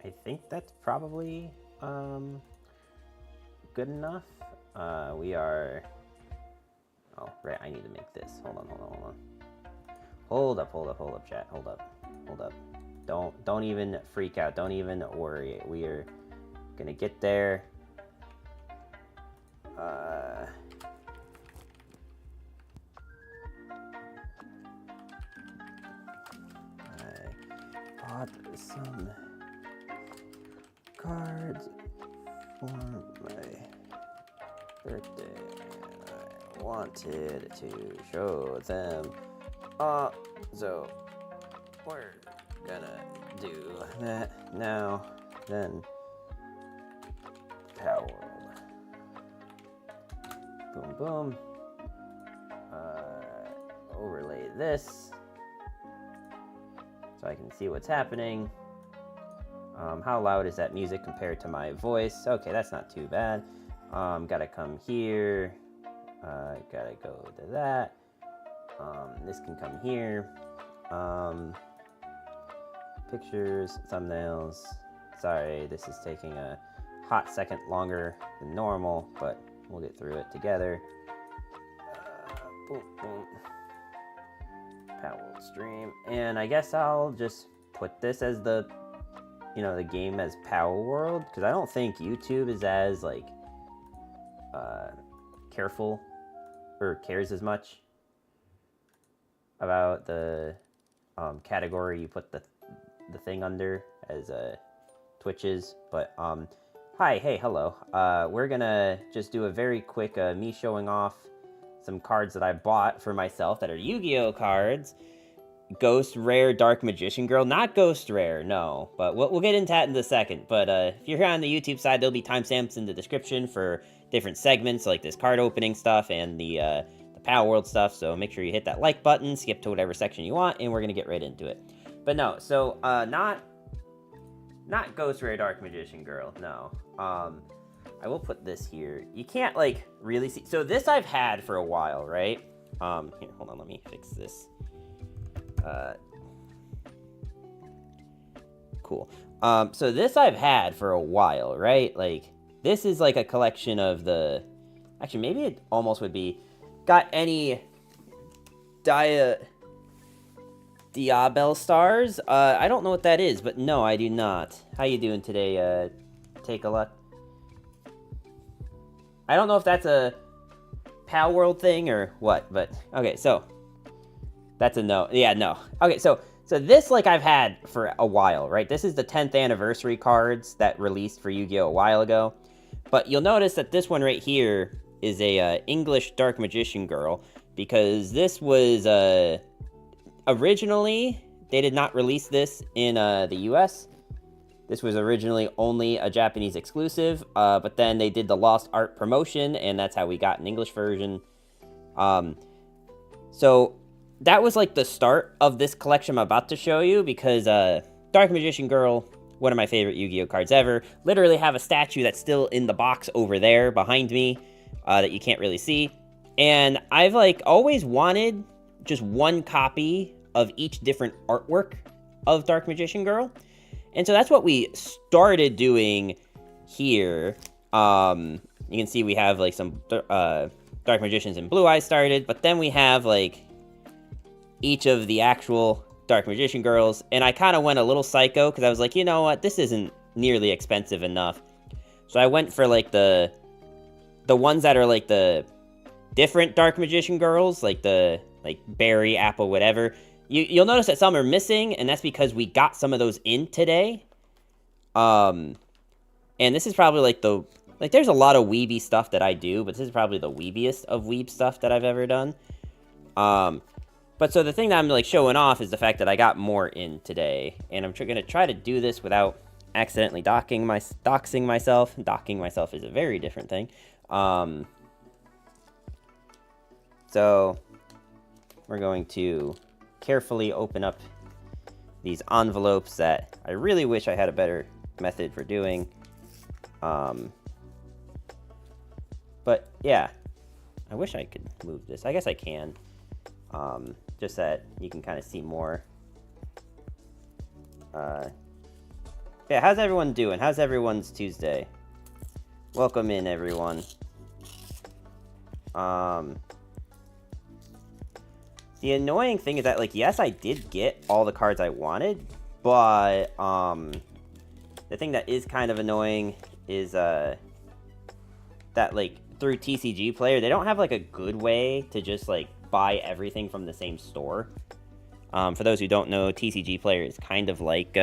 I think that's probably good enough. We are... Oh, right, I need to make this. Hold on. Hold up, chat. Hold up. Don't even freak out. Don't even worry. We are gonna get there. I bought some cards for my birthday. I wanted to show them. So we're gonna do that now. Then Palworld. Boom, boom. Overlay this so I can see what's happening. How loud is that music compared to my voice? Okay, that's not too bad. Gotta come here. Gotta go to that. This can come here. Pictures, thumbnails. Sorry, this is taking a hot second longer than normal, but we'll get through it together. Boom, boom. Palworld stream. And I guess I'll just put this as the, the game as Palworld, because I don't think YouTube is as, like, careful or cares as much about the category you put the thing under as Twitch is. But hi, hey, hello. We're gonna just do a very quick me showing off some cards that I bought for myself that are Yu-Gi-Oh cards. Ghost Rare Dark Magician Girl, not Ghost Rare, no, but we'll get into that in a second. But if you're here on the YouTube side, there'll be timestamps in the description for different segments like this card opening stuff and the Palworld stuff, so make sure you hit that like button, skip to whatever section you want, and we're gonna get right into it. But no, so not Ghost Rare Dark Magician Girl, no. I will put this here. You can't, like, really see. So this I've had for a while, right? Here, hold on, let me fix this. Cool. So this I've had for a while, right? Like, this is like a collection of the... Actually, maybe it almost would be... Got any Diabel stars? I don't know what that is, but no, I do not. How you doing today, Take a Look? I don't know if that's a Palworld thing or what, but okay, so that's a no. Yeah, no. Okay, so this, like, I've had for a while, right? This is the 10th anniversary cards that released for Yu-Gi-Oh! A while ago. But you'll notice that this one right here is a English Dark Magician Girl, because this was, originally, they did not release this in the US. This was originally only a Japanese exclusive, but then they did the Lost Art promotion, and that's how we got an English version. So that was like the start of this collection I'm about to show you, because Dark Magician Girl, one of my favorite Yu-Gi-Oh cards ever, literally have a statue that's still in the box over there behind me that you can't really see. And I've, like, always wanted just one copy of each different artwork of Dark Magician Girl. And so that's what we started doing here. You can see we have, like, some Dark Magicians and Blue Eyes started, but then we have, like, each of the actual Dark Magician Girls, and I kind of went a little psycho, because I was like, you know what, this isn't nearly expensive enough. So I went for, like, the ones that are, like, the different Dark Magician Girls, like the, like, berry, apple, whatever. You'll notice that some are missing, and that's because we got some of those in today. And this is probably, like, there's a lot of weeby stuff that I do, but this is probably the weebiest of weeb stuff that I've ever done. But so the thing that I'm, like, showing off is the fact that I got more in today, and I'm gonna try to do this without accidentally doxing myself. Docking myself is a very different thing. So we're going to carefully open up these envelopes that I really wish I had a better method for doing. But yeah, I wish I could move this. I guess I can. Just that you can kind of see more. Yeah, how's everyone doing? How's everyone's Tuesday? Welcome in, everyone. The annoying thing is that, like, yes, I did get all the cards I wanted, but, the thing that is kind of annoying is, that, like, through TCG Player, they don't have, like, a good way to just, like, buy everything from the same store. For those who don't know, TCG Player is kind of like,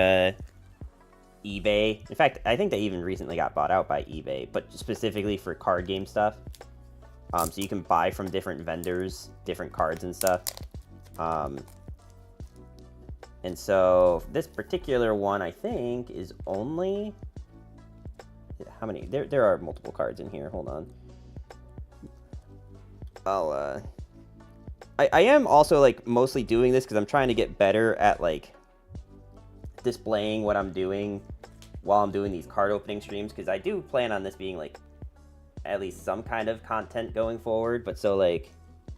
eBay. In fact, I think they even recently got bought out by eBay, but specifically for card game stuff. So you can buy from different vendors, different cards and stuff. And so this particular one, I think, is only... How many? There are multiple cards in here. Hold on. I am also, like, mostly doing this because I'm trying to get better at, like, displaying what I'm doing while I'm doing these card opening streams, because I do plan on this being, like, at least some kind of content going forward. But so, like,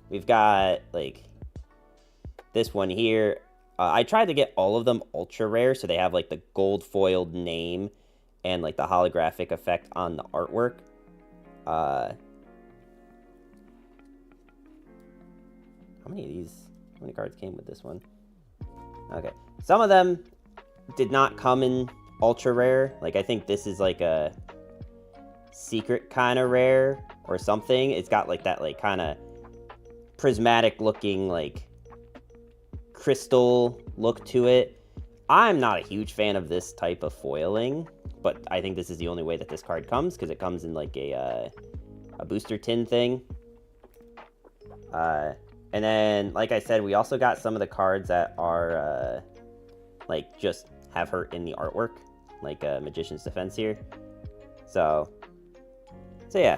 we've got, like, this one here. I tried to get all of them ultra rare, so they have, like, the gold foiled name and, like, the holographic effect on the artwork. How many cards came with this one? Okay, some of them did not come in ultra rare. Like, I think this is like a secret kind of rare or something. It's got like that, like, kind of prismatic looking, like, crystal look to it. I'm not a huge fan of this type of foiling, but I think this is the only way that this card comes, because it comes in like a booster tin thing. And then, like I said, we also got some of the cards that are, like, just have her in the artwork, like Magician's Defense here. So yeah.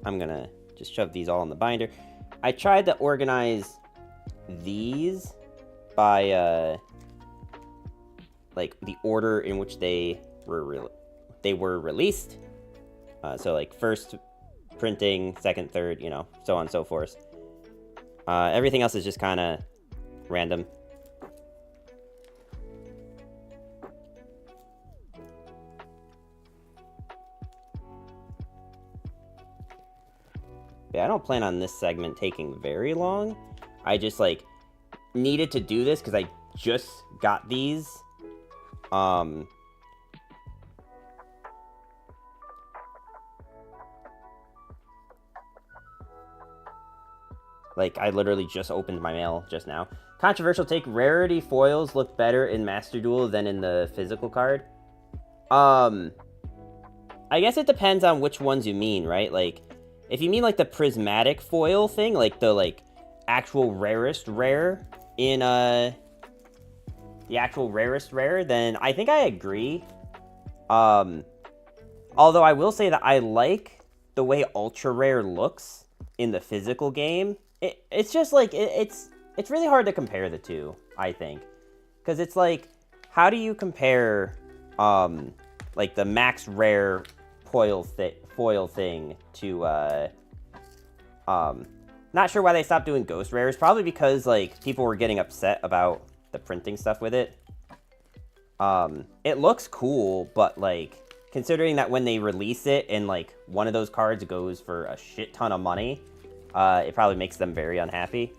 I'm gonna just shove these all in the binder. I tried to organize these by, like, the order in which they were released. So, like, first printing, second, third, you know, so on and so forth. Everything else is just kind of random. Yeah, I don't plan on this segment taking very long. I just, like, needed to do this because I just got these. Like, I literally just opened my mail just now. Controversial take, rarity foils look better in Master Duel than in the physical card. I guess it depends on which ones you mean, right? Like, if you mean, like, the prismatic foil thing, like, the, like, actual rarest rare in, the actual rarest rare, then I think I agree. Although I will say that I like the way ultra rare looks in the physical game. It's just, like, it's really hard to compare the two, I think. Because it's, like, how do you compare, like, the max rare foil thing to, not sure why they stopped doing ghost rares. Probably because, like, people were getting upset about the printing stuff with it. It looks cool, but, like, considering that when they release it and, like, one of those cards goes for a shit ton of money, it probably makes them very unhappy.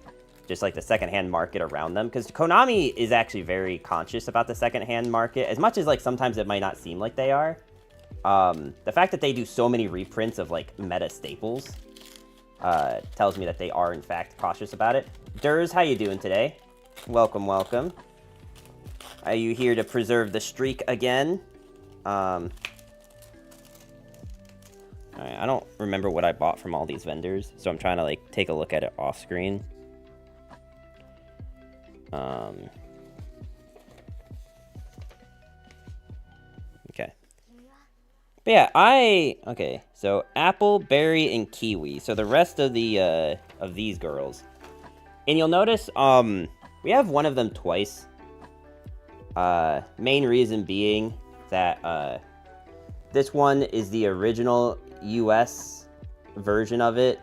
Just like the secondhand market around them. Because Konami is actually very conscious about the secondhand market. As much as, like, sometimes it might not seem like they are. The fact that they do so many reprints of, like, meta staples tells me that they are, in fact, cautious about it. Durs, how you doing today? Welcome, welcome. Are you here to preserve the streak again? I don't remember what I bought from all these vendors, so I'm trying to, like, take a look at it off screen. Okay. But yeah, okay, so apple, berry, and kiwi. So the rest of the, of these girls. And you'll notice, we have one of them twice. Main reason being that, this one is the original US version of it.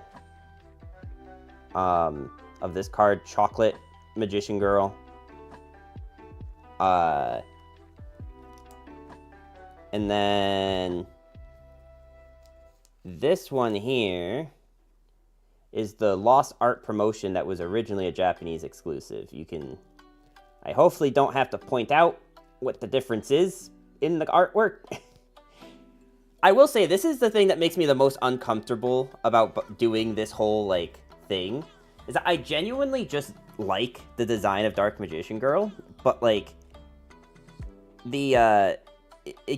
Of this card, Chocolate Magician Girl. And then this one here is the Lost Art promotion that was originally a Japanese exclusive. I hopefully don't have to point out what the difference is in the artwork. I will say, this is the thing that makes me the most uncomfortable about doing this whole, like, thing, is that I genuinely just like the design of Dark Magician Girl, but, like, it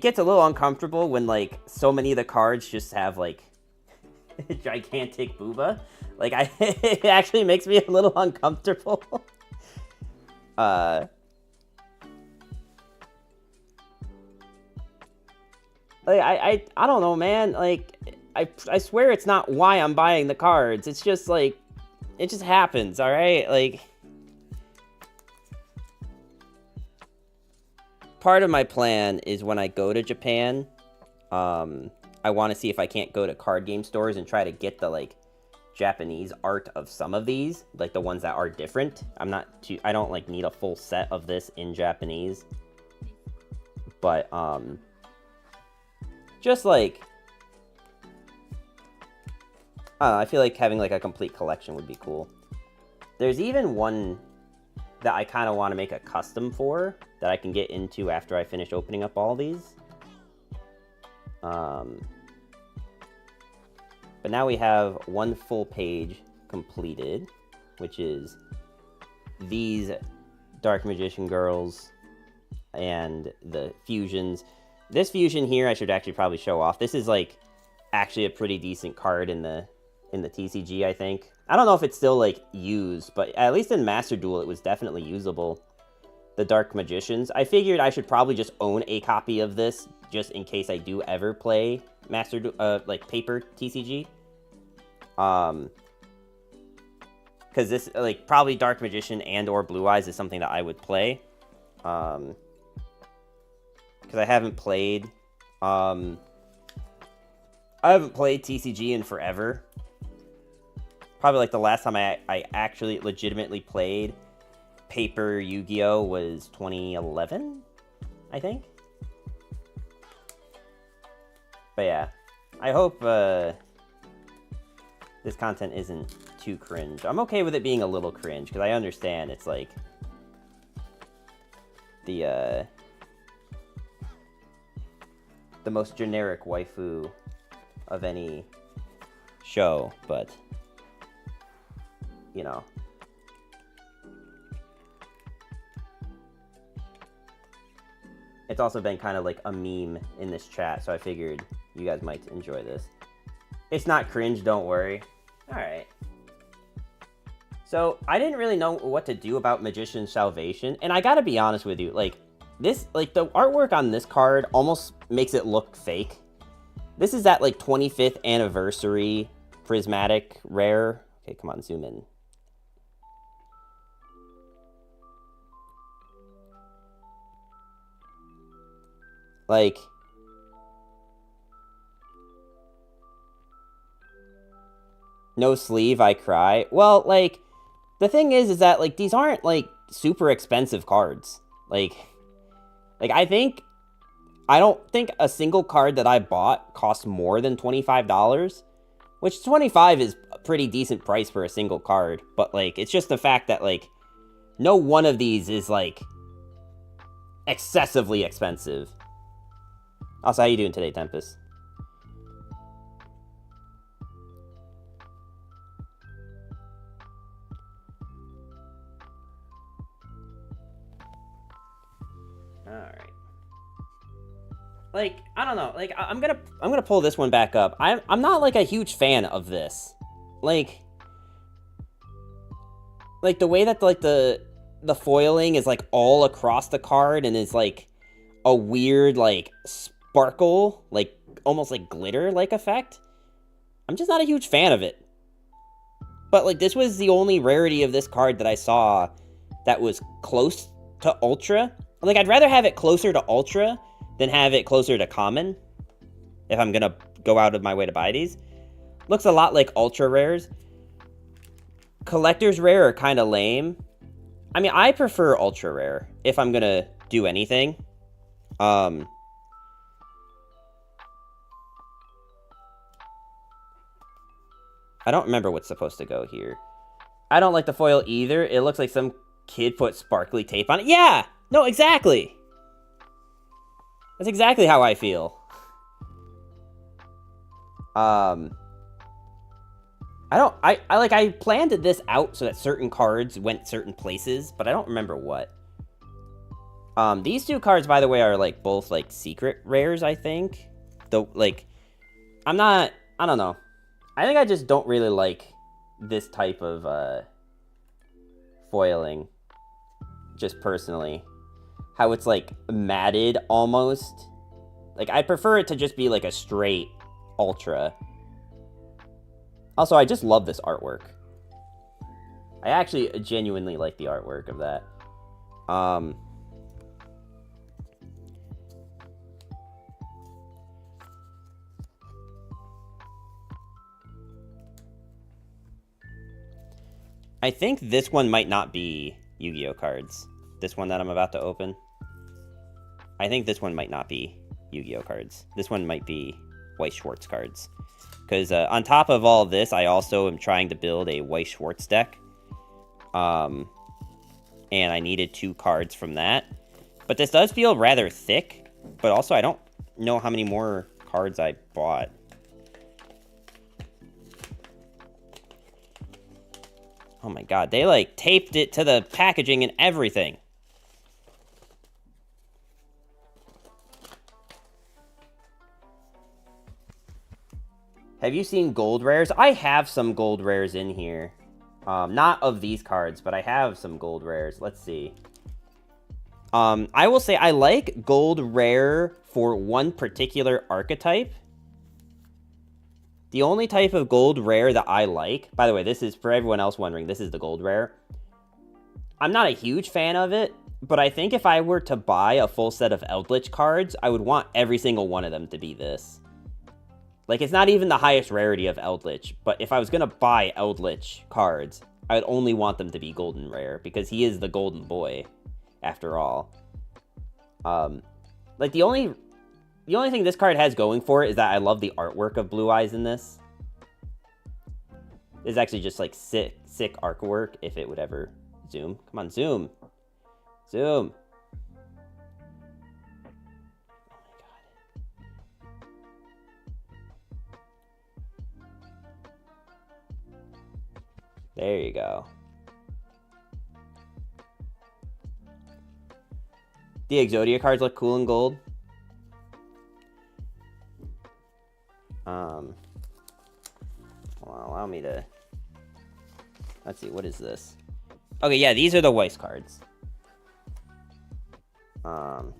gets a little uncomfortable when, like, so many of the cards just have, like, gigantic booba. Like, it actually makes me a little uncomfortable. Like, I don't know, man. Like, I swear it's not why I'm buying the cards. It's just, like, it just happens, alright? Like, part of my plan is when I go to Japan, I want to see if I can't go to card game stores and try to get the, like, Japanese art of some of these, like the ones that are different. I don't, like, need a full set of this in Japanese. But, just, like, I don't know, I feel like having, like, a complete collection would be cool. There's even one that I kind of want to make a custom for that I can get into after I finish opening up all these. But now we have one full page completed, which is these Dark Magician Girls and the fusions. This fusion here I should actually probably show off. This is, like, actually a pretty decent card in the TCG, I think. I don't know if it's still, like, used, but at least in Master Duel it was definitely usable. The Dark Magicians. I figured I should probably just own a copy of this just in case I do ever play like, paper TCG. Because this, like, probably Dark Magician and or Blue Eyes is something that I would play. Because I haven't played TCG in forever. Probably, like, the last time I actually legitimately played paper Yu-Gi-Oh! Was 2011, I think. But yeah, I hope this content isn't too cringe. I'm okay with it being a little cringe, because I understand it's, like, the most generic waifu of any show, but, you know. It's also been kind of like a meme in this chat, so I figured you guys might enjoy this. It's not cringe, don't worry. Alright. So, I didn't really know what to do about Magician's Salvation, and I gotta be honest with you, like, this, like, the artwork on this card almost makes it look fake. This is that, like, 25th anniversary prismatic rare. Okay, come on, zoom in. Like, no sleeve, I cry. Well, like, the thing is that, like, these aren't, like, super expensive cards. Like, I don't think a single card that I bought cost more than $25, which 25 is a pretty decent price for a single card, but, like, it's just the fact that, like, no one of these is, like, excessively expensive. Also, how you doing today, Tempest? Alright. Like, I don't know. Like, I'm gonna pull this one back up. I'm not, like, a huge fan of this. Like, the way that, like, the foiling is, like, all across the card and is, like, a weird, like, sparkle, like, almost like glitter-like effect. I'm just not a huge fan of it. But, like, this was the only rarity of this card that I saw that was close to Ultra. Like, I'd rather have it closer to Ultra than have it closer to Common, if I'm gonna go out of my way to buy these. Looks a lot like Ultra Rares. Collector's Rare are kind of lame. I mean, I prefer ultra rare if I'm gonna do anything. I don't remember what's supposed to go here. I don't like the foil either. It looks like some kid put sparkly tape on it. Yeah! No, exactly! That's exactly how I feel. I planned this out so that certain cards went certain places, but I don't remember what. These two cards, by the way, are, like, both, like, secret rares, I think. Though, like, I don't know. I think I just don't really like this type of, foiling. Just personally. How it's, like, matted, almost. Like, I prefer it to just be, like, a straight ultra. Also, I just love this artwork. I actually genuinely like the artwork of that. I think this one might not be Yu-Gi-Oh cards. This one that I'm about to open. I think this one might not be Yu-Gi-Oh cards. This one might be Weiss Schwarz cards. Because on top of all this, I also am trying to build a Weiss Schwarz deck. And I needed 2 cards from that. But this does feel rather thick. But also, I don't know how many more cards I bought. Oh my god, they like taped it to the packaging and everything. Have you seen gold rares? I have some gold rares in here. Not of these cards, but I have some gold rares. Let's see. I will say I like gold rare for one particular archetype. The only type of gold rare that I like, by the way, this is, for everyone else wondering, this is the gold rare. I'm not a huge fan of it, but I think if I were to buy a full set of Eldritch cards, I would want every single one of them to be this. Like, it's not even the highest rarity of Eldritch, but if I was going to buy Eldritch cards, I would only want them to be golden rare, because he is the golden boy, after all. Like, the only thing this card has going for it is that I love the artwork of Blue Eyes in this. It's actually just, like, sick artwork, if it would ever zoom. Come on, zoom. Zoom. There you go. The Exodia cards look cool in gold. Well, allow me to... Let's see, what is this? Okay, yeah, these are the Weiss cards. That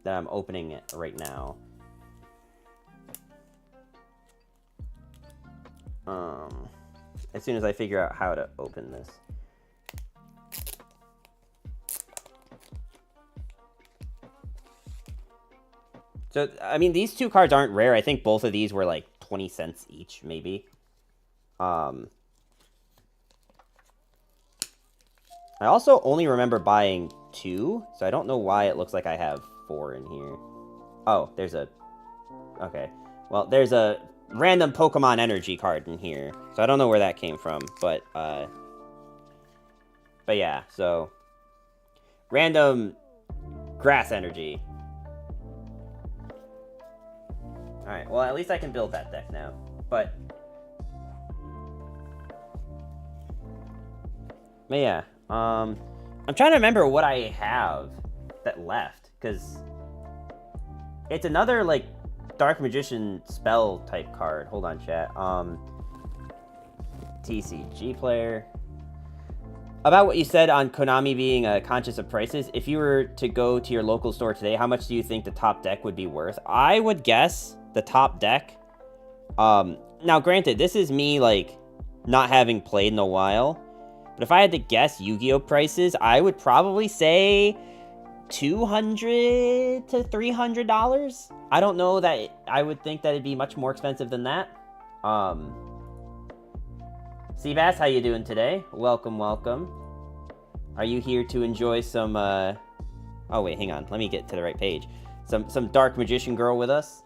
I'm opening it right now. As soon as I figure out how to open this. So, I mean, these two cards aren't rare. I think both of these were like 20 cents each, maybe. I also only remember buying 2, so I don't know why it looks like I have 4 in here. Oh, there's a... Okay. Well, there's a random Pokemon Energy card in here, so I don't know where that came from, but yeah, so... Random Grass Energy. Alright, well, at least I can build that deck now, but yeah, I'm trying to remember what I have that left, because it's another, like, Dark Magician spell type card. Hold on, chat. TCG player. About what you said on Konami being conscious of prices, if you were to go to your local store today, how much do you think the top deck would be worth? I would guess the top deck. Now, granted, this is me, like, not having played in a while. But if I had to guess Yu-Gi-Oh prices, I would probably say $200 to $300. I don't know that I would think that it'd be much more expensive than that. Seabass, how you doing today? Welcome, welcome. Are you here to enjoy some, Oh, wait, hang on. Let me get to the right page. Some Dark Magician Girl with us?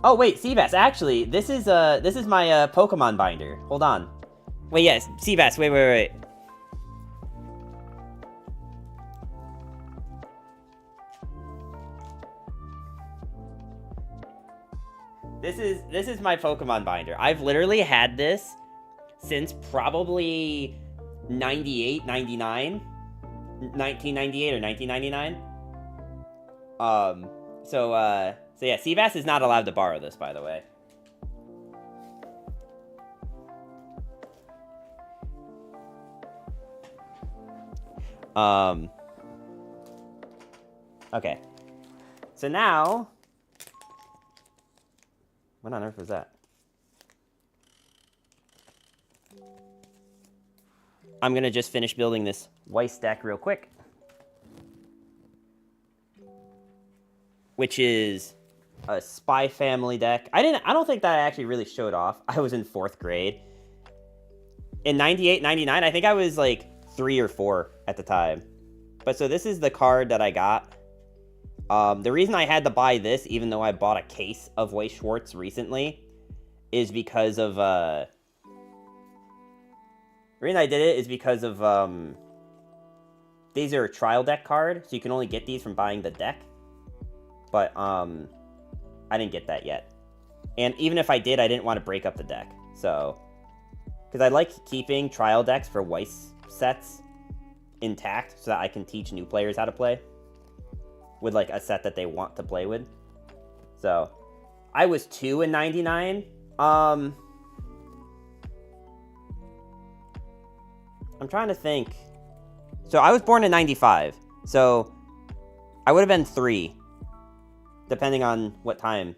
Oh, wait, Seabass, actually, this is my, Pokemon binder. Hold on. Wait, yes, Seabass, wait. This is my Pokemon binder. I've literally had this since probably 98, 99, 1998 or 1999. So yeah, Seabass is not allowed to borrow this, by the way. Okay. So now, what on earth was that? I'm gonna just finish building this Weiss deck real quick, which is a Spy Family deck. I don't think that I actually really showed off. I was in 4th grade. In 98, 99, I think I was like 3 or 4 at the time. But so this is the card that I got. The reason I had to buy this, even though I bought a case of Weiss Schwartz recently, is because of, the reason I did it is because of, these are a trial deck card, so you can only get these from buying the deck. But, I didn't get that yet. And even if I did, I didn't want to break up the deck, so... Because I like keeping trial decks for Weiss sets intact, so that I can teach new players how to play with, like, a set that they want to play with. So, I was 2 in 99. I'm trying to think. So, I was born in 95. So, I would have been 3. Depending on what time.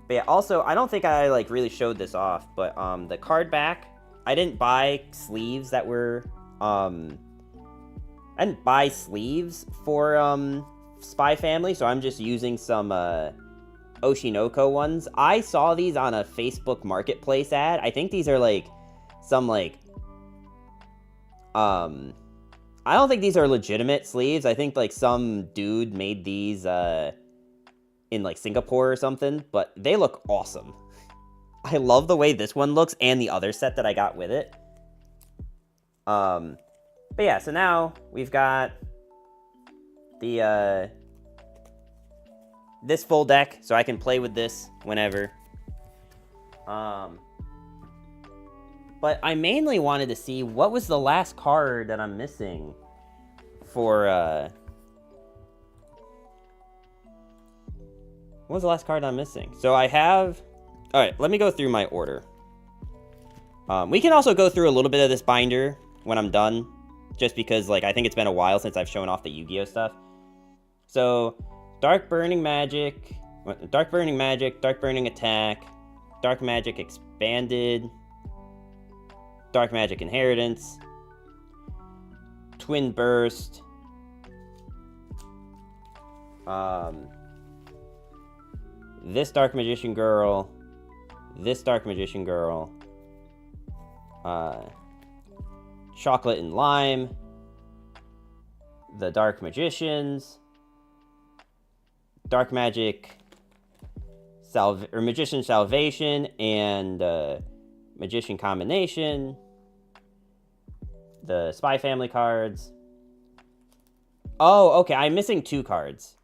But yeah, also, I don't think I, like, really showed this off, but, the card back, I didn't buy sleeves that were, I didn't buy sleeves for, Spy Family, so I'm just using some, Oshinoko ones. I saw these on a Facebook Marketplace ad. I think these are, like, some, like, I don't think these are legitimate sleeves. I think, like, some dude made these, in, like, Singapore or something, but they look awesome. I love the way this one looks and the other set that I got with it. But yeah, so now we've got the, this full deck, so I can play with this whenever. But I mainly wanted to see what was the last card that I'm missing for, what was the last card I'm missing? So I have... Alright, let me go through my order. We can also go through a little bit of this binder when I'm done. Just because, like, I think it's been a while since I've shown off the Yu-Gi-Oh! Stuff. So, Dark Burning Magic, Dark Burning Attack, Dark Magic Expanded, Dark Magic Inheritance, Twin Burst, this Dark Magician Girl, this Dark Magician Girl, Chocolate and Lime, the Dark Magicians, Dark Magic, Magician Salvation, and Magician Combination, the Spy Family cards. Oh, okay, I'm missing 2 cards.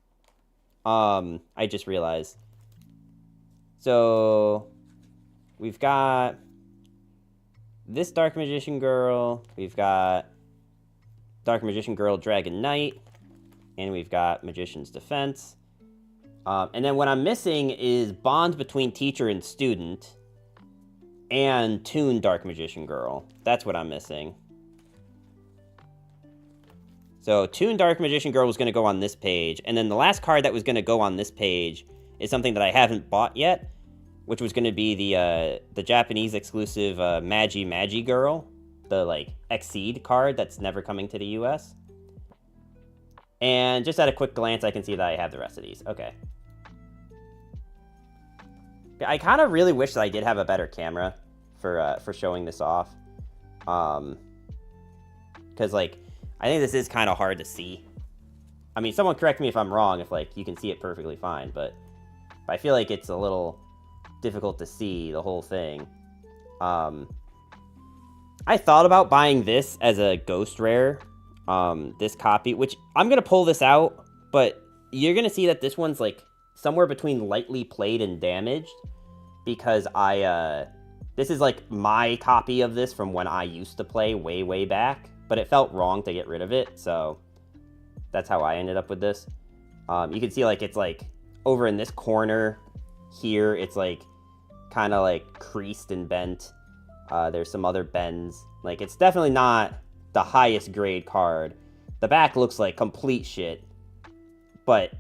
I just realized. So, we've got this Dark Magician Girl, we've got Dark Magician Girl Dragon Knight, and we've got Magician's Defense. And then what I'm missing is Bond Between Teacher and Student, and Toon Dark Magician Girl. That's what I'm missing. So, Toon Dark Magician Girl was going to go on this page, and then the last card that was going to go on this page is something that I haven't bought yet, which was going to be the Japanese exclusive Magi Girl, the, like, Exceed card that's never coming to the US. And just at a quick glance, I can see that I have the rest of these. Okay. I kind of really wish that I did have a better camera for showing this off. Because, like, I think this is kind of hard to see. I mean, someone correct me if I'm wrong, if, like, you can see it perfectly fine, but I feel like it's a little difficult to see the whole thing. I thought about buying this as a ghost rare, this copy, which I'm going to pull this out, but you're going to see that this one's, like, somewhere between lightly played and damaged, because this is, like, my copy of this from when I used to play way, way back, but it felt wrong to get rid of it, so that's how I ended up with this. You can see, like, it's, like, over in this corner here, it's, like, kind of, like, creased and bent. There's some other bends. Like, it's definitely not the highest grade card. The back looks like complete shit. But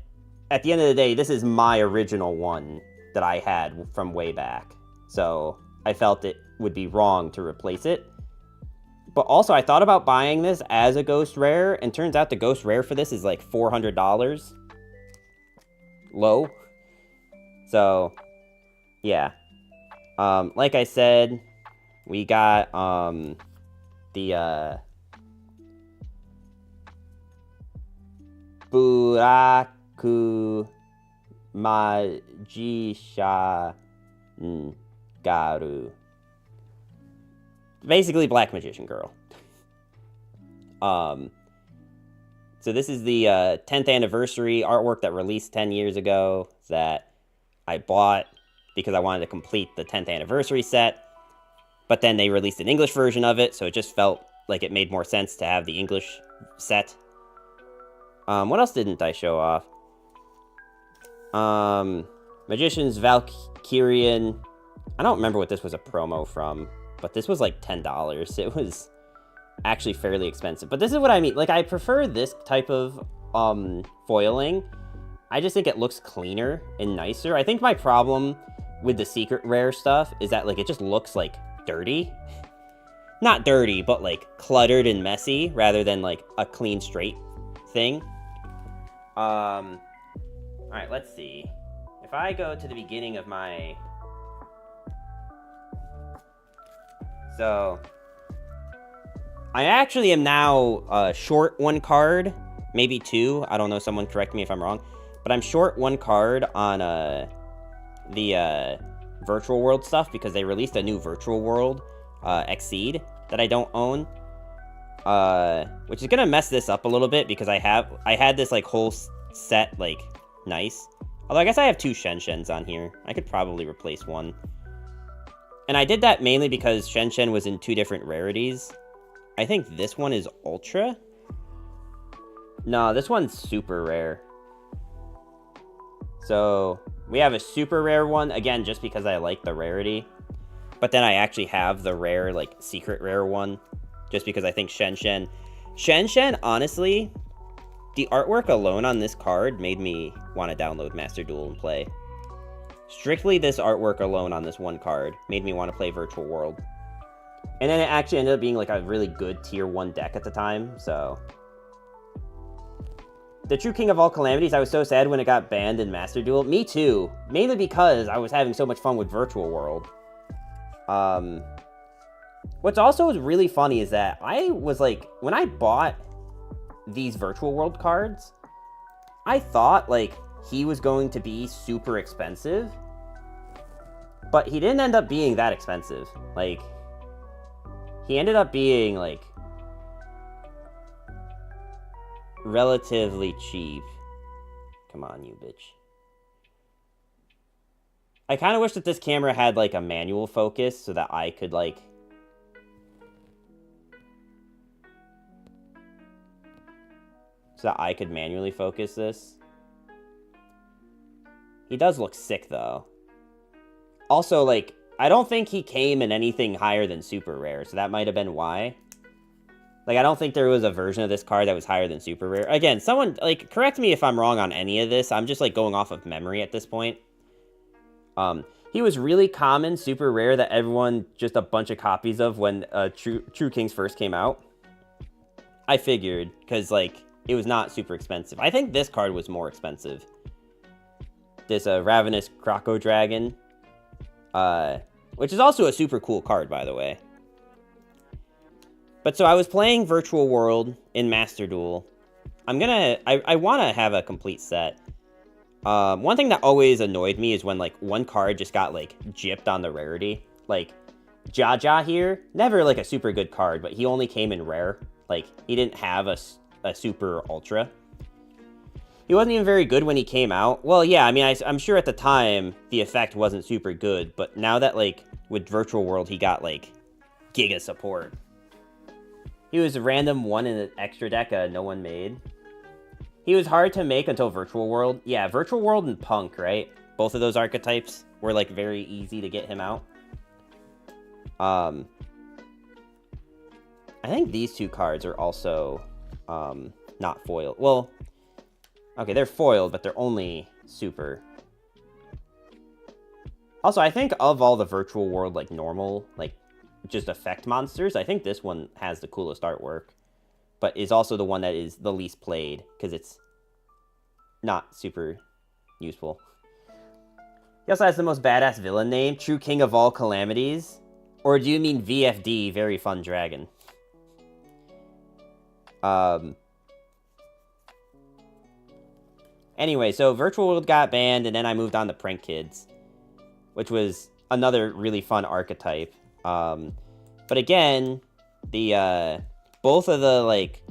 at the end of the day, this is my original one that I had from way back. So I felt it would be wrong to replace it. But also, I thought about buying this as a ghost rare, and turns out the ghost rare for this is like $400. Low. So, yeah. Like I said, we got the Buraku Majisha Garu. Basically, Black Magician Girl. So this is the 10th anniversary artwork that released 10 years ago that I bought because I wanted to complete the 10th anniversary set. But then they released an English version of it, so it just felt like it made more sense to have the English set. What else didn't I show off? Magician's Valkyrian. I don't remember what this was a promo from, but this was like $10. It was actually fairly expensive. But this is what I mean. Like, I prefer this type of foiling. I just think it looks cleaner and nicer. I think my problem with the secret rare stuff is that, like, it just looks like dirty. Not dirty, but like cluttered and messy rather than like a clean, straight thing. Alright, let's see. If I go to the beginning of my... So, I actually am now short one card, maybe two. I don't know, someone correct me if I'm wrong. But I'm short one card on the Virtual World stuff because they released a new Virtual World Exceed that I don't own. Which is gonna mess this up a little bit because I had this like whole set like nice. Although I guess I have two Shen-Shens on here. I could probably replace one. And I did that mainly because Shen-Shen was in two different rarities. I think this one is Ultra. No, this one's super rare. So we have a super rare one, again, just because I like the rarity. But then I actually have the rare, like, secret rare one, just because I think Shen-Shen, honestly, the artwork alone on this card made me want to download Master Duel and play. Strictly this artwork alone on this one card made me want to play Virtual World. And then it actually ended up being, like, a really good tier 1 deck at the time, so... The True King of All Calamities, I was so sad when it got banned in Master Duel. Me too. Mainly because I was having so much fun with Virtual World. What's also really funny is that I was like, when I bought these Virtual World cards, I thought, like, he was going to be super expensive. But he didn't end up being that expensive. Like, he ended up being, like... relatively cheap. Come on, you bitch. I kind of wish that this camera had, like, a manual focus so that I could, like... so that I could manually focus this. He does look sick, though. Also, like, I don't think he came in anything higher than super rare, so that might have been why. Like, I don't think there was a version of this card that was higher than super rare. Again, someone, like, correct me if I'm wrong on any of this. I'm just, like, going off of memory at this point. He was really common, super rare, that everyone, just a bunch of copies of when True Kings first came out. I figured, because, like, it was not super expensive. I think this card was more expensive. This Ravenous Croco Dragon. which is also a super cool card, by the way. But so I was playing Virtual World in Master Duel. I want to have a complete set. One thing that always annoyed me is when, like, one card just got, like, gypped on the rarity. Like, Jaja here, never, like, a super good card, but he only came in rare. Like, he didn't have a super ultra. He wasn't even very good when he came out. Well, yeah, I mean, I'm sure at the time, the effect wasn't super good, but now that, like, with Virtual World, he got, like, Giga support. He was a random one in an extra deck no one made. He was hard to make until Virtual World. Yeah, Virtual World and Punk, right? Both of those archetypes were, like, very easy to get him out. I think these two cards are also not foiled. Well, okay, they're foiled, but they're only super. Also, I think of all the Virtual World, like, normal, like, just effect monsters, I think this one has the coolest artwork, but is also the one that is the least played, because it's not super useful. He also has the most badass villain name, True King of All Calamities. Or do you mean VFD, Very Fun Dragon? Anyway, so Virtual World got banned, and then I moved on to Prank Kids, which was another really fun archetype. But again, the both of the, like,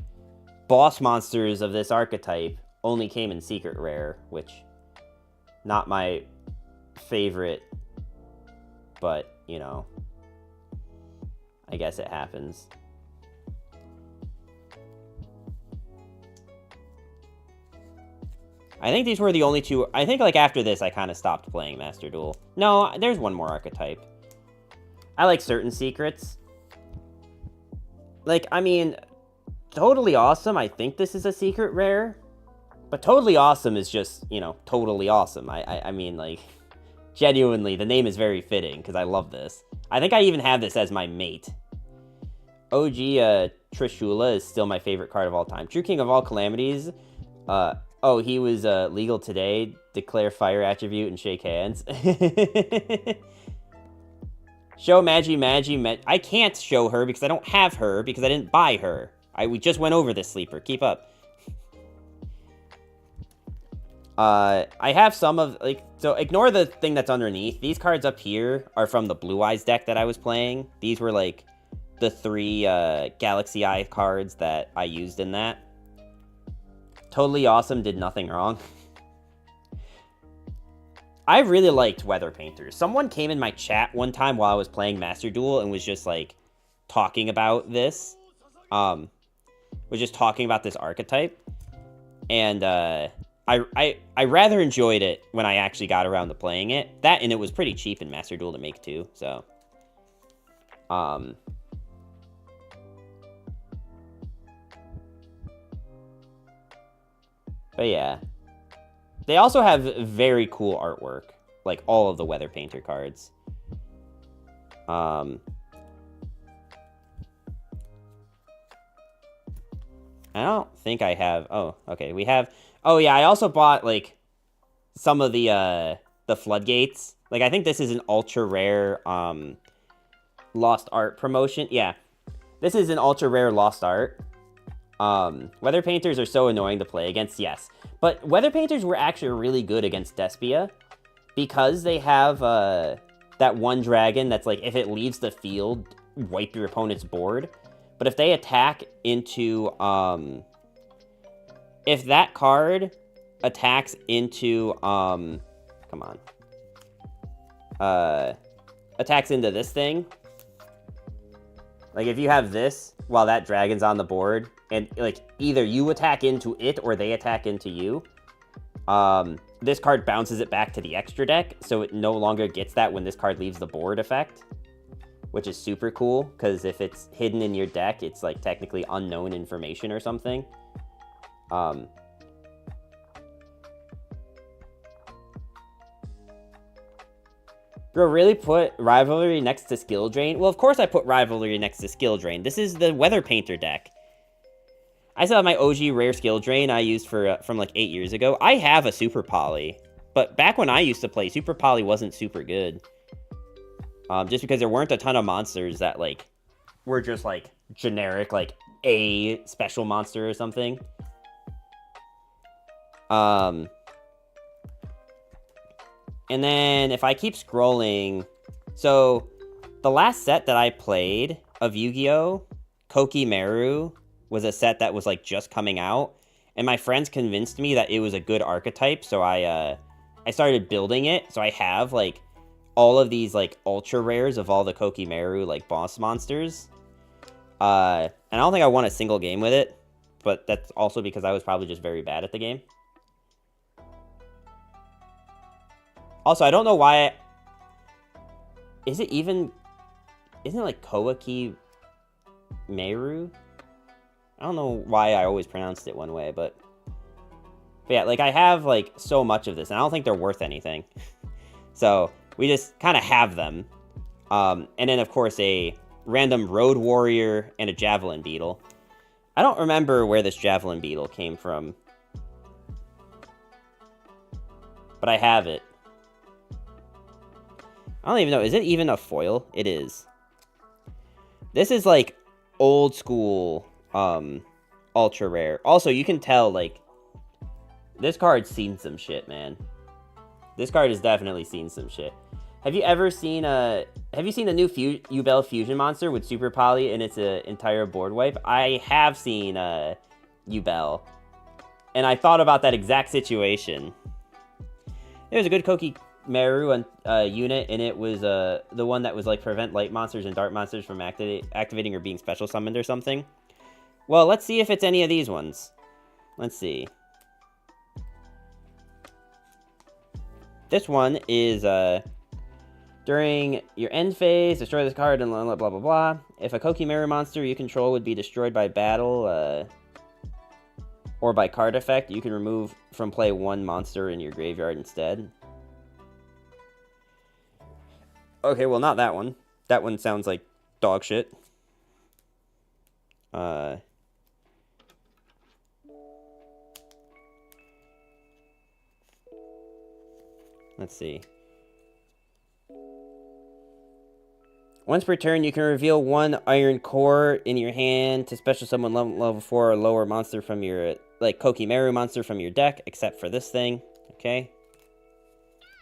boss monsters of this archetype only came in secret rare, which not my favorite, but, you know, I guess it happens. I think these were the only two. I think, like, after this, I kind of stopped playing Master Duel. No, there's one more archetype. I like certain secrets. Like, I mean, Totally Awesome, I think this is a secret rare. But Totally Awesome is just, you know, totally awesome. I mean, like, genuinely, the name is very fitting, because I love this. I think I even have this as my mate. OG Trishula is still my favorite card of all time. True King of All Calamities. Oh, he was legal today. Declare fire attribute and shake hands. Show Magi. I can't show her because I don't have her because I didn't buy her. We just went over this, Sleeper. Keep up. I have some of, like, so ignore the thing that's underneath. These cards up here are from the Blue Eyes deck that I was playing. These were, like, the 3 Galaxy Eye cards that I used in that. Totally Awesome did nothing wrong. I really liked Weather Painters. Someone came in my chat one time while I was playing Master Duel and was just, like, talking about this. Was just talking about this archetype. And, I rather enjoyed it when I actually got around to playing it. That, and it was pretty cheap in Master Duel to make, too, so. But yeah. They also have very cool artwork. Like, all of the Weather Painter cards. I don't think I have... Oh, okay. We have... Oh, yeah. I also bought, like, some of the Floodgates. Like, I think this is an ultra-rare Lost Art promotion. Yeah. This is an ultra-rare Lost Art. Weather Painters are so annoying to play against, yes. But Weather Painters were actually really good against Despia because they have that one dragon that's like, if it leaves the field, wipe your opponent's board. But if they attack into, if that card attacks into, attacks into this thing, like if you have this while that dragon's on the board, and, like, either you attack into it or they attack into you, this card bounces it back to the extra deck, so it no longer gets that when this card leaves the board effect, which is super cool, because if it's hidden in your deck, it's, like, technically unknown information or something. Bro, really put Rivalry next to Skill Drain? Well, of course I put Rivalry next to Skill Drain. This is the Weather Painter deck. I still have my OG Rare Skill Drain I used from like 8 years ago. I have a Super Poly, but back when I used to play, Super Poly wasn't super good. just because there weren't a ton of monsters that, like, were just, like, generic, like, a special monster or something. And then if I keep scrolling, so the last set that I played of Yu-Gi-Oh, Kokimeru, was a set that was, like, just coming out, and my friends convinced me that it was a good archetype, so I started building it, so I have, like, all of these, like, ultra rares of all the Kokimeru, like, boss monsters. And I don't think I won a single game with it, but that's also because I was probably just very bad at the game. Also, I don't know why... Isn't it, like, Kawaki Meru? I don't know why I always pronounced it one way, but yeah, like, I have, like, so much of this, and I don't think they're worth anything. So, we just kind of have them. And then, of course, a random Road Warrior and a Javelin Beetle. I don't remember where this Javelin Beetle came from, but I have it. I don't even know. Is it even a foil? It is. This is, like, old school, ultra rare. Also, you can tell, like, this card's seen some shit, man. This card has definitely seen some shit. Have you ever seen the new Yubel Fusion monster with Super Poly and its entire board wipe? I have seen Yubel, and I thought about that exact situation. There's a good Kokimeru unit, and it was the one that was like prevent light monsters and dark monsters from activating or being special summoned or something. Well, let's see if it's any of these ones. Let's see. This one is during your end phase, destroy this card and blah, blah, blah, blah. If a Kokimeru monster you control would be destroyed by battle or by card effect, you can remove from play one monster in your graveyard instead. Okay, well, not that one. That one sounds like dog shit. Let's see. Once per turn, you can reveal one Iron Core in your hand to special summon level 4 or lower monster from your, like, Kokimeru monster from your deck, except for this thing. Okay.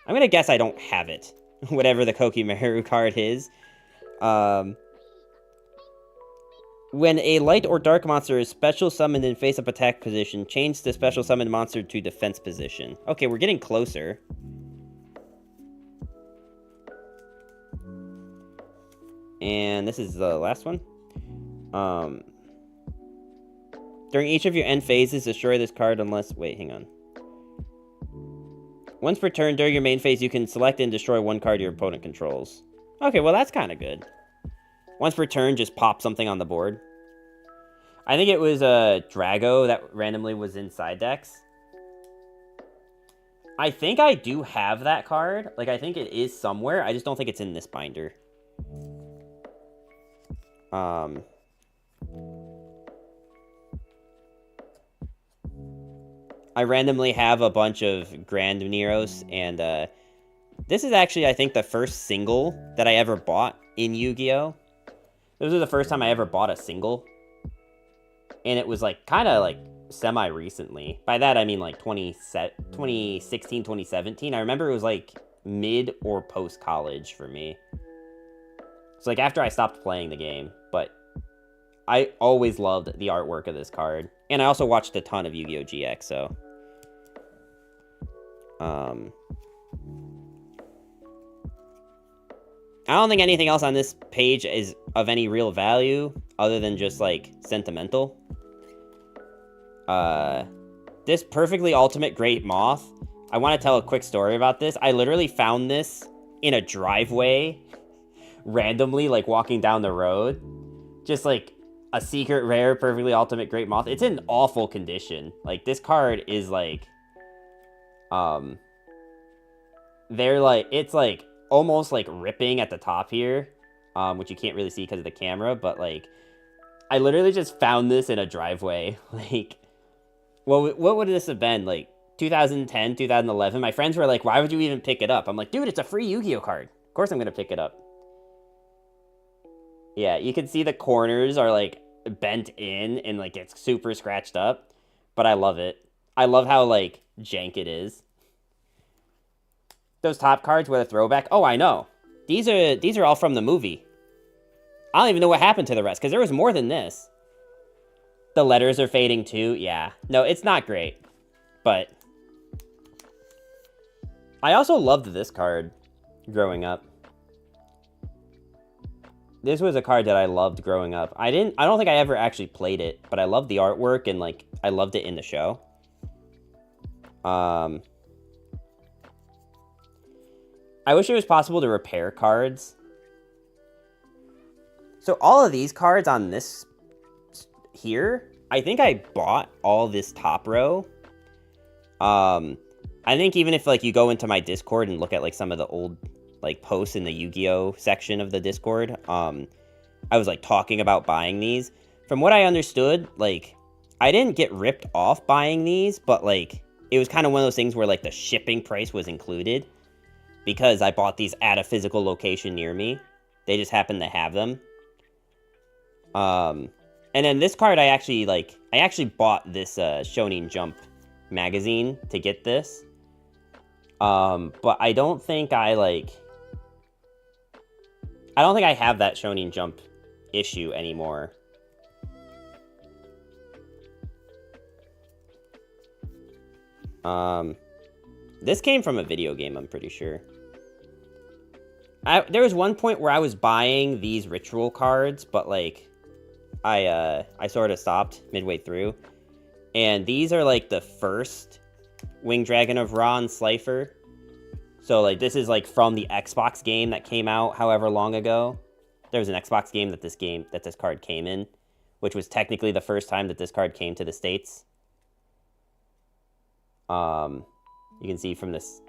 I'm gonna guess I don't have it. Whatever the Kokimeru card is. When a light or dark monster is special summoned in face-up attack position, change the special summoned monster to defense position. Okay, we're getting closer. And this is the last one. During each of your end phases, destroy this card unless... Wait, hang on. Once per turn, during your main phase, you can select and destroy one card your opponent controls. Okay, well, that's kind of good. Once per turn, just pop something on the board. I think it was Drago that randomly was in side decks. I think I do have that card. Like, I think it is somewhere. I just don't think it's in this binder. I randomly have a bunch of Grand Neros, and this is actually, I think, the first single that I ever bought in Yu-Gi-Oh! This was the first time I ever bought a single, and it was, like, kind of, like, semi-recently. By that, I mean, like, 2016, 2017. I remember it was, like, mid or post-college for me. It's like after I stopped playing the game, but I always loved the artwork of this card. And I also watched a ton of Yu-Gi-Oh! GX, so... I don't think anything else on this page is of any real value, other than just, like, sentimental. This Perfectly Ultimate Great Moth, I want to tell a quick story about this. I literally found this in a driveway, randomly, like, walking down the road. Just, like, a secret rare Perfectly Ultimate Great Moth. It's in awful condition. Like, this card is, like, they're, like, it's, like, almost, like, ripping at the top here, which you can't really see because of the camera, but, like, I literally just found this in a driveway. Like, what would this have been, like, 2010, 2011? My friends were like, why would you even pick it up? I'm like, dude, it's a free Yu-Gi-Oh card. Of course I'm gonna pick it up. Yeah, you can see the corners are like bent in and like it's super scratched up, but I love it. I love how like jank it is. Those top cards with a throwback. Oh, I know. These are all from the movie. I don't even know what happened to the rest because there was more than this. The letters are fading too. Yeah. No, it's not great, but I also loved this card growing up. This was a card that I loved growing up. I don't think I ever actually played it, but I loved the artwork and like I loved it in the show. I wish it was possible to repair cards. So all of these cards on this here, I think I bought all this top row. I think even if like you go into my Discord and look at like some of the old like posts in the Yu-Gi-Oh section of the Discord, I was like talking about buying these. From what I understood, like I didn't get ripped off buying these, but like it was kind of one of those things where like the shipping price was included because I bought these at a physical location near me. They just happened to have them. And then this card I actually bought this Shonen Jump magazine to get this. But I don't think I have that Shonen Jump issue anymore. This came from a video game, I'm pretty sure. There was one point where I was buying these ritual cards, but like I sort of stopped midway through. And these are like the first Winged Dragon of Ra and Slifer. So like this is like from the Xbox game that came out however long ago. There was an Xbox game that this card came in, which was technically the first time that this card came to the States. You can see from this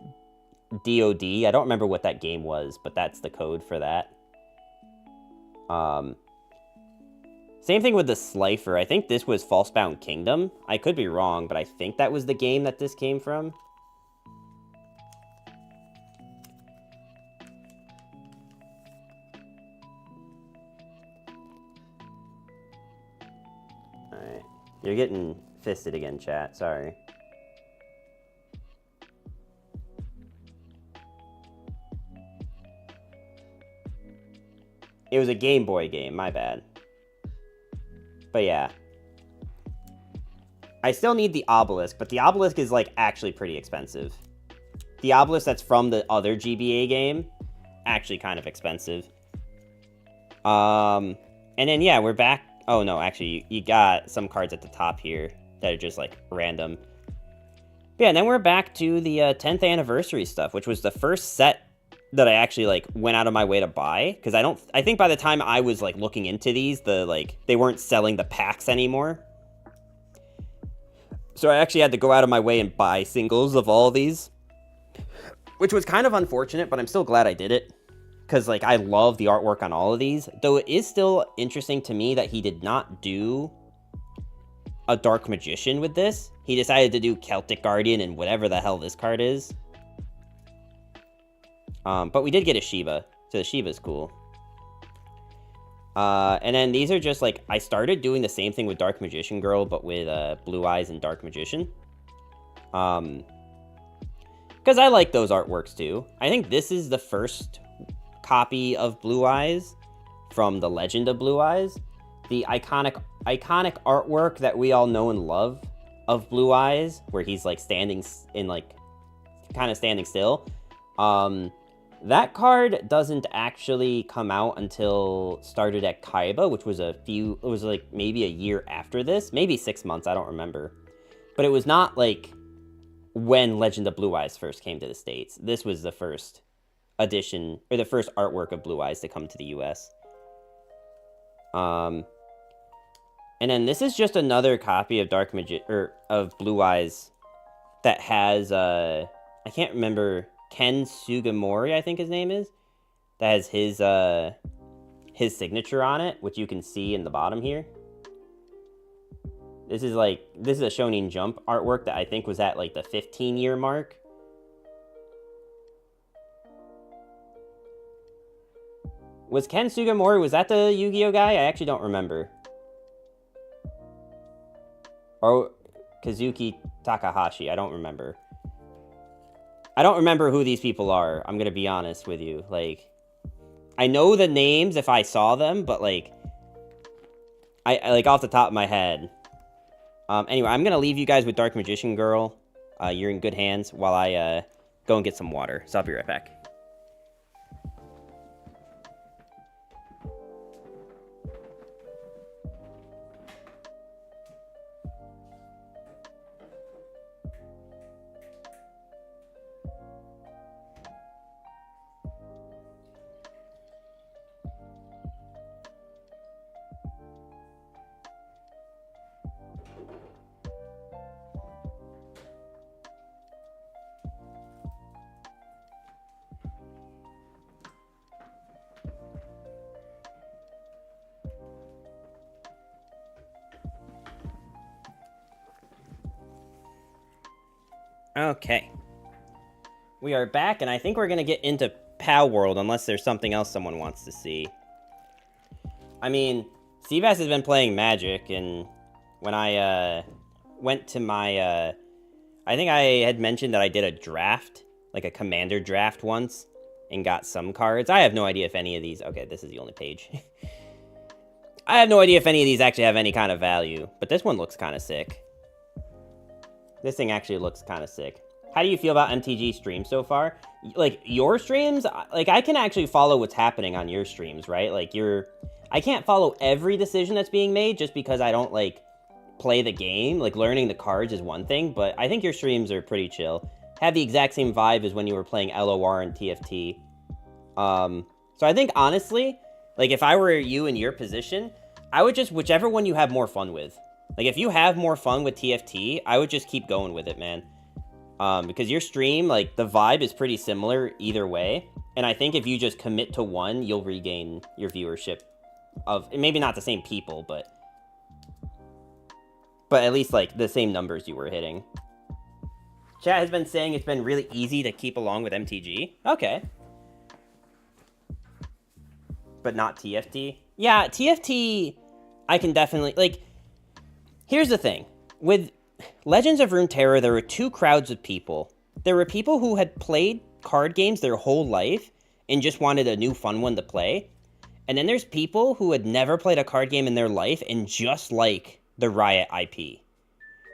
DOD. I don't remember what that game was, but that's the code for that. Same thing with the Slifer. I think this was Falsebound Kingdom. I could be wrong, but I think that was the game that this came from. Alright. You're getting fisted again, chat. Sorry. It was a Game Boy game, my bad. But yeah. I still need the obelisk, but the obelisk is like actually pretty expensive. The obelisk that's from the other GBA game, actually kind of expensive. And then yeah, we're back. Oh no, actually you got some cards at the top here that are just like random. But yeah, and then we're back to the 10th anniversary stuff, which was the first set that I actually like went out of my way to buy, because I think by the time I was like looking into these, they weren't selling the packs anymore. So I actually had to go out of my way and buy singles of all of these, which was kind of unfortunate, but I'm still glad I did it, because like I love the artwork on all of these. Though it is still interesting to me that he did not do a Dark Magician with this. He decided to do Celtic Guardian and whatever the hell this card is. But we did get a Shiva, so the Shiva's cool. And then these are just like, I started doing the same thing with Dark Magician Girl, but with Blue Eyes and Dark Magician. Because I like those artworks too. I think this is the first copy of Blue Eyes from the Legend of Blue Eyes. The iconic artwork that we all know and love of Blue Eyes, where he's like standing in like, kind of standing still. That card doesn't actually come out until started at Kaiba, which was it was like maybe a year after this, maybe 6 months, I don't remember. But it was not like when Legend of Blue Eyes first came to the States. This was the first edition, or the first artwork of Blue Eyes to come to the US. And then this is just another copy of of Blue Eyes that has, I can't remember, Ken Sugimori, I think his name is, that has his signature on it, which you can see in the bottom here. This is a Shonen Jump artwork that I think was at like the 15-year mark. Was Ken Sugimori, was that the Yu-Gi-Oh guy? I actually don't remember. Or Kazuki Takahashi, I don't remember. I don't remember who these people are, I'm gonna be honest with you. Like, I know the names if I saw them, but like, I like off the top of my head. Anyway, I'm gonna leave you guys with Dark Magician Girl. You're in good hands while I go and get some water. So I'll be right back. Okay. We are back, and I think we're going to get into Palworld, unless there's something else someone wants to see. I mean, Seabass has been playing Magic, and when I went to my... I think I had mentioned that I did a draft, like a commander draft once, and got some cards. I have no idea if any of these... Okay, this is the only page. I have no idea if any of these actually have any kind of value, but this one looks kind of sick. This thing actually looks kind of sick. How do you feel about MTG streams so far? Like, your streams, like, I can actually follow what's happening on your streams, right? Like, I can't follow every decision that's being made just because I don't, like, play the game. Like, learning the cards is one thing, but I think your streams are pretty chill. Have the exact same vibe as when you were playing LOR and TFT. So I think, honestly, like, if I were you in your position, I would just, whichever one you have more fun with. Like, if you have more fun with TFT, I would just keep going with it, man. Because your stream, like, the vibe is pretty similar either way. And I think if you just commit to one, you'll regain your viewership of, maybe not the same people, but at least, like, the same numbers you were hitting. Chat has been saying it's been really easy to keep along with MTG. Okay. But not TFT. Yeah, TFT, I can definitely, like... Here's the thing. With Legends of Runeterra, there were two crowds of people. There were people who had played card games their whole life and just wanted a new fun one to play. And then there's people who had never played a card game in their life and just like the Riot IP.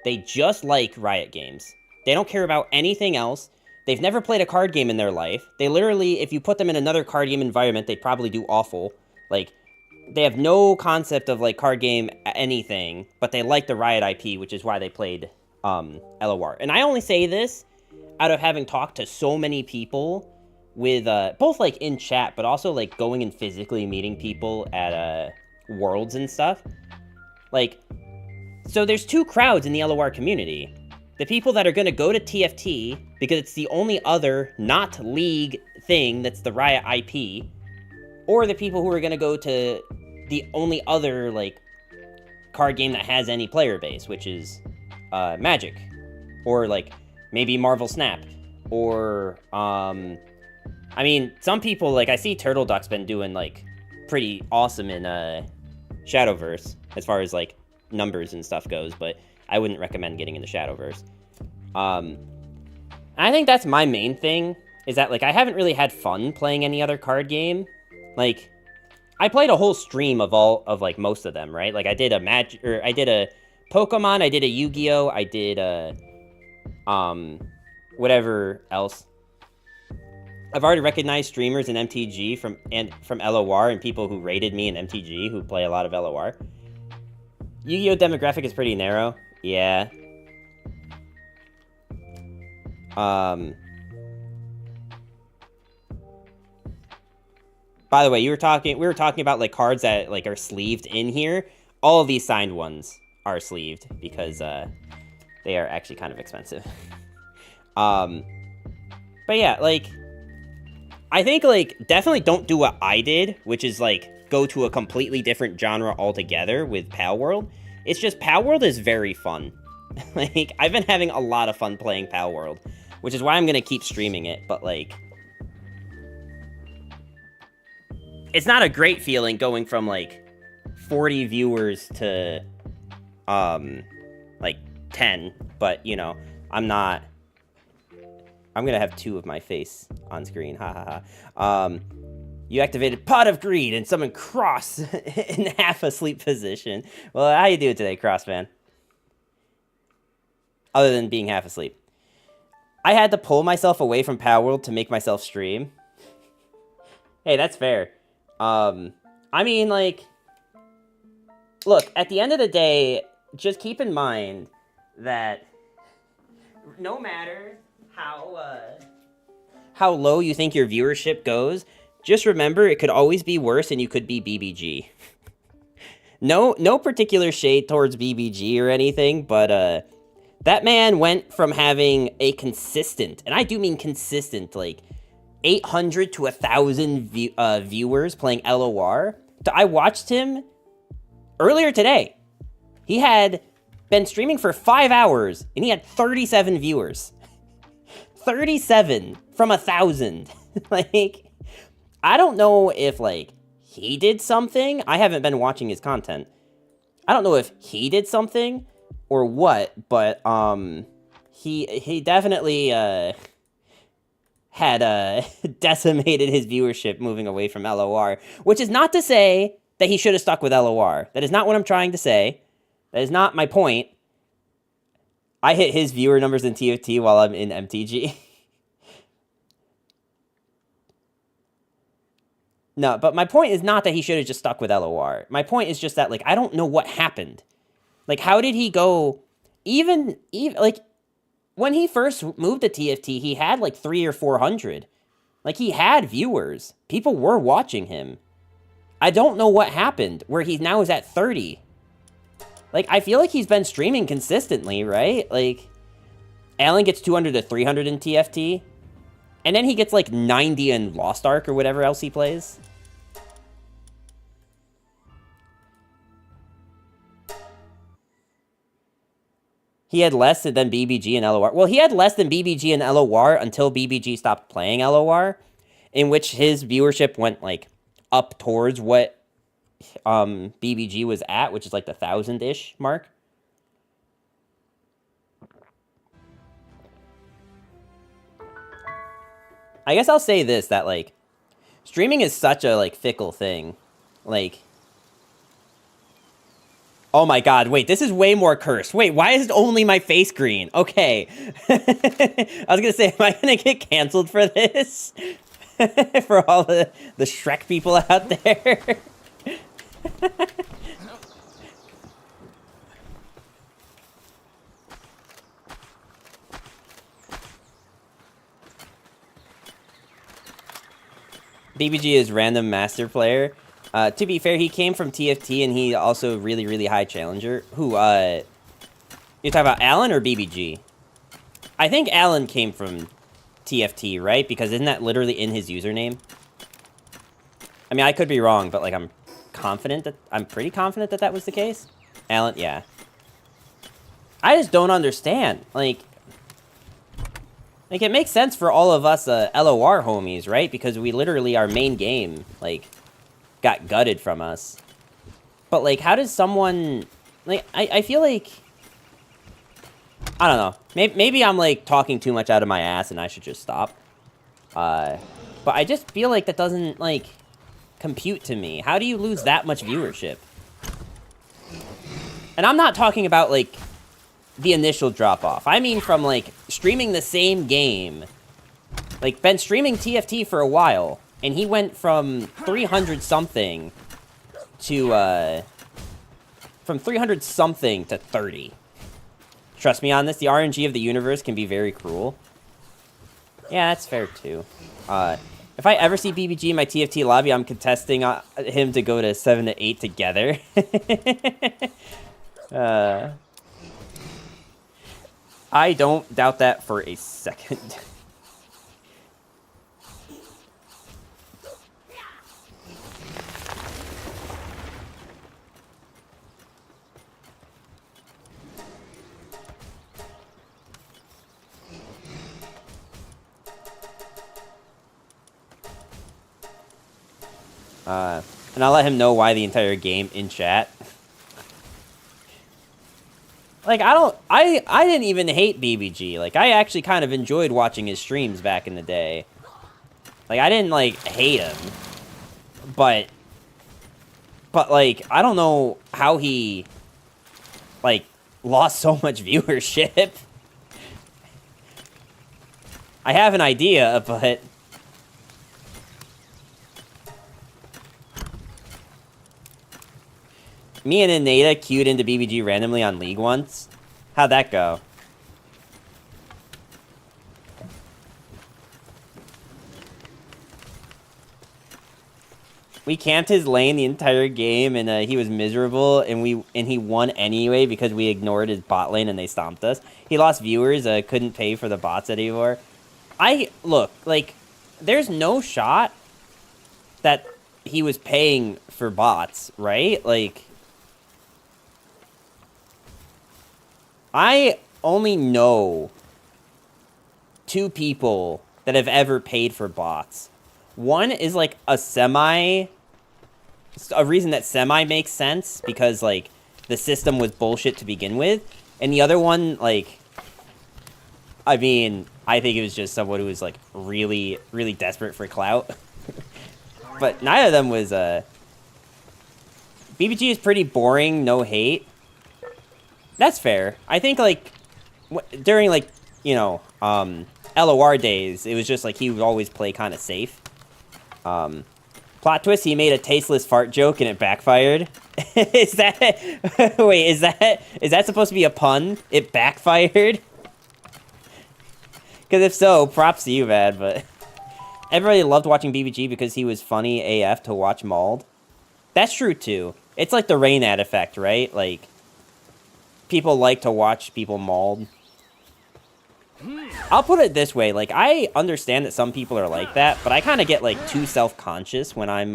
They just like Riot games. They don't care about anything else. They've never played a card game in their life. They literally, if you put them in another card game environment, they'd probably do awful. Like, they have no concept of, like, card game anything, but they like the Riot IP, which is why they played LOR. And I only say this out of having talked to so many people with, both, like, in chat, but also, like, going and physically meeting people at Worlds and stuff. Like, so there's two crowds in the LOR community. The people that are going to go to TFT, because it's the only other not League thing that's the Riot IP, or the people who are going to go to the only other, like, card game that has any player base, which is Magic. Or, like, maybe Marvel Snap. Or, I mean, some people, like, I see Turtle Duck's been doing, like, pretty awesome in Shadowverse, as far as, like, numbers and stuff goes, but I wouldn't recommend getting into Shadowverse. I think that's my main thing, is that, like, I haven't really had fun playing any other card game. Like, I played a whole stream of like, most of them, right? Like, I did a I did a Pokemon, I did a Yu-Gi-Oh, I did a, whatever else. I've already recognized streamers in MTG from LOR and people who rated me in MTG who play a lot of LOR. Yu-Gi-Oh demographic is pretty narrow. Yeah. By the way, we were talking about, like, cards that, like, are sleeved in here. All of these signed ones are sleeved because they are actually kind of expensive. But yeah, like, I think, like, definitely don't do what I did, which is, like, go to a completely different genre altogether with Palworld. It's just, Palworld is very fun. Like, I've been having a lot of fun playing Palworld, which is why I'm gonna keep streaming it, but, like, it's not a great feeling going from like 40 viewers to like 10, but you know, I'm gonna have 2 of my face on screen. Ha ha ha. You activated Pot of Greed and summoned Cross in half asleep position. Well, how you doing today, Cross fan? Other than being half asleep. I had to pull myself away from Palworld to make myself stream. Hey, that's fair. I mean, like, look, at the end of the day, just keep in mind that no matter how low you think your viewership goes, just remember it could always be worse and you could be BBG. No particular shade towards BBG or anything, but that man went from having a consistent, and I do mean consistent, like 800 to 1,000 viewers playing LOR. I watched him earlier today. He had been streaming for 5 hours and he had 37 viewers. 37 from 1,000. Like, I don't know if, like, he did something. I haven't been watching his content. I don't know if he did something or what, but, he definitely, had, decimated his viewership moving away from LOR, which is not to say that he should have stuck with LOR. That is not what I'm trying to say. That is not my point. I hit his viewer numbers in TFT while I'm in MTG. No, but my point is not that he should have just stuck with LOR. My point is just that, like, I don't know what happened. Like, how did he go... Even like, when he first moved to TFT, he had, like, 300 or 400. Like, he had viewers. People were watching him. I don't know what happened, where he now is at 30. Like, I feel like he's been streaming consistently, right? Like, Alan gets 200 to 300 in TFT. And then he gets, like, 90 in Lost Ark or whatever else he plays. He had less than BBG and LOR. Well, he had less than BBG and LOR until BBG stopped playing LOR, in which his viewership went, like, up towards what BBG was at, which is, like, the 1,000-ish mark. I guess I'll say this, that, like, streaming is such a, like, fickle thing. Like, oh my god, wait, this is way more cursed. Wait, why is it only my face green? Okay. I was gonna say, am I gonna get canceled for this? For all the Shrek people out there? BBG is random master player. To be fair, he came from TFT and he also really, really high challenger. Who, you talking about Alan or BBG? I think Alan came from TFT, right? Because isn't that literally in his username? I mean, I could be wrong, but, like, I'm pretty confident that that was the case. Alan, yeah. I just don't understand. Like, it makes sense for all of us LOR homies, right? Because we literally, our main game, like, got gutted from us. But, like, how does someone... Like, I feel like... I don't know. Maybe I'm, like, talking too much out of my ass and I should just stop. But I just feel like that doesn't, like, compute to me. How do you lose that much viewership? And I'm not talking about, like, the initial drop-off. I mean from, like, streaming the same game. Like, been streaming TFT for a while, and he went from 300-something to, from 300-something to 30. Trust me on this, the RNG of the universe can be very cruel. Yeah, that's fair, too. If I ever see BBG in my TFT lobby, I'm contesting him to go to 7 to 8 together. I don't doubt that for a second. And I'll let him know why the entire game in chat. Like, I didn't even hate BBG. Like, I actually kind of enjoyed watching his streams back in the day. Like, I didn't, like, hate him. But, like, I don't know how he, like, lost so much viewership. I have an idea, but... Me and Inada queued into BBG randomly on League once. How'd that go? We camped his lane the entire game, and he was miserable, and he won anyway because we ignored his bot lane and they stomped us. He lost viewers, couldn't pay for the bots anymore. Look, like, there's no shot that he was paying for bots, right? Like, I only know 2 people that have ever paid for bots. One is, like, a reason that semi makes sense, because, like, the system was bullshit to begin with. And the other one, like, I mean, I think it was just someone who was, like, really, really desperate for clout. But neither of them was, BBG is pretty boring, no hate. That's fair. I think, like, during, like, you know, LOR days, it was just, like, he would always play kind of safe. Plot twist, he made a tasteless fart joke and it backfired. Is that... Wait, is that supposed to be a pun? It backfired? Because if so, props to you, man, but... Everybody loved watching BBG because he was funny AF to watch mauled. That's true, too. It's like the Rainad effect, right? Like... People like to watch people mauled. I'll put it this way, like, I understand that some people are like that, but I kind of get, like, too self-conscious when I'm,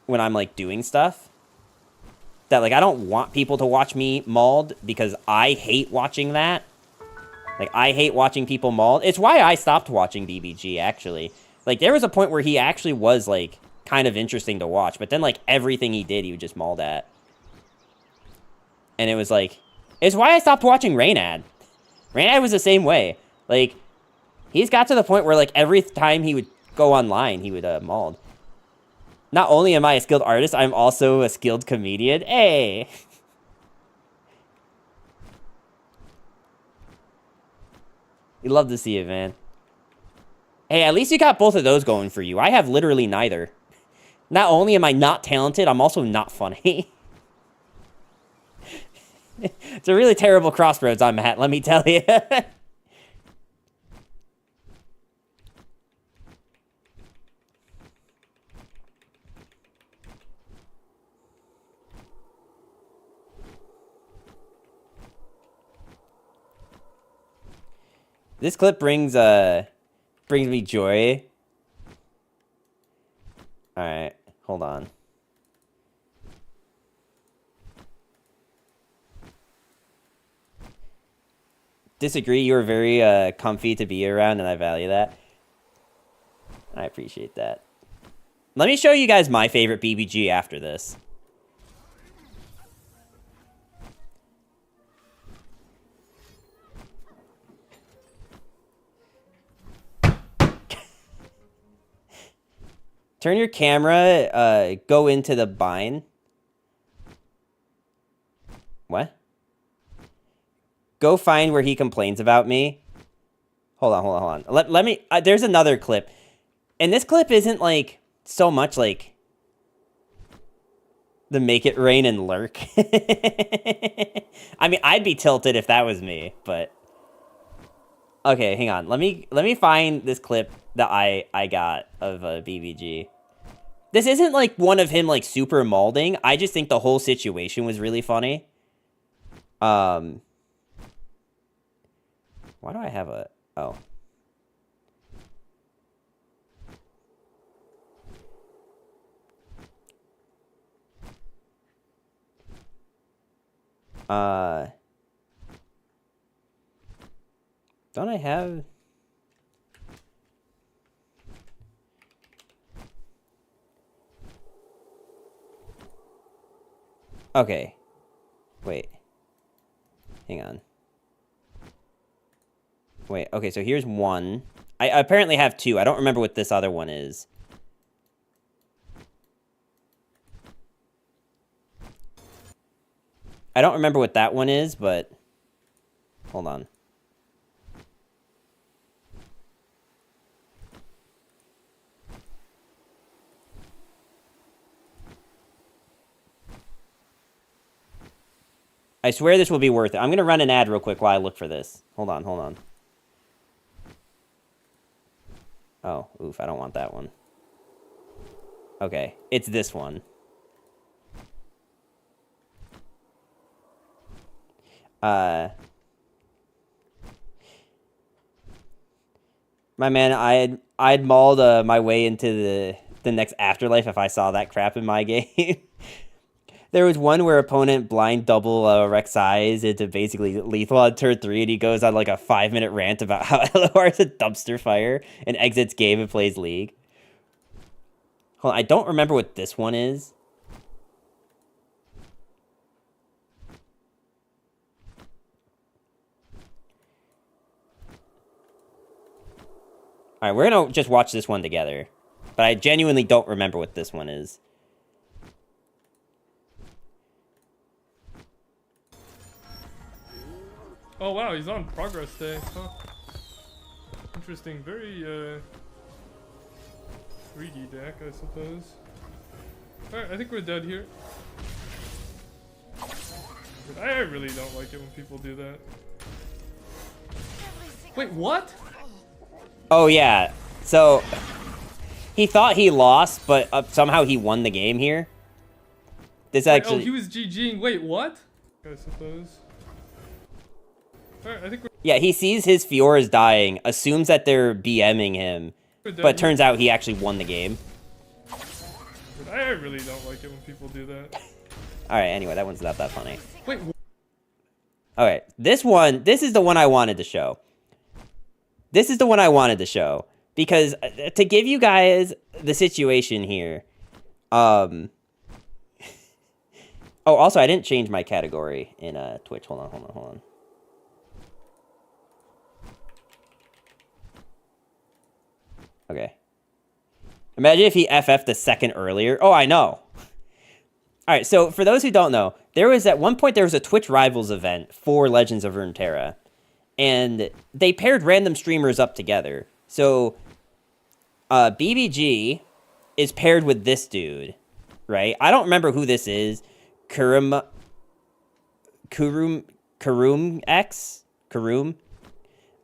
like, doing stuff. That, like, I don't want people to watch me mauled, because I hate watching that. Like, I hate watching people mauled. It's why I stopped watching BBG, actually. Like, there was a point where he actually was, like, kind of interesting to watch, but then, like, everything he did, he would just mauled at. And it was like, it's why I stopped watching Rainad. Rainad was the same way. Like, he's got to the point where, like, every time he would go online, he would, mauled. Not only am I a skilled artist, I'm also a skilled comedian. Hey! We love to see it, man. Hey, at least you got both of those going for you. I have literally neither. Not only am I not talented, I'm also not funny. It's a really terrible crossroads I'm at, let me tell you. This clip brings me joy. Alright, hold on. Disagree, you were very comfy to be around, and I value that. I appreciate that. Let me show you guys my favorite BBG after this. Turn your camera, go into the bind. What? Go find where he complains about me. Hold on. Let me... there's another clip. And this clip isn't, like, so much, like... the make it rain and lurk. I mean, I'd be tilted if that was me, but... Okay, hang on. Let me find this clip that I got of BBG. This isn't, like, one of him, like, super maulding. I just think the whole situation was really funny. Why do I have a... Oh. Don't I have... Okay. Wait. Hang on. Wait, okay, so here's one. I apparently have two. I don't remember what this other one is. I don't remember what that one is, but... Hold on. I swear this will be worth it. I'm going to run an ad real quick while I look for this. Hold on, hold on. Oh, oof, I don't want that one. Okay, it's this one. My man, I'd mauled my way into the next afterlife if I saw that crap in my game. There was one where opponent blind double Rek'Sai's into basically lethal on turn 3, and he goes on like a 5-minute rant about how LOR is a dumpster fire and exits game and plays League. Hold on, I don't remember what this one is. Alright, we're gonna just watch this one together. But I genuinely don't remember what this one is. Oh wow, he's on progress day. Huh. Interesting. Very 3D deck, I suppose. Alright, I think we're dead here. But I really don't like it when people do that. Wait, what? Oh yeah, so he thought he lost, but somehow he won the game here. This actually... Wait, oh, he was GGing. Wait, what? I suppose. Alright, I think we're... Yeah, he sees his Fioras dying, assumes that they're BMing him, but turns out he actually won the game. But I really don't like it when people do that. Alright, anyway, that one's not that funny. Wait. Alright, this is the one I wanted to show. This is the one I wanted to show. Because, to give you guys the situation here, oh, also, I didn't change my category in Twitch. Hold on. Okay. Imagine if he FF'd a second earlier. Oh, I know. Alright, so for those who don't know, at one point there was a Twitch Rivals event for Legends of Runeterra. And they paired random streamers up together. So, BBG is paired with this dude, right? I don't remember who this is. Kurum X? Kurum?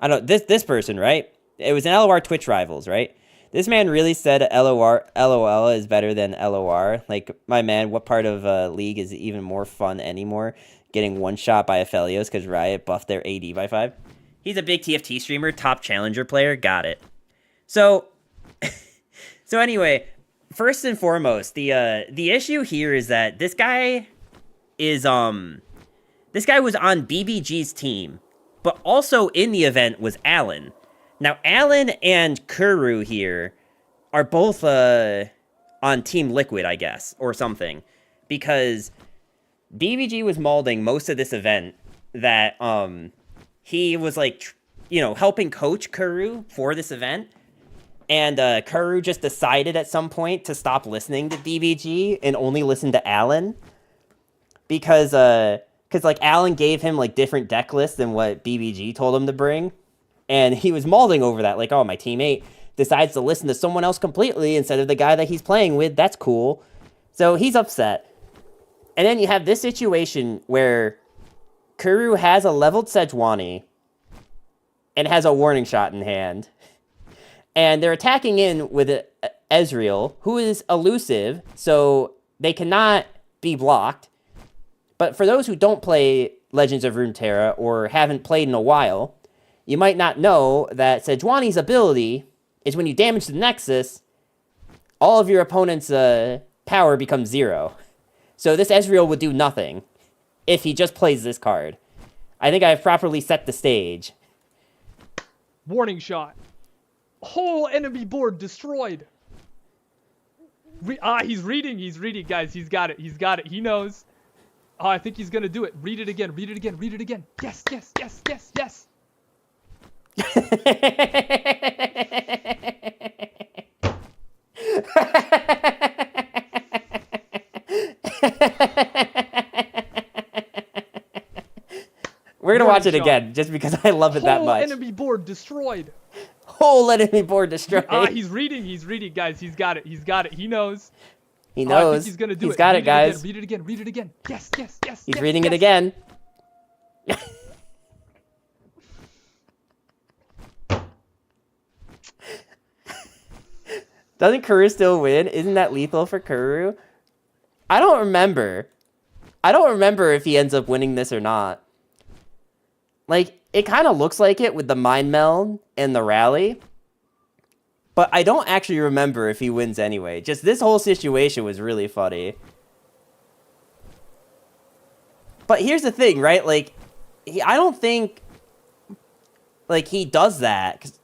I don't know, this person, right? It was an LOR Twitch Rivals, right? This man really said LOL is better than LOR. Like, my man, what part of League is even more fun anymore? Getting one shot by Aphelios because Riot buffed their AD by 5. He's a big TFT streamer, top challenger player, got it. So, so anyway, first and foremost, the issue here is that this guy was on BBG's team, but also in the event was Alan. Now, Alan and Kuru here are both on Team Liquid, I guess, or something, because BBG was molding most of this event that he was like, helping coach Kuru for this event. And Kuru just decided at some point to stop listening to BBG and only listen to Alan. Because like Alan gave him like different deck lists than what BBG told him to bring. And he was molding over that, like, oh, my teammate decides to listen to someone else completely instead of the guy that he's playing with. That's cool. So he's upset. And then you have this situation where Kuru has a leveled Sejuani and has a warning shot in hand. And they're attacking in with Ezreal, who is elusive, so they cannot be blocked. But for those who don't play Legends of Runeterra or haven't played in a while, you might not know that Sejuani's ability is when you damage the Nexus, all of your opponent's power becomes 0. So this Ezreal would do nothing if he just plays this card. I think I've properly set the stage. Warning shot. Whole enemy board destroyed. He's reading, guys. He's got it. He knows. Oh, I think he's gonna do it. Read it again. Read it again. Read it again. Yes, yes, yes, yes, yes. We're gonna Warning watch it shot. again, just because I love it that Whole much. enemy board destroyed. Whole enemy board destroyed. Ah, he's reading, guys. He's got it. He's got it. He knows. He I think knows. he's gonna do it. He's got Read it, guys. Again. Read it again. Read it again. Yes, yes, yes. He's yes, reading yes. it again. Doesn't Kuru still win? Isn't that lethal for Kuru? I don't remember. I don't remember if he ends up winning this or not. Like, it kind of looks like it with the Mind Meld and the rally. But I don't actually remember if he wins anyway. Just this whole situation was really funny. But here's the thing, right? Like, I don't think, like, he does that. 'Cause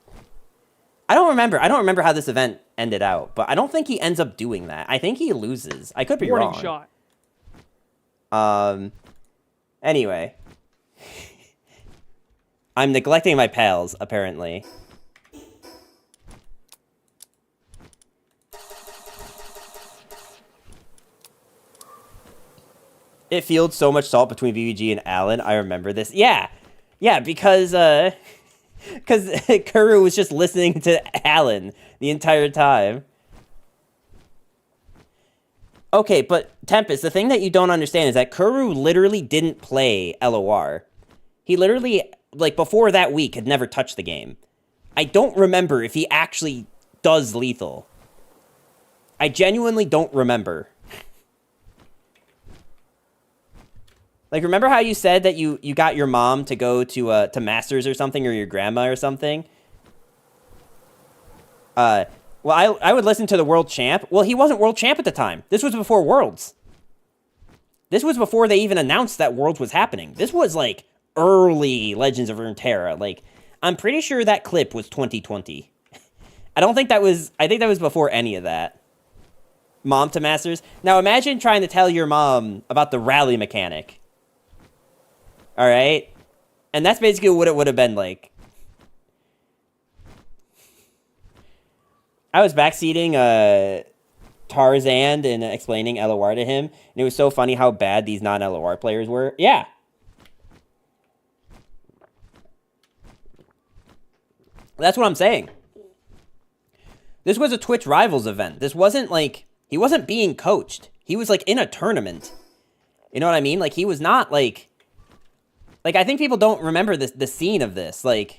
I don't remember how this event ended out. But I don't think he ends up doing that. I think he loses. I could be Warning wrong. shot. Anyway. I'm neglecting my pals, apparently. It fields so much salt between VVG and Alan. I remember this. Yeah. Yeah, because Kuru was just listening to Alan the entire time. Okay, but Tempest, the thing that you don't understand is that Kuru literally didn't play LOR. He literally, like, before that week, had never touched the game. I don't remember if he actually does lethal. I genuinely don't remember. Like, remember how you said that you got your mom to go to Masters or something, or your grandma or something? Well, I would listen to the World Champ. Well, he wasn't World Champ at the time. This was before Worlds. This was before they even announced that Worlds was happening. This was, like, early Legends of Runeterra. Like, I'm pretty sure that clip was 2020. I think that was before any of that. Mom to Masters. Now, imagine trying to tell your mom about the rally mechanic. Alright? And that's basically what it would have been like. I was backseating Tarzan and explaining LOR to him, and it was so funny how bad these non-LOR players were. Yeah. That's what I'm saying. This was a Twitch Rivals event. This wasn't like, he wasn't being coached. He was like in a tournament. You know what I mean? Like, he was not like I think people don't remember the scene of this. Like,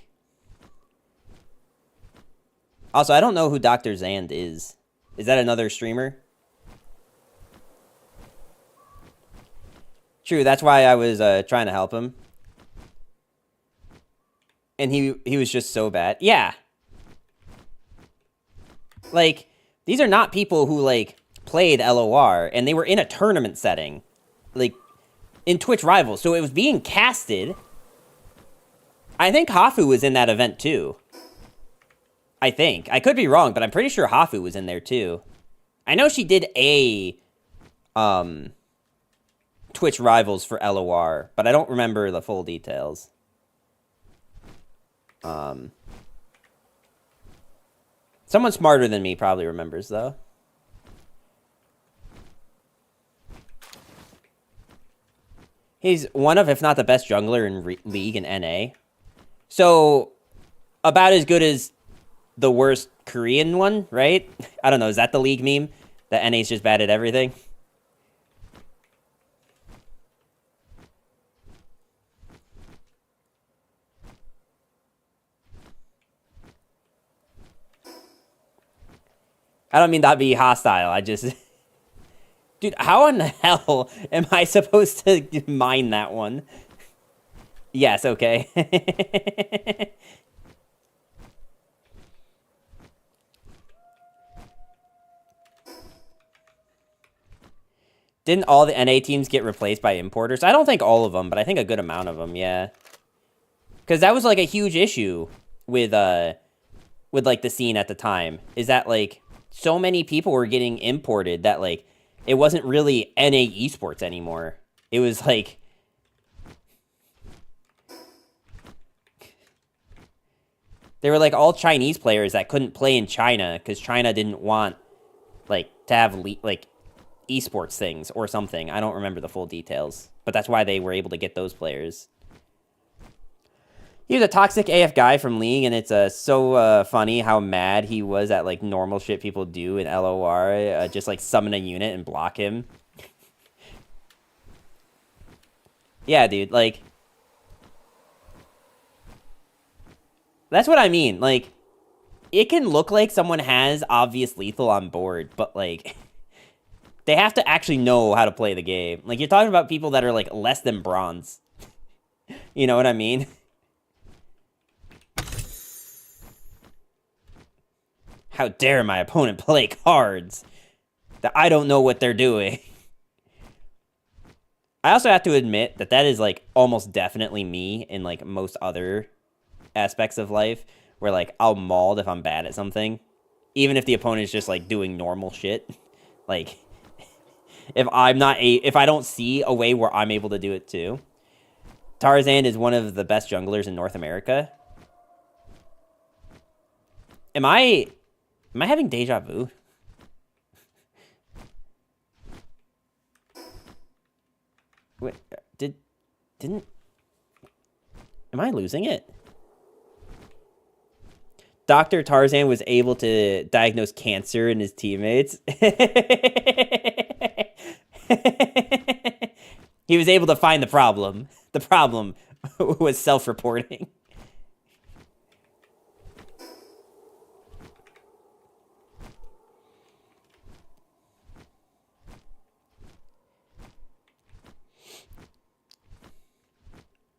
also, I don't know who Dr. Zand is. Is that another streamer? True, that's why I was trying to help him. And he was just so bad. Yeah. Like, these are not people who, like, played LOR, and they were in a tournament setting. Like, in Twitch Rivals. So it was being casted. I think Hafu was in that event, too. I think. I could be wrong, but I'm pretty sure Hafu was in there, too. I know she did a Twitch Rivals for LOR, but I don't remember the full details. Someone smarter than me probably remembers, though. He's one of, if not the best jungler in League and NA. So, about as good as the worst Korean one, right? I don't know, is that the League meme? That NA's just bad at everything? I don't mean that be hostile, I just... Dude, how in the hell am I supposed to mine that one? Yes, okay. Didn't all the NA teams get replaced by importers? I don't think all of them, but I think a good amount of them, yeah. Because that was, like, a huge issue with, like, the scene at the time. Is that, like, so many people were getting imported that, like, it wasn't really NA esports anymore. It was like... They were like all Chinese players that couldn't play in China because China didn't want like to have like esports things or something. I don't remember the full details, but that's why they were able to get those players. He was a toxic AF guy from League, and it's so funny how mad he was at like normal shit people do in LOR, just like summon a unit and block him. Yeah, dude, like... That's what I mean, like, it can look like someone has obvious lethal on board, but, like, they have to actually know how to play the game. Like, you're talking about people that are, like, less than bronze. You know what I mean? How dare my opponent play cards that I don't know what they're doing. I also have to admit that that is, like, almost definitely me in, like, most other aspects of life, where like I'll mauled if I'm bad at something, even if the opponent's just like doing normal shit. Like if I don't see a way where I'm able to do it too. Tarzan is one of the best junglers in North America. Am I having deja vu? Wait, am I losing it? Dr. Tarzan was able to diagnose cancer in his teammates. He was able to find the problem. The problem was self-reporting.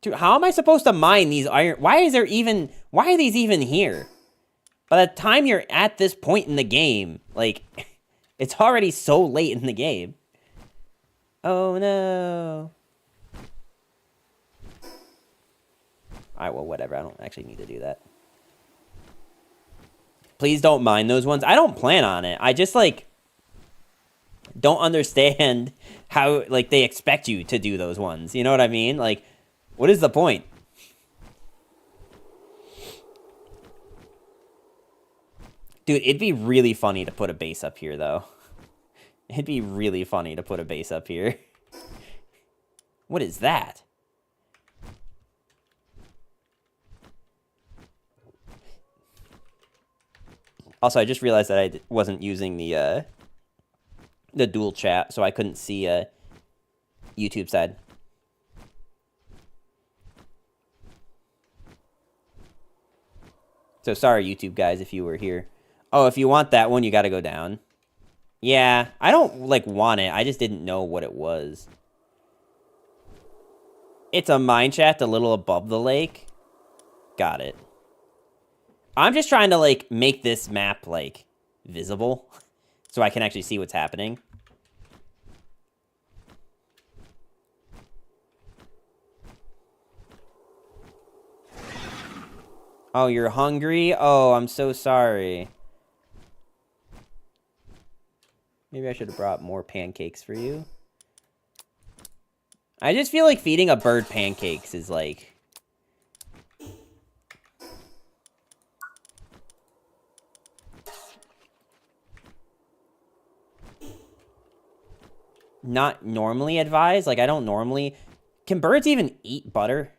Dude, how am I supposed to mine these iron? Why are these even here? By the time you're at this point in the game, like, it's already so late in the game. Oh, no. Alright, well, whatever. I don't actually need to do that. Please don't mind those ones. I don't plan on it. I just, like, don't understand how, like, they expect you to do those ones. You know what I mean? Like, what is the point? Dude, it'd be really funny to put a base up here, though. It'd be really funny to put a base up here. What is that? Also, I just realized that I wasn't using the dual chat, so I couldn't see YouTube side. So sorry, YouTube guys, if you were here. Oh, if you want that one, you gotta go down. Yeah, I don't, like, want it. I just didn't know what it was. It's a mine shaft a little above the lake. Got it. I'm just trying to, like, make this map, like, visible. So I can actually see what's happening. Oh, you're hungry? Oh, I'm so sorry. Maybe I should have brought more pancakes for you. I just feel like feeding a bird pancakes is like... not normally advised. Like, I don't normally... Can birds even eat butter?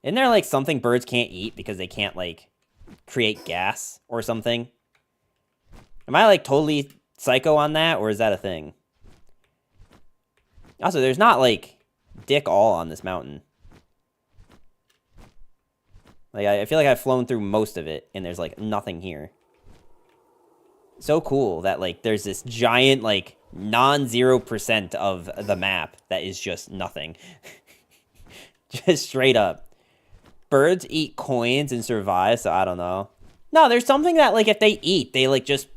Isn't there, like, something birds can't eat because they can't, like, create gas or something? Am I, like, totally psycho on that, or is that a thing? Also, there's not, like, dick all on this mountain. Like, I feel like I've flown through most of it, and there's, like, nothing here. So cool that, like, there's this giant, like, non-0% of the map that is just nothing. Just straight up. Birds eat coins and survive, so I don't know. No, there's something that, like, if they eat, they, like, just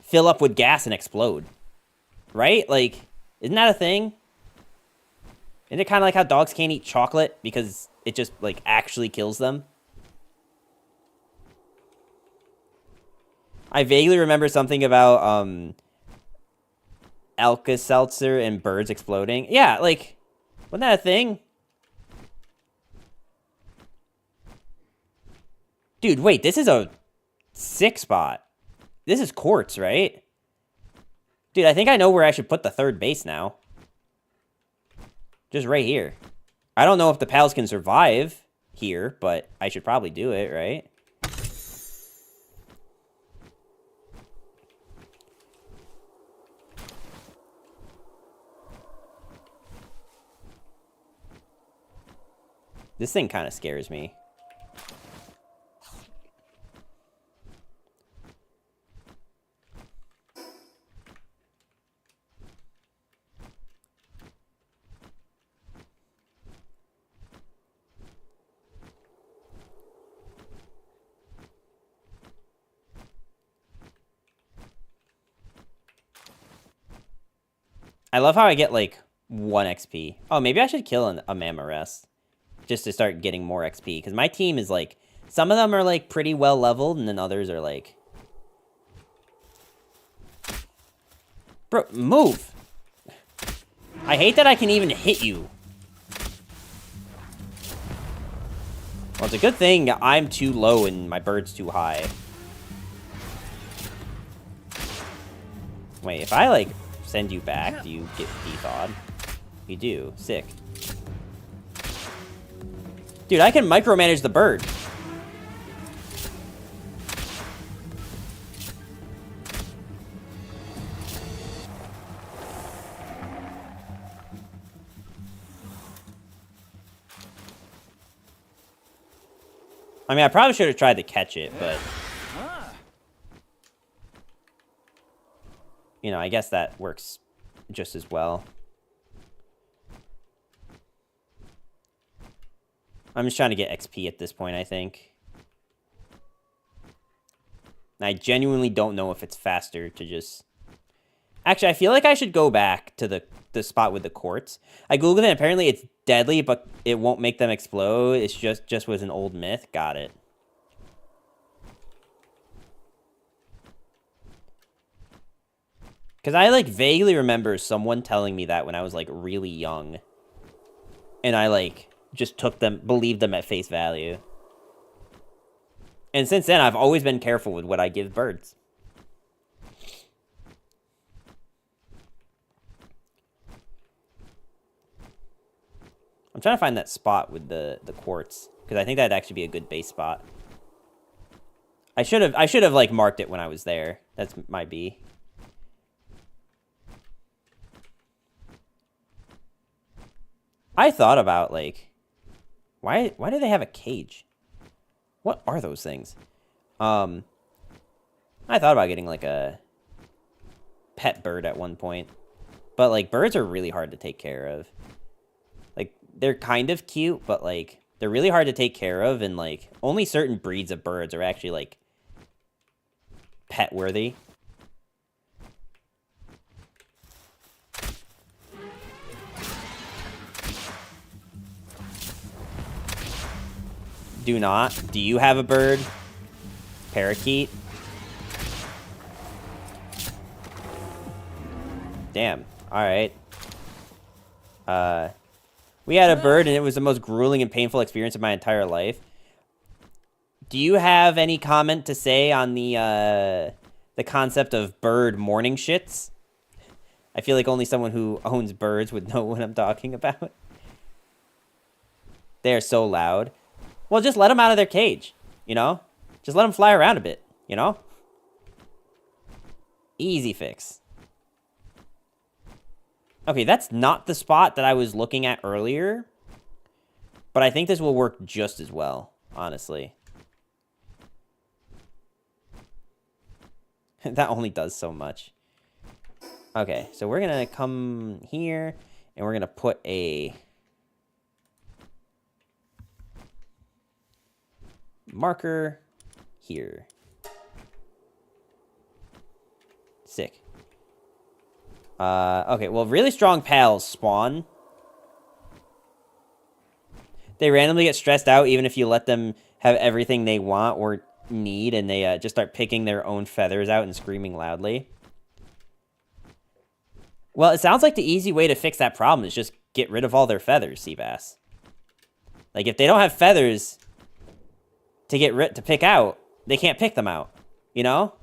fill up with gas and explode. Right? Like, isn't that a thing? Isn't it kind of like how dogs can't eat chocolate because it just, like, actually kills them? I vaguely remember something about, Alka-Seltzer and birds exploding. Yeah, like, wasn't that a thing? Dude, wait, this is a 6 spot. This is quartz, right? Dude, I think I know where I should put the third base now. Just right here. I don't know if the pals can survive here, but I should probably do it, right? This thing kind of scares me. I love how I get, like, 1 XP. Oh, maybe I should kill a Mammarest. Just to start getting more XP. Because my team is, like... Some of them are, like, pretty well leveled. And then others are, like... Bro, move! I hate that I can even hit you. Well, it's a good thing I'm too low and my bird's too high. Wait, if I, like... send you back, do you get defawed? You do. Sick. Dude, I can micromanage the bird. I mean, I probably should have tried to catch it, but... You know, I guess that works just as well. I'm just trying to get XP at this point, I think. And I genuinely don't know if it's faster to just... Actually, I feel like I should go back to the spot with the quartz. I googled it, and apparently it's deadly, but it won't make them explode. It's just was an old myth. Got it. Because I, like, vaguely remember someone telling me that when I was, like, really young. And I, like, just believed them at face value. And since then, I've always been careful with what I give birds. I'm trying to find that spot with the quartz. Because I think that'd actually be a good base spot. I should have, like, marked it when I was there. That's my B. I thought about, like, why do they have a cage? What are those things? I thought about getting, like, a pet bird at one point. But, like, birds are really hard to take care of. Like, they're kind of cute, but, like, they're really hard to take care of, and, like, only certain breeds of birds are actually, like, pet-worthy. Do not. Do you have a bird? Parakeet? Damn. Alright. We had a bird, and it was the most grueling and painful experience of my entire life. Do you have any comment to say on the concept of bird morning shits? I feel like only someone who owns birds would know what I'm talking about. They are so loud. Well, just let them out of their cage, you know? Just let them fly around a bit, you know? Easy fix. Okay, that's not the spot that I was looking at earlier. But I think this will work just as well, honestly. That only does so much. Okay, so we're going to come here, and we're going to put a... marker here. Sick. Okay, well, really strong pals spawn. They randomly get stressed out even if you let them have everything they want or need, and they just start picking their own feathers out and screaming loudly. Well, it sounds like the easy way to fix that problem is just get rid of all their feathers, Seabass. Like, if they don't have feathers to pick out, they can't pick them out, you know?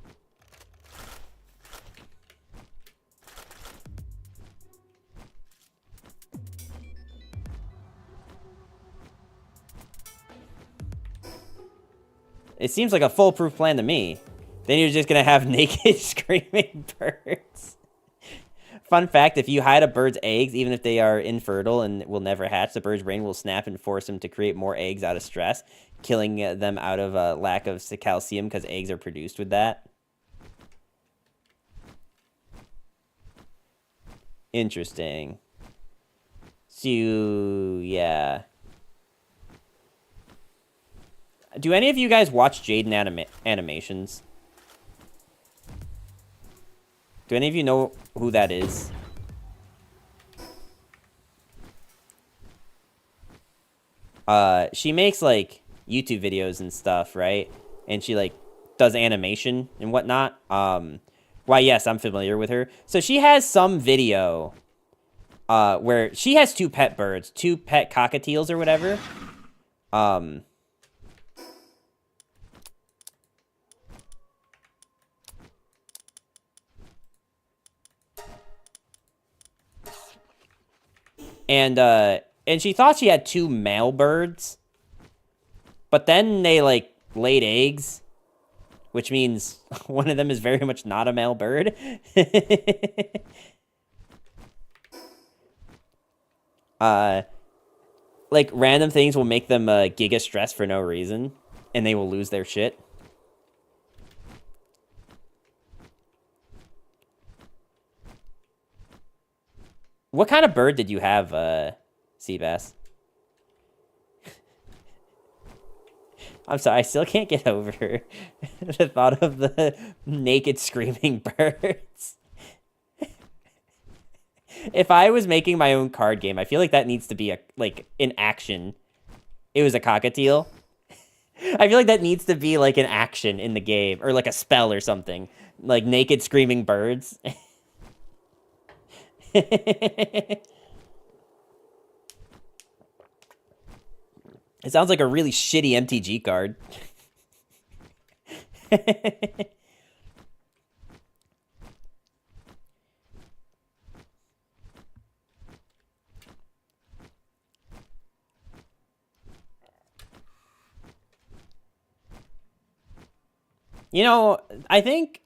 It seems like a foolproof plan to me. Then you're just gonna have naked screaming birds. Fun fact, if you hide a bird's eggs, even if they are infertile and will never hatch, the bird's brain will snap and force them to create more eggs out of stress, killing them out of a lack of calcium because eggs are produced with that. Interesting. So, yeah. Do any of you guys watch Jaden animations? Do any of you know who that is? She makes, like, YouTube videos and stuff, right? And she, like, does animation and whatnot. Why, yes, I'm familiar with her. So she has some video where she has two pet birds, two pet cockatiels or whatever. And she thought she had two male birds, but then they, like, laid eggs, which means one of them is very much not a male bird. Like, random things will make them giga stressed for no reason, and they will lose their shit. What kind of bird did you have, Seabass? I'm sorry, I still can't get over the thought of the naked screaming birds. If I was making my own card game, I feel like that needs to be in action. It was a cockatiel. I feel like that needs to be like an action in the game, or like a spell or something. Like naked screaming birds. It sounds like a really shitty MTG card. You know, I think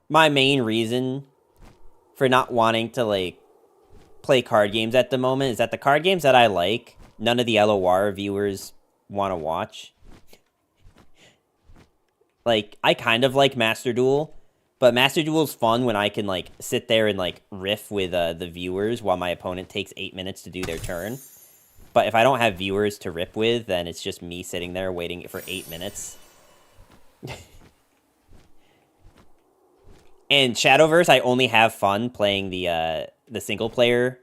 my main reason for not wanting to, like, play card games at the moment is that the card games that I like, none of the LOR viewers want to watch. Like, I kind of like Master Duel, but Master Duel's fun when I can, like, sit there and, like, riff with the viewers while my opponent takes 8 minutes to do their turn. But if I don't have viewers to rip with, then it's just me sitting there waiting for 8 minutes. And Shadowverse, I only have fun playing the single player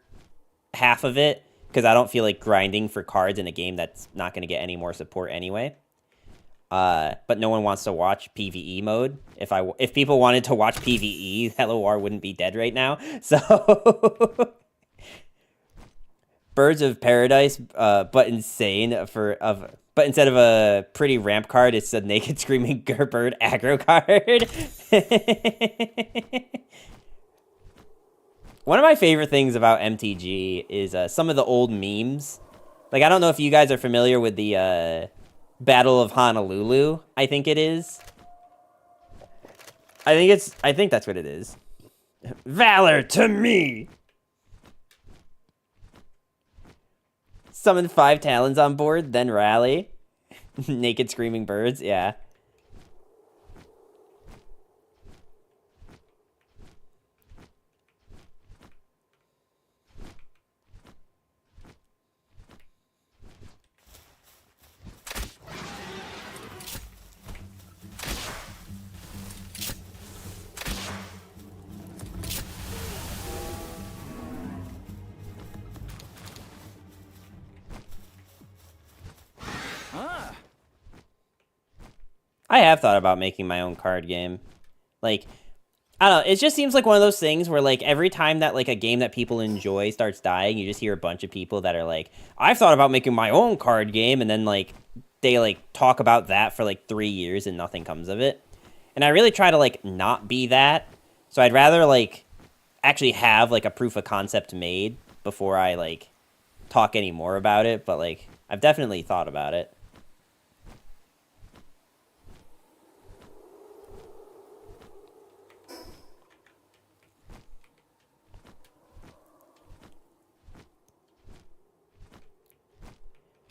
half of it, because I don't feel like grinding for cards in a game that's not going to get any more support anyway. But no one wants to watch PvE mode. If people wanted to watch PvE, LOR wouldn't be dead right now. So Birds of Paradise, but insane but instead of a pretty ramp card, it's a naked screaming bird aggro card. One of my favorite things about MTG is some of the old memes. Like, I don't know if you guys are familiar with the Battle of Honolulu, I think it is. I think that's what it is. Valor to me! Summon 5 talons on board, then rally. Naked screaming birds, yeah. I have thought about making my own card game. Like, I don't know. It just seems like one of those things where, like, every time that, like, a game that people enjoy starts dying, you just hear a bunch of people that are like, I've thought about making my own card game, and then, like, they, like, talk about that for, like, 3 years and nothing comes of it. And I really try to, like, not be that. So I'd rather, like, actually have, like, a proof of concept made before I, like, talk any more about it. But, like, I've definitely thought about it.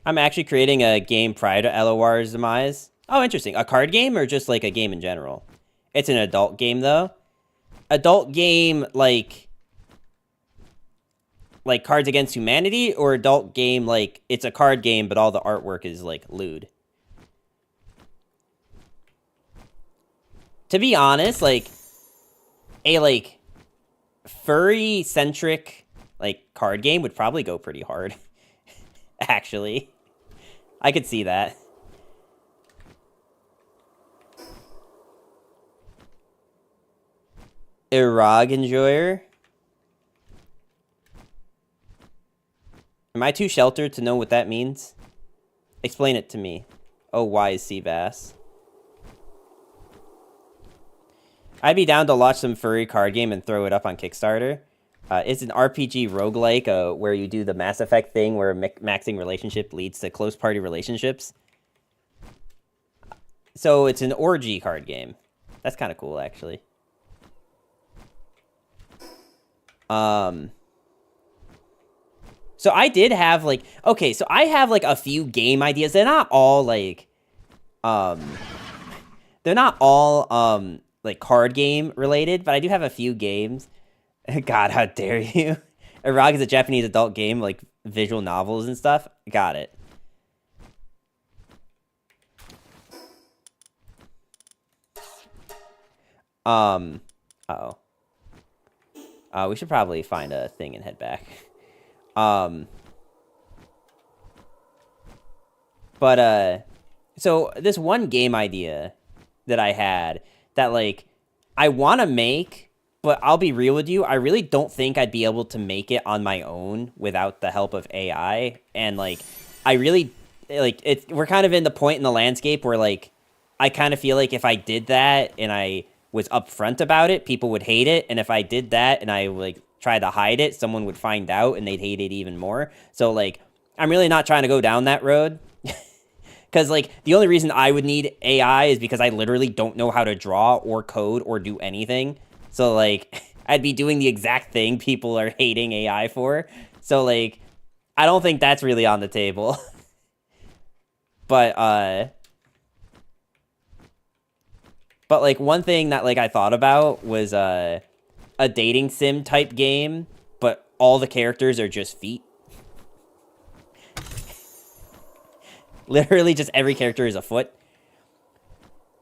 I'm actually creating a game prior to LOR's demise. Oh, interesting. A card game or just, like, a game in general? It's an adult game, though. Adult game, like Cards Against Humanity, or adult game, like, it's a card game, but all the artwork is, like, lewd? To be honest, like, a, like, furry-centric, like, card game would probably go pretty hard. Actually. I could see that. Irog Enjoyer? Am I too sheltered to know what that means? Explain it to me. Oh, wise Seabass. I'd be down to launch some furry card game and throw it up on Kickstarter. It's an RPG roguelike where you do the Mass Effect thing where maxing relationship leads to close party relationships. So it's an orgy card game. That's kind of cool, actually. So I did have, like... Okay, so I have, like, a few game ideas. They're not all, like... They're not all, like, card game related, but I do have a few games. God, how dare you? Iraq is a Japanese adult game, like, visual novels and stuff. Got it. Uh-oh. We should probably find a thing and head back. So this one game idea that I had that, like, I want to make, but I'll be real with you, I really don't think I'd be able to make it on my own without the help of AI. And, like, I really, like, we're kind of in the point in the landscape where, like, I kind of feel like if I did that and I was upfront about it, people would hate it. And if I did that and I, like, tried to hide it, someone would find out and they'd hate it even more. So, like, I'm really not trying to go down that road. Because, like, the only reason I would need AI is because I literally don't know how to draw or code or do anything. So, like, I'd be doing the exact thing people are hating AI for. So, like, I don't think that's really on the table. But, like, one thing that, like, I thought about was, a dating sim type game, but all the characters are just feet. Literally just every character is a foot.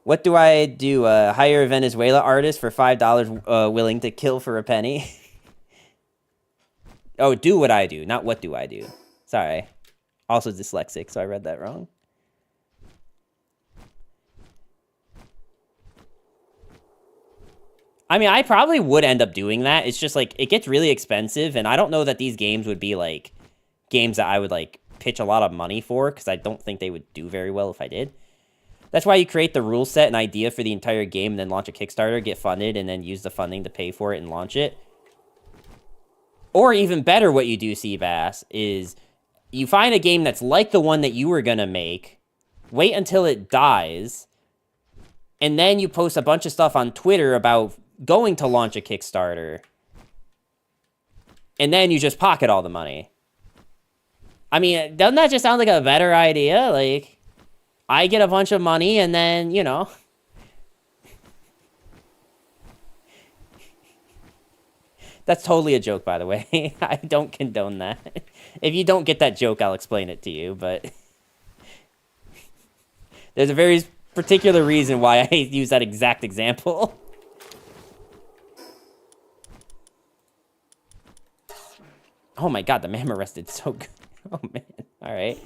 What do I do? Hire a Venezuela artist for $5 willing to kill for a penny? Oh, do what I do, not what do I do. Sorry. Also dyslexic, so I read that wrong. I mean, I probably would end up doing that. It's just, like, it gets really expensive, and I don't know that these games would be, like, games that I would, like, pitch a lot of money for, because I don't think they would do very well if I did. That's why you create the rule set and idea for the entire game, and then launch a Kickstarter, get funded, and then use the funding to pay for it and launch it. Or even better, what you do, Seabass, is you find a game that's like the one that you were going to make, wait until it dies, and then you post a bunch of stuff on Twitter about going to launch a Kickstarter, and then you just pocket all the money. I mean, doesn't that just sound like a better idea? Like, I get a bunch of money, and then, you know... That's totally a joke, by the way. I don't condone that. If you don't get that joke, I'll explain it to you, but... There's a very particular reason why I use that exact example. Oh my god, the mammoth rested so good. Oh man, alright.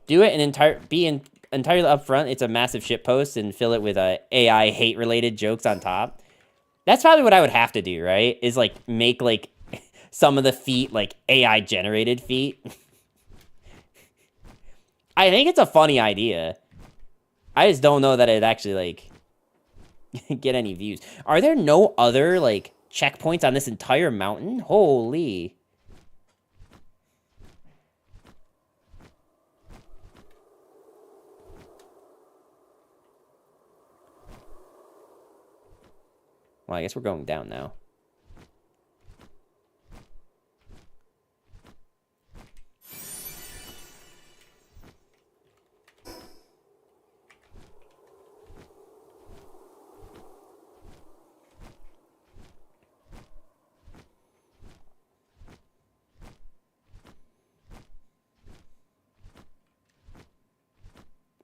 Do it and entirely upfront. It's a massive shitpost and fill it with AI hate-related jokes on top. That's probably what I would have to do, right? Is, like, make, like, some of the feet, like, AI-generated feet. I think it's a funny idea. I just don't know that it'd actually, like, get any views. Are there no other, like, checkpoints on this entire mountain? Holy. Well, I guess we're going down now.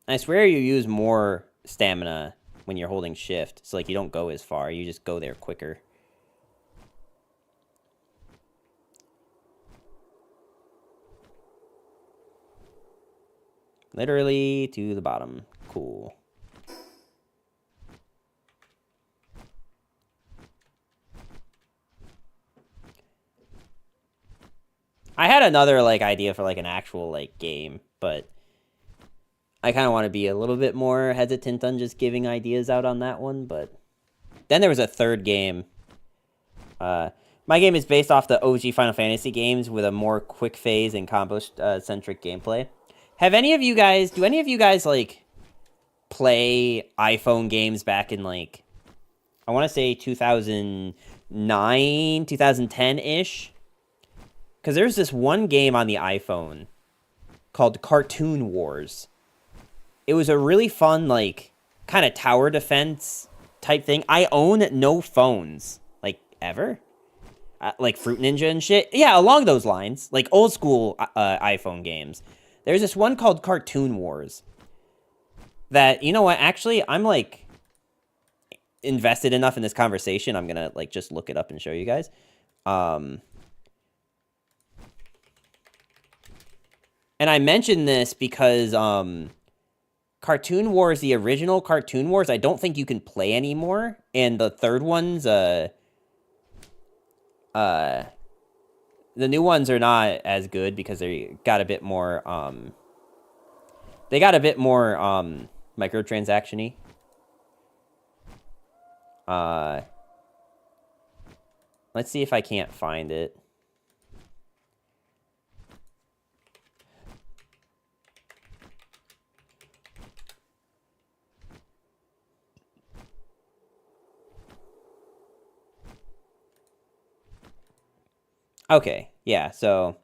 I swear you use more stamina when you're holding shift. So, like, you don't go as far. You just go there quicker. Literally to the bottom. Cool. I had another, like, idea for, like, an actual, like, game, but I kind of want to be a little bit more hesitant on just giving ideas out on that one, but then there was a third game. My game is based off the OG Final Fantasy games with a more quick phase and combo-centric gameplay. Do any of you guys, like, play iPhone games back in, like, I want to say 2009, 2010-ish? Because there's this one game on the iPhone called Cartoon Wars. It was a really fun, like, kind of tower defense type thing. I own no phones, like, ever. Like Fruit Ninja and shit. Yeah, along those lines. Like, old school iPhone games. There's this one called Cartoon Wars. That, you know what, actually, I'm, like, invested enough in this conversation. I'm gonna, like, just look it up and show you guys. And I mention this because, Cartoon Wars, the original Cartoon Wars, I don't think you can play anymore. And the third ones, the new ones are not as good because they got a bit more, microtransaction-y. Let's see if I can't find it. Okay, yeah, so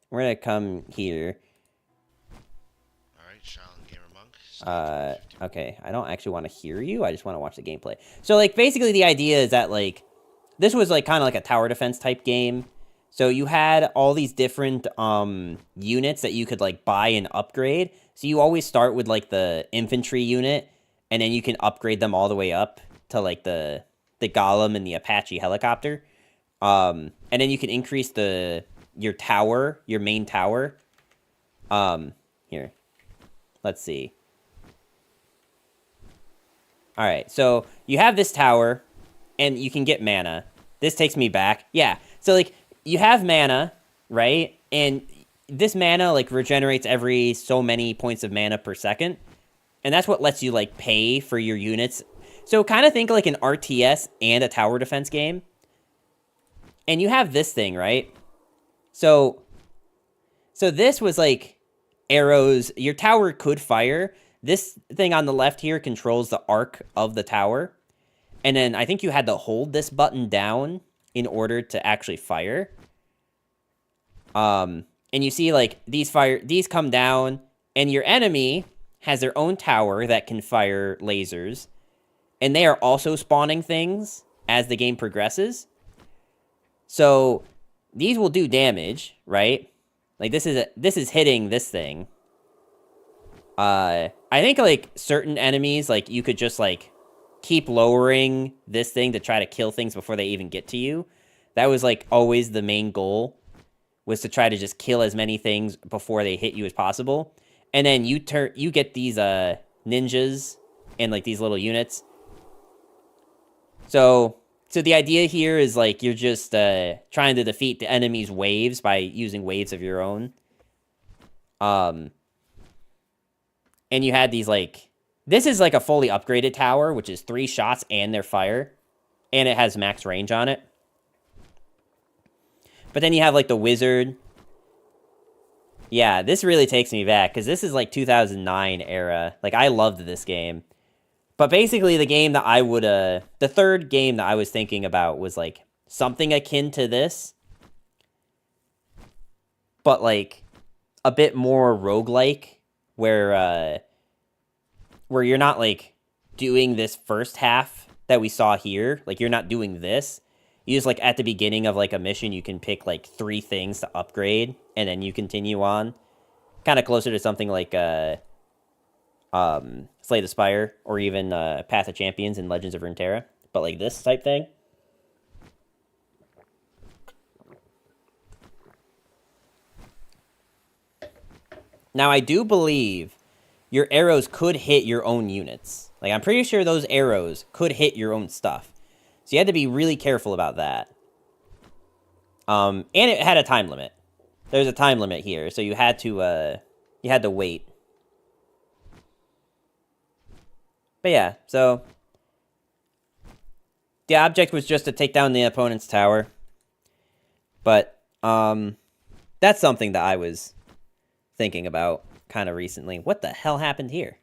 we're gonna come here. Alright, Shaolin Gamer Monk. Okay, I don't actually want to hear you, I just want to watch the gameplay. So, like, basically the idea is that, like, this was, like, kind of like a tower defense type game. So you had all these different, units that you could, like, buy and upgrade. So you always start with, like, the infantry unit, and then you can upgrade them all the way up to, like, the Golem and the Apache helicopter. And then you can increase your tower, your main tower. Here. Let's see. Alright, so you have this tower, and you can get mana. This takes me back. Yeah, so, like, you have mana, right? And this mana, like, regenerates every so many points of mana per second. And that's what lets you, like, pay for your units. So kind of think like an RTS and a tower defense game. And you have this thing, right? So this was like arrows. Your tower could fire. This thing on the left here controls the arc of the tower. And then I think you had to hold this button down in order to actually fire. And you see like these come down, and your enemy has their own tower that can fire lasers. And they are also spawning things as the game progresses. So these will do damage, right? Like this is hitting this thing. I think like certain enemies, like you could just like keep lowering this thing to try to kill things before they even get to you. That was like always the main goal, was to try to just kill as many things before they hit you as possible. And then you get these ninjas and like these little units. So the idea here is like you're just trying to defeat the enemy's waves by using waves of your own. And you had these like, this is like a fully upgraded tower, which is 3 shots and their fire, and it has max range on it. But then you have like the wizard. Yeah, this really takes me back because this is like 2009 era. Like I loved this game. But basically the game that I would, the third game that I was thinking about was like something akin to this. But like a bit more roguelike where you're not like doing this first half that we saw here. Like you're not doing this. You just like at the beginning of like a mission, you can pick like 3 things to upgrade and then you continue on. Kind of closer to something like Slay the Spire, or even Path of Champions in Legends of Runeterra, but like this type thing. Now, I do believe your arrows could hit your own units. Like, I'm pretty sure those arrows could hit your own stuff. So you had to be really careful about that. And it had a time limit. There's a time limit here, so you had to wait. But yeah, so the object was just to take down the opponent's tower. But that's something that I was thinking about kind of recently. What the hell happened here?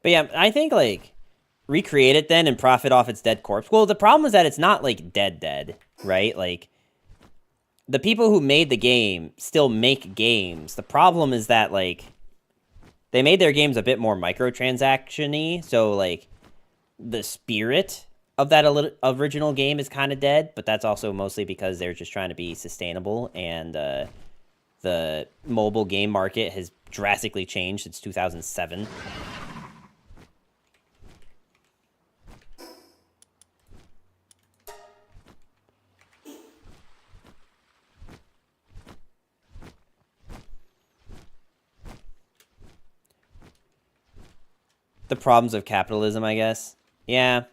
But yeah, I think, like, recreate it then and profit off its dead corpse. Well, the problem is that it's not, like, dead, right? Like, the people who made the game still make games. The problem is that, like, they made their games a bit more microtransaction-y, so, like, the spirit of that original game is kind of dead, but that's also mostly because they're just trying to be sustainable, and the mobile game market has drastically changed since 2007. The problems of capitalism, I guess. Yeah.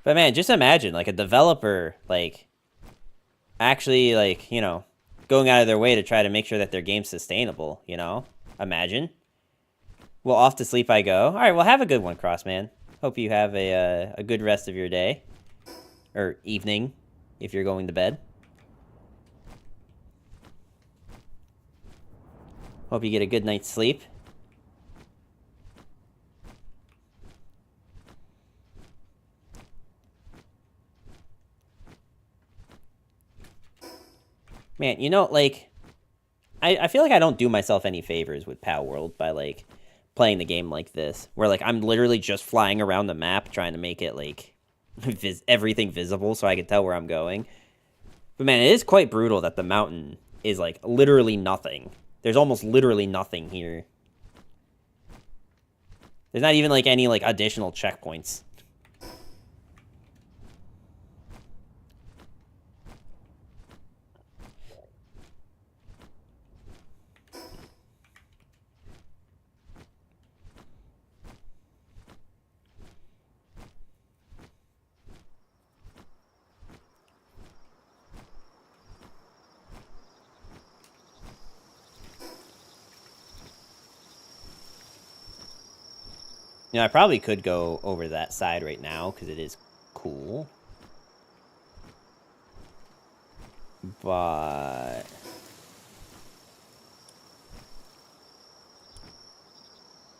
But man, just imagine, like, a developer, like, actually, like, you know, going out of their way to try to make sure that their game's sustainable, you know? Imagine. Well, off to sleep I go. All right, well, have a good one, Crossman. Hope you have a good rest of your day. Or evening, if you're going to bed. Hope you get a good night's sleep. Man, you know, like, I feel like I don't do myself any favors with Palworld by, like, playing the game like this, where, like, I'm literally just flying around the map trying to make it, like, everything visible so I can tell where I'm going. But, man, it is quite brutal that the mountain is, like, literally nothing. There's almost literally nothing here. There's not even, like, any, like, additional checkpoints. You know, I probably could go over that side right now, because it is cool. But...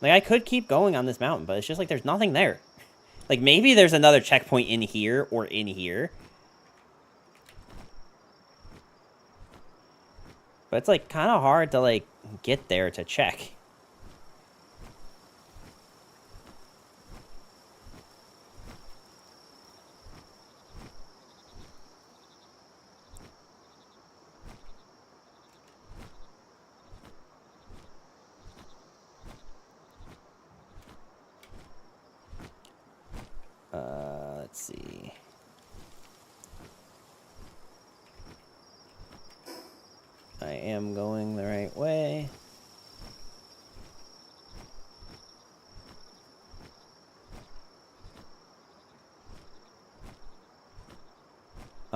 like, I could keep going on this mountain, but it's just like there's nothing there. Like, maybe there's another checkpoint in here or in here. But it's, like, kind of hard to, like, get there to check.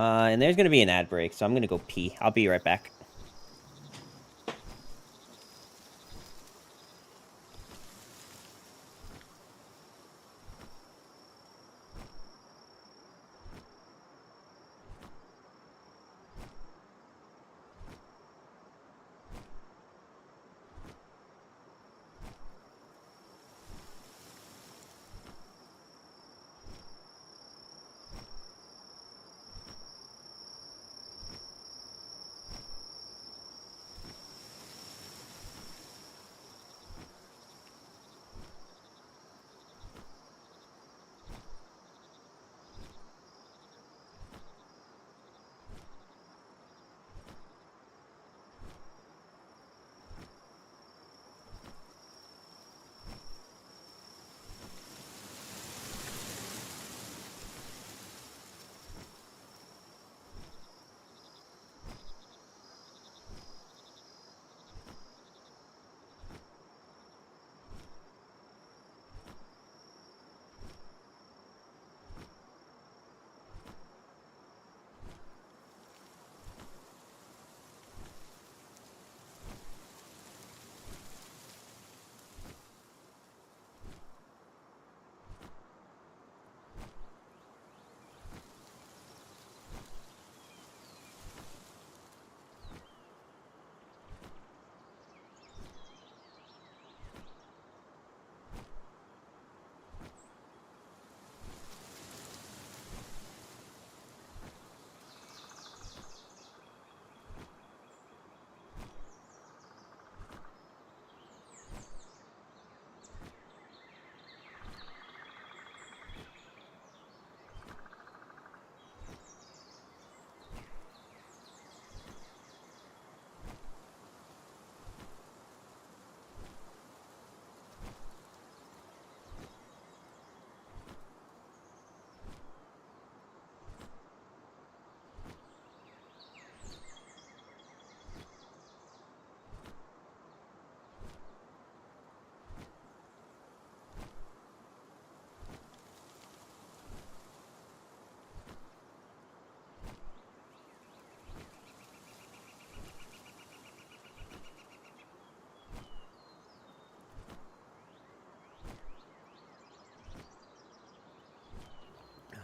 And there's going to be an ad break, so I'm going to go pee. I'll be right back.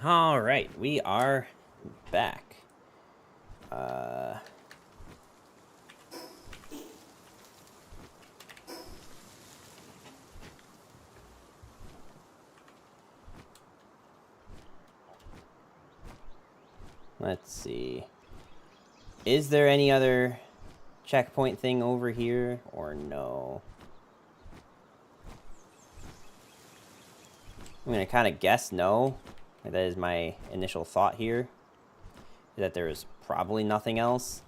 All right, we are back. Let's see. Is there any other checkpoint thing over here, or no? I'm gonna kind of guess no. That is my initial thought here. That there is probably nothing else.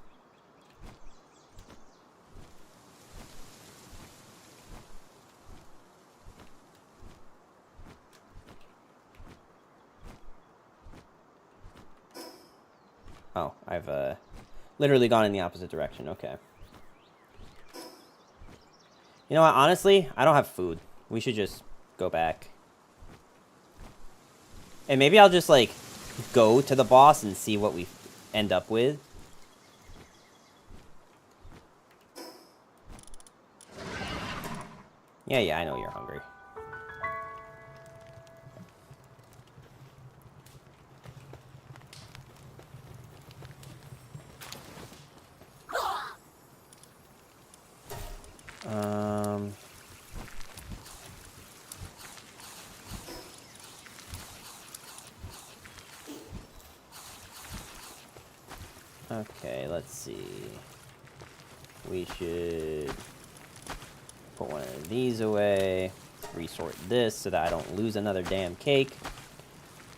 Oh, I've literally gone in the opposite direction. Okay. You know what? Honestly, I don't have food. We should just go back. And maybe I'll just, like, go to the boss and see what we end up with. Yeah, I know you're hungry. Okay, let's see. We should put one of these away. Resort this so that I don't lose another damn cake.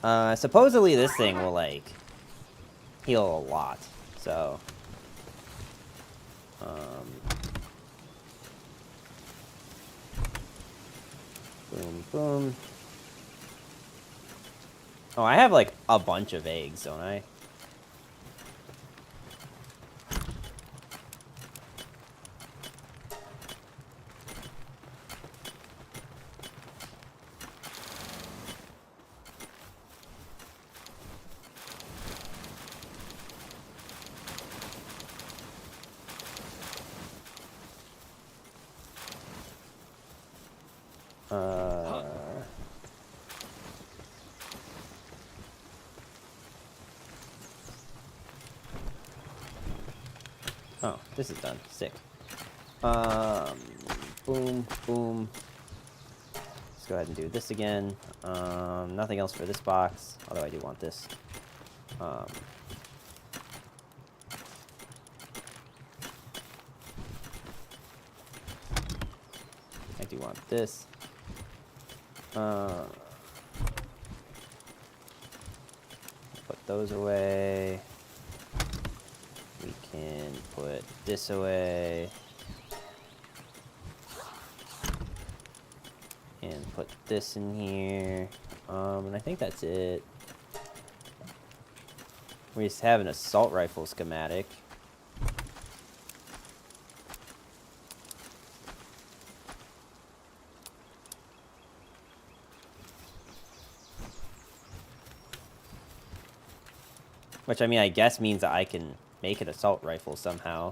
Supposedly this thing will, like, heal a lot. So, boom, boom. Oh, I have, like, a bunch of eggs, don't I? Oh, this is done. Sick. Boom, boom. Let's go ahead and do this again. Nothing else for this box, although I do want this. I do want this. Put those away. We can put this away. And put this in here. And I think that's it. We just have an assault rifle schematic. Which, I mean, I guess means that I can make an assault rifle somehow.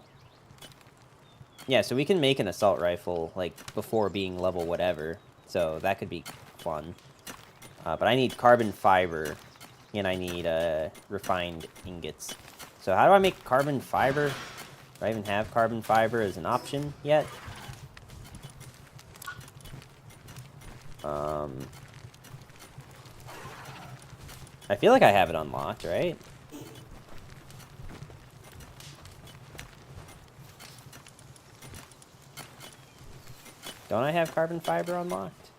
Yeah, so we can make an assault rifle, like, before being level whatever. So that could be fun. But I need carbon fiber, and I need refined ingots. So how do I make carbon fiber? Do I even have carbon fiber as an option yet? I feel like I have it unlocked, right? Don't I have carbon fiber unlocked?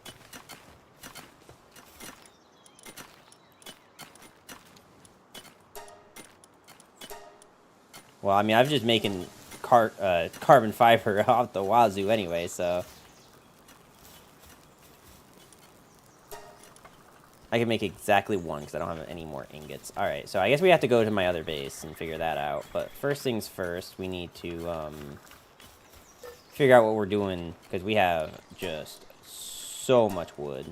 Well, I mean, I'm just making carbon fiber off the wazoo anyway, so... I can make exactly one, because I don't have any more ingots. Alright, so I guess we have to go to my other base and figure that out. But first things first, we need to, figure out what we're doing, because we have just so much wood.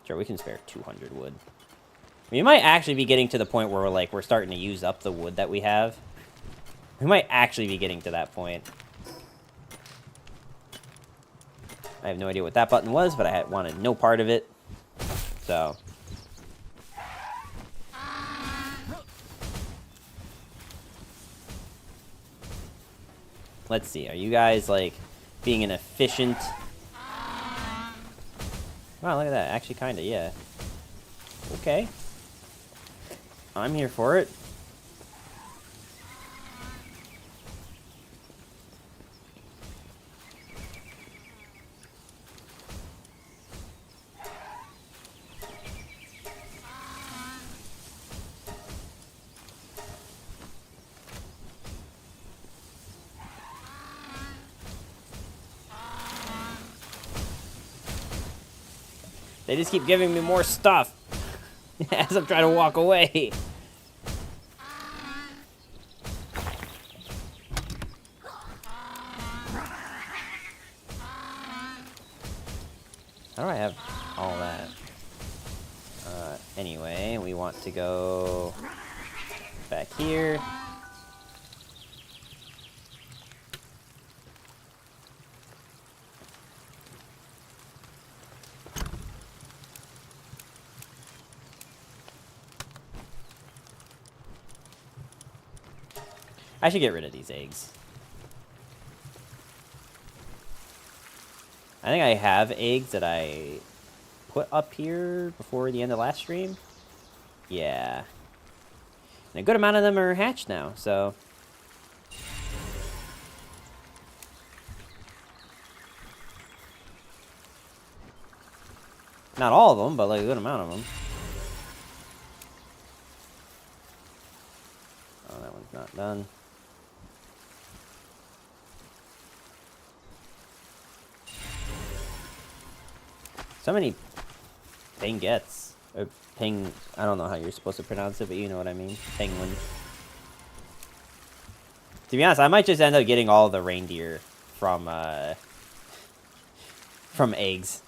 Sure, we can spare 200 wood. We might actually be getting to the point where we're starting to use up the wood that we have. We might actually be getting to that point. I have no idea what that button was, but I wanted no part of it. So... let's see, are you guys, like, being an efficient... Wow, look at that. Actually, kinda, yeah. Okay. I'm here for it. They just keep giving me more stuff as I'm trying to walk away. How do I have all that? Anyway, we want to go back here. I should get rid of these eggs. I think I have eggs that I put up here before the end of last stream. Yeah. And a good amount of them are hatched now, so... not all of them, but like a good amount of them. Oh, that one's not done. So many penguins. Or I don't know how you're supposed to pronounce it, but you know what I mean. Penguin. To be honest, I might just end up getting all the reindeer from eggs.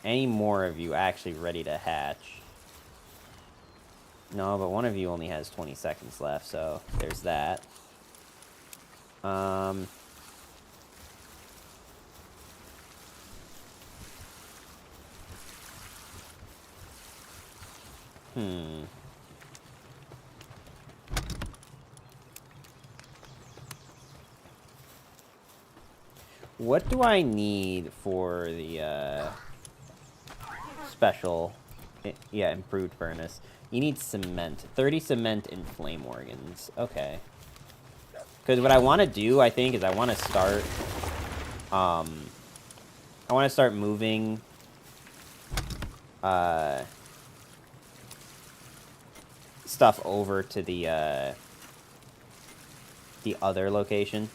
any more of you actually ready to hatch. No, but one of you only has 20 seconds left, so there's that. What do I need for the, special... Yeah, improved furnace? You need cement. 30 cement and flame organs. Okay. Because what I want to do, I think, is I want to start... I want to start moving... stuff over to the other location.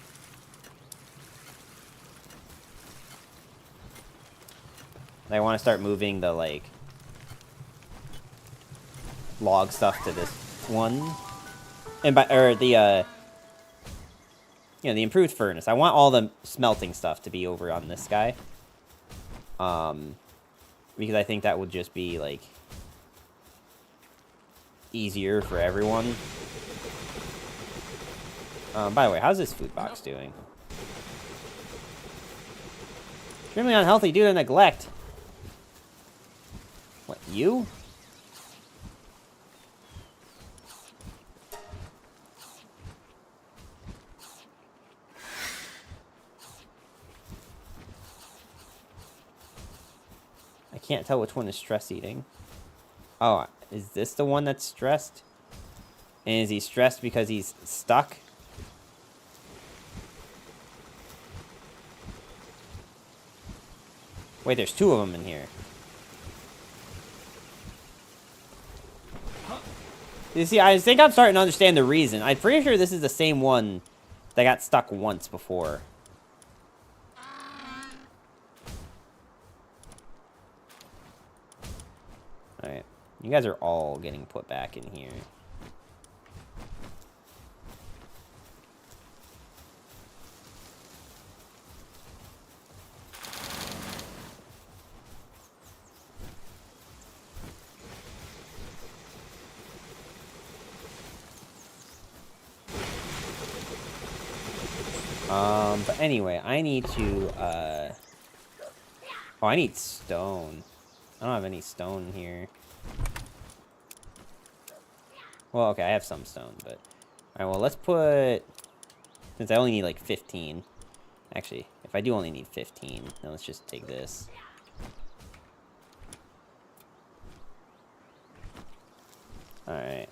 I want to start moving the, like, log stuff to this one. And the improved furnace. I want all the smelting stuff to be over on this guy. Because I think that would just be, like, easier for everyone. By the way, how's this food box doing? Extremely unhealthy due to neglect. What, you? I can't tell which one is stress eating. Oh, is this the one that's stressed? And is he stressed because he's stuck? Wait, there's two of them in here. You see, I think I'm starting to understand the reason. I'm pretty sure this is the same one that got stuck once before. Alright. You guys are all getting put back in here. But anyway, I need to, oh, I need stone. I don't have any stone here. Well, okay, I have some stone, but... Alright, well, let's put... Since I only need, like, 15. Actually, if I do only need 15, then let's just take this. Alright,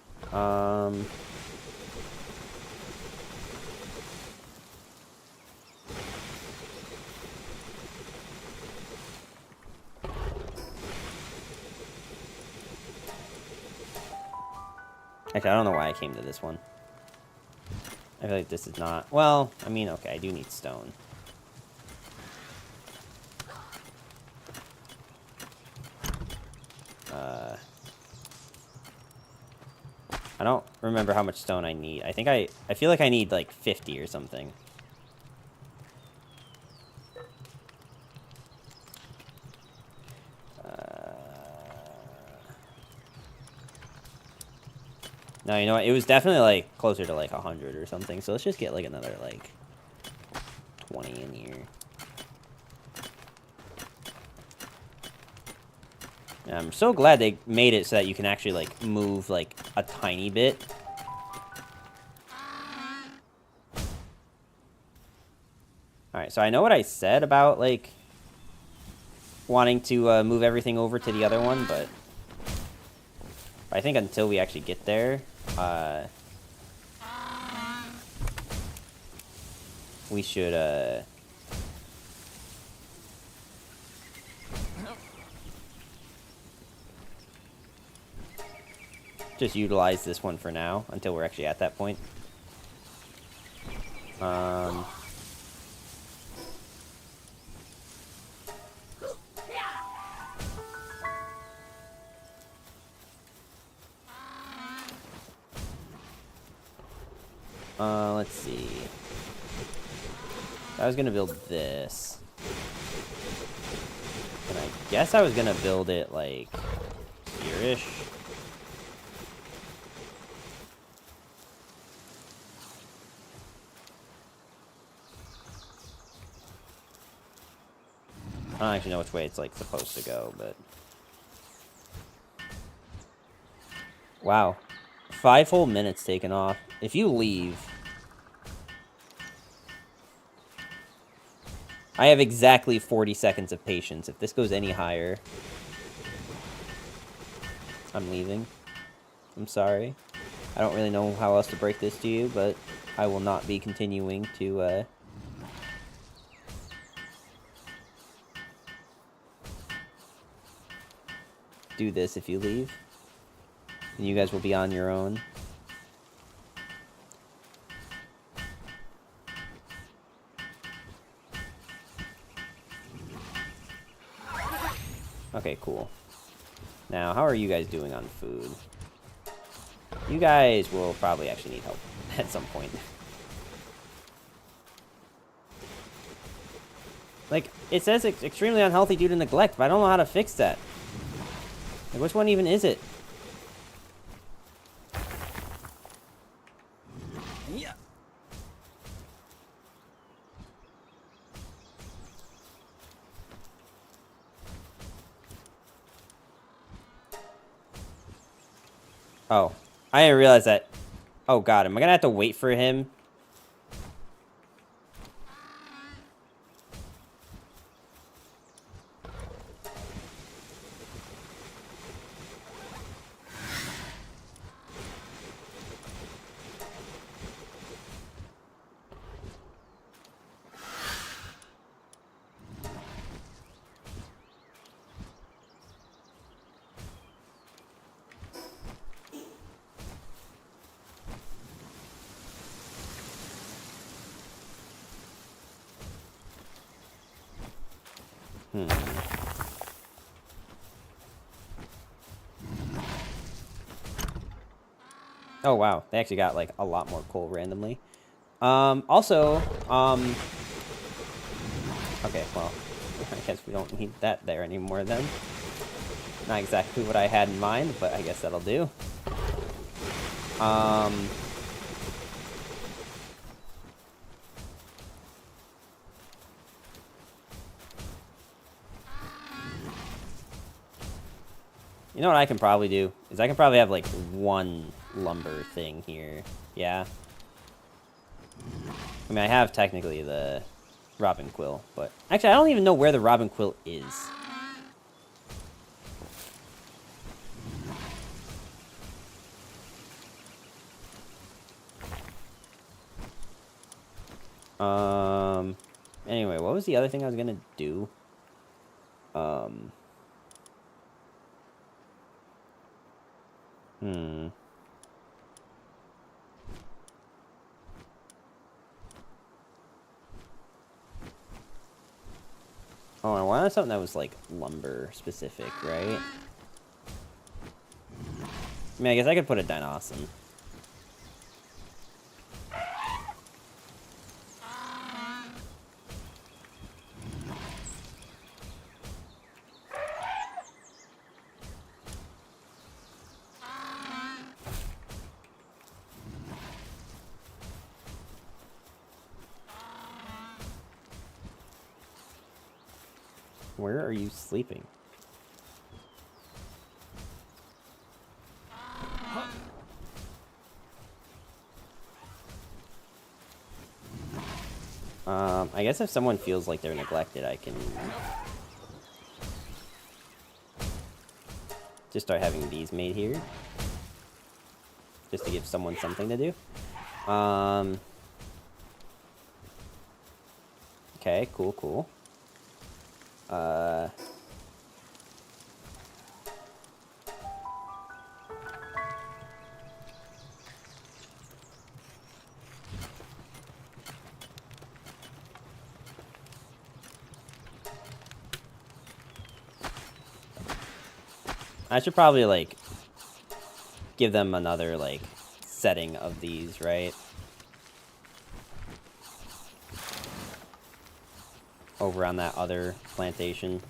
Actually, I don't know why I came to this one. I feel like this is not... Well, I mean, okay, I do need stone. I don't remember how much stone I need. I think I feel like I need, like, 50 or something. No, you know what? It was definitely, like, closer to, like, 100 or something. So let's just get, like, another, like, 20 in here. And I'm so glad they made it so that you can actually, like, move, like, a tiny bit. Alright, so I know what I said about, like, wanting to move everything over to the other one, but I think until we actually get there, we should, just utilize this one for now, until we're actually at that point. Let's see. I was gonna build this. And I guess I was gonna build it, like, here-ish. I don't actually know which way it's, like, supposed to go, but... Wow. 5 whole minutes taken off. If you leave... I have exactly 40 seconds of patience. If this goes any higher... I'm leaving. I'm sorry. I don't really know how else to break this to you, but I will not be continuing to, do this if you leave. And you guys will be on your own. Okay, cool. Now, how are you guys doing on food? You guys will probably actually need help at some point. Like, it says it's extremely unhealthy due to neglect, but I don't know how to fix that. Like, which one even is it? Yeah. Oh, I didn't realize that. Oh god, am I gonna have to wait for him? Oh wow, they actually got like a lot more coal randomly. Also, okay, well, I guess we don't need that there anymore then. Not exactly what I had in mind, but I guess that'll do. You know what I can probably do? Is I can probably have, like, one lumber thing here. Yeah. I mean, I have technically the robin quill, but... Actually, I don't even know where the robin quill is. Anyway, what was the other thing I was gonna do? Oh, I wanted something that was, like, lumber specific, right? I mean, I guess I could put a Dinosaur. Where are you sleeping? I guess if someone feels like they're neglected, I can just start having these made here. Just to give someone something to do. Okay, cool. I should probably, like, give them another, like, setting of these, right? Over on that other plantation.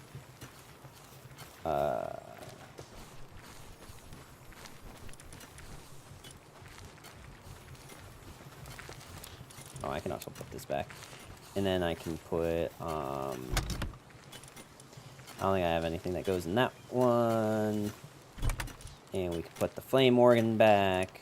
Oh, I can also put this back. And then I can put, I don't think I have anything that goes in that one. And we can put the flame organ back.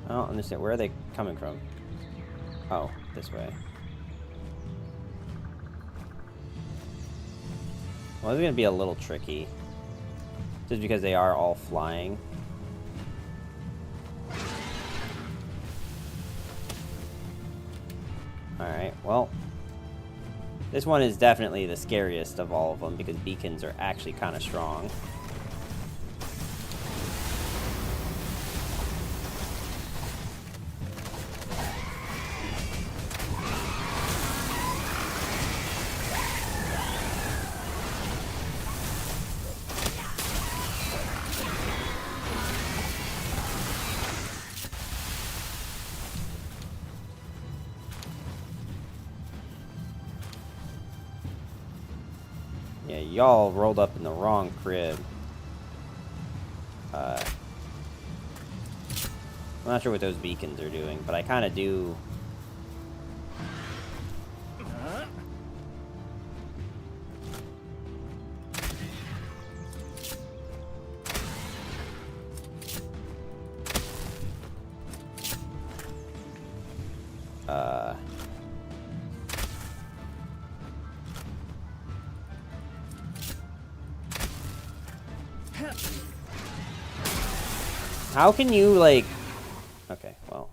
I don't understand. Where are they coming from? Oh, this way. Well, it's going to be a little tricky. Just because they are all flying. Alright, well. This one is definitely the scariest of all of them because beacons are actually kind of strong. Yeah, y'all rolled up in the wrong crib. I'm not sure what those beacons are doing, but I kind of do. How can you, like... Okay, well...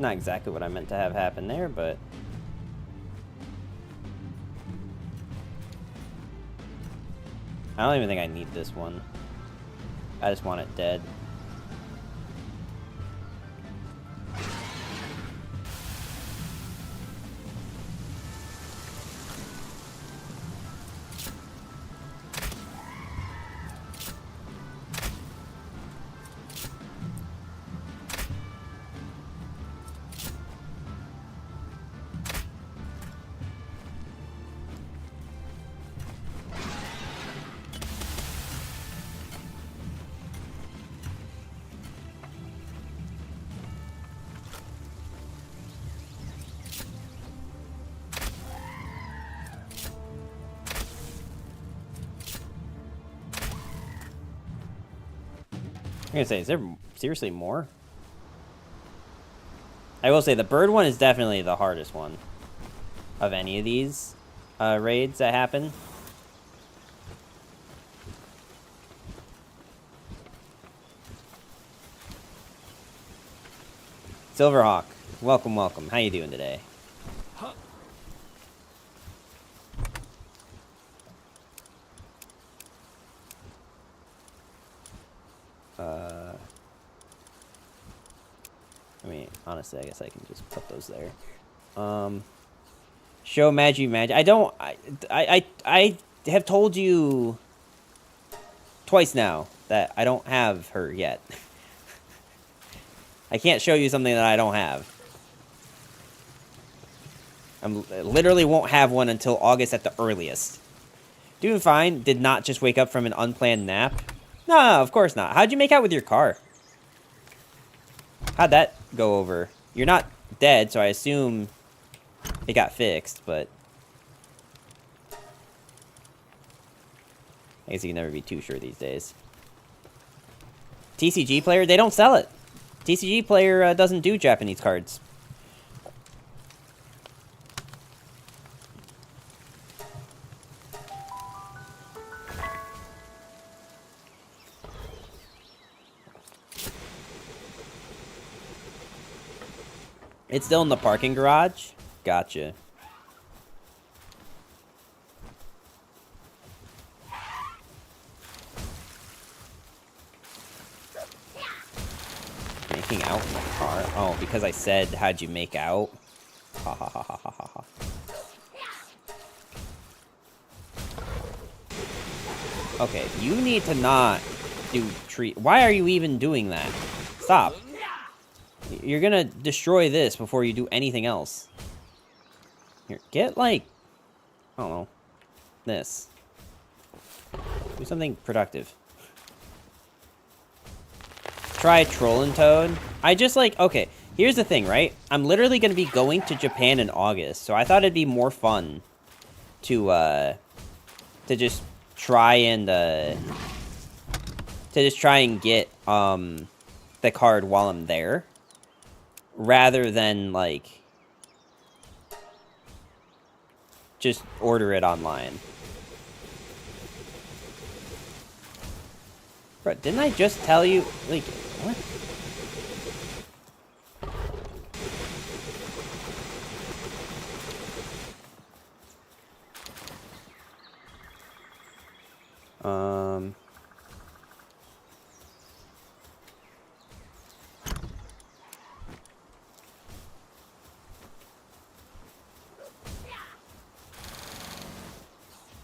Not exactly what I meant to have happen there, but... I don't even think I need this one. I just want it dead. I'm gonna say, is there seriously more? I will say, the bird one is definitely the hardest one of any of these raids that happen. Silverhawk, welcome, welcome. How you doing today? I mean, honestly, I guess I can just put those there. Show Magi. I have told you twice now that I don't have her yet. I can't show you something that I don't have. I literally won't have one until August at the earliest. Doing fine. Did not just wake up from an unplanned nap. No, of course not. How'd you make out with your car? How'd that go over? You're not dead, so I assume it got fixed, but... I guess you can never be too sure these days. TCG Player, they don't sell it. TCG Player doesn't do Japanese cards. It's still in the parking garage? Gotcha. Making out in the car? Oh, because I said, how'd you make out? Ha ha ha ha ha ha ha. Okay, you need to not do tree. Why are you even doing that? Stop. You're gonna destroy this before you do anything else. Here, get like, I don't know, this. Do something productive. Try Troll and Toad. I just like, okay, here's the thing, right? I'm literally gonna be going to Japan in August, so I thought it'd be more fun to just try and get the card while I'm there, rather than like just order it online. Bro, didn't I just tell you, like, what?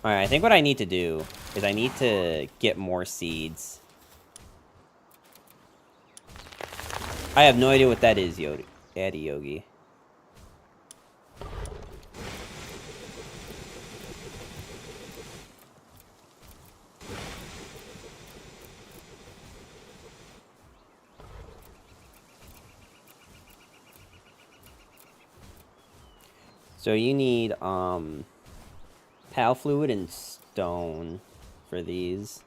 Alright, I think what I need to do is I need to get more seeds. I have no idea what that is, Addy Yogi. So you need, pal fluid and stone for these.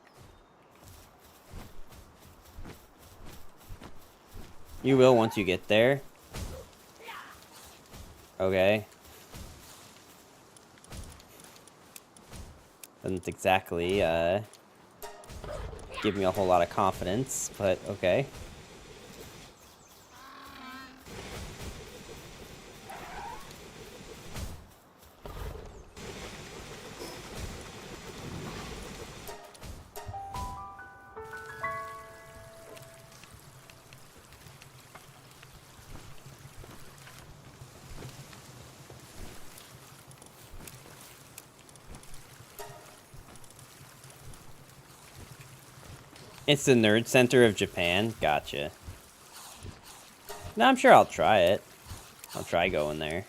You will once you get there. Okay. Doesn't exactly, give me a whole lot of confidence, but okay. It's the nerd center of Japan. Gotcha. No, I'm sure I'll try it. I'll try going there.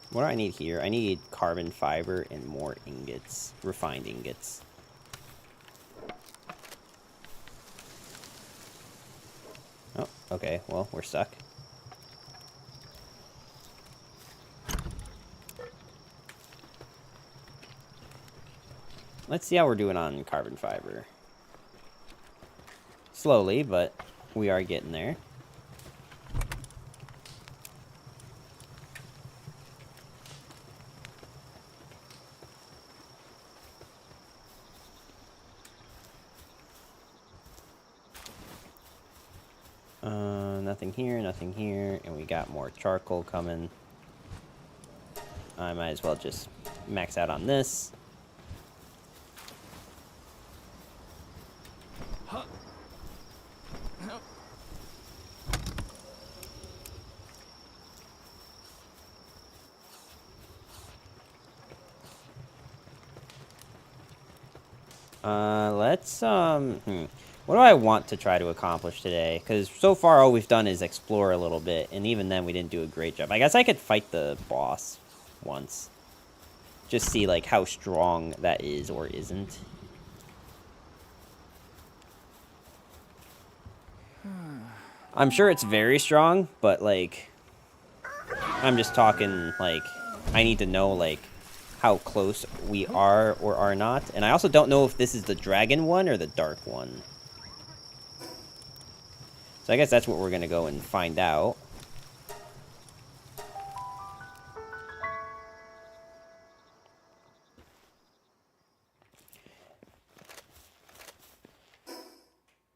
What do I need here? I need carbon fiber and more ingots. Refined ingots. Oh, okay. Well, we're stuck. Let's see how we're doing on carbon fiber. Slowly, but we are getting there. Nothing here, and we got more charcoal coming. I might as well just max out on this. What do I want to try to accomplish today? Because so far all we've done is explore a little bit, and even then we didn't do a great job. I guess I could fight the boss once. Just see, like, how strong that is or isn't. I'm sure it's very strong, but, like, I'm just talking, like, I need to know, like, how close we are or are not. And I also don't know if this is the dragon one or the dark one. So I guess that's what we're gonna go and find out.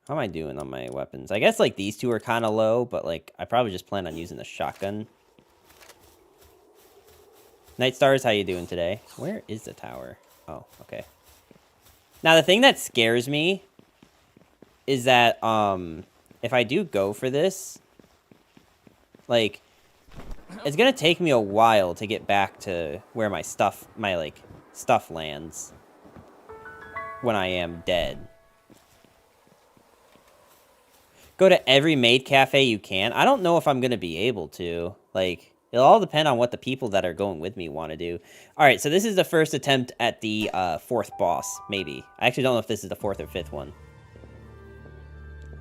How am I doing on my weapons? I guess, like, these two are kind of low, but, like, I probably just plan on using the shotgun. Night Stars, how you doing today? Where is the tower? Oh, okay. Now, the thing that scares me is that, if I do go for this, like, it's gonna take me a while to get back to where my stuff lands when I am dead. Go to every maid cafe you can. I don't know if I'm gonna be able to. Like, it'll all depend on what the people that are going with me want to do. All right, so this is the first attempt at the 4th boss, maybe. I actually don't know if this is the 4th or 5th one.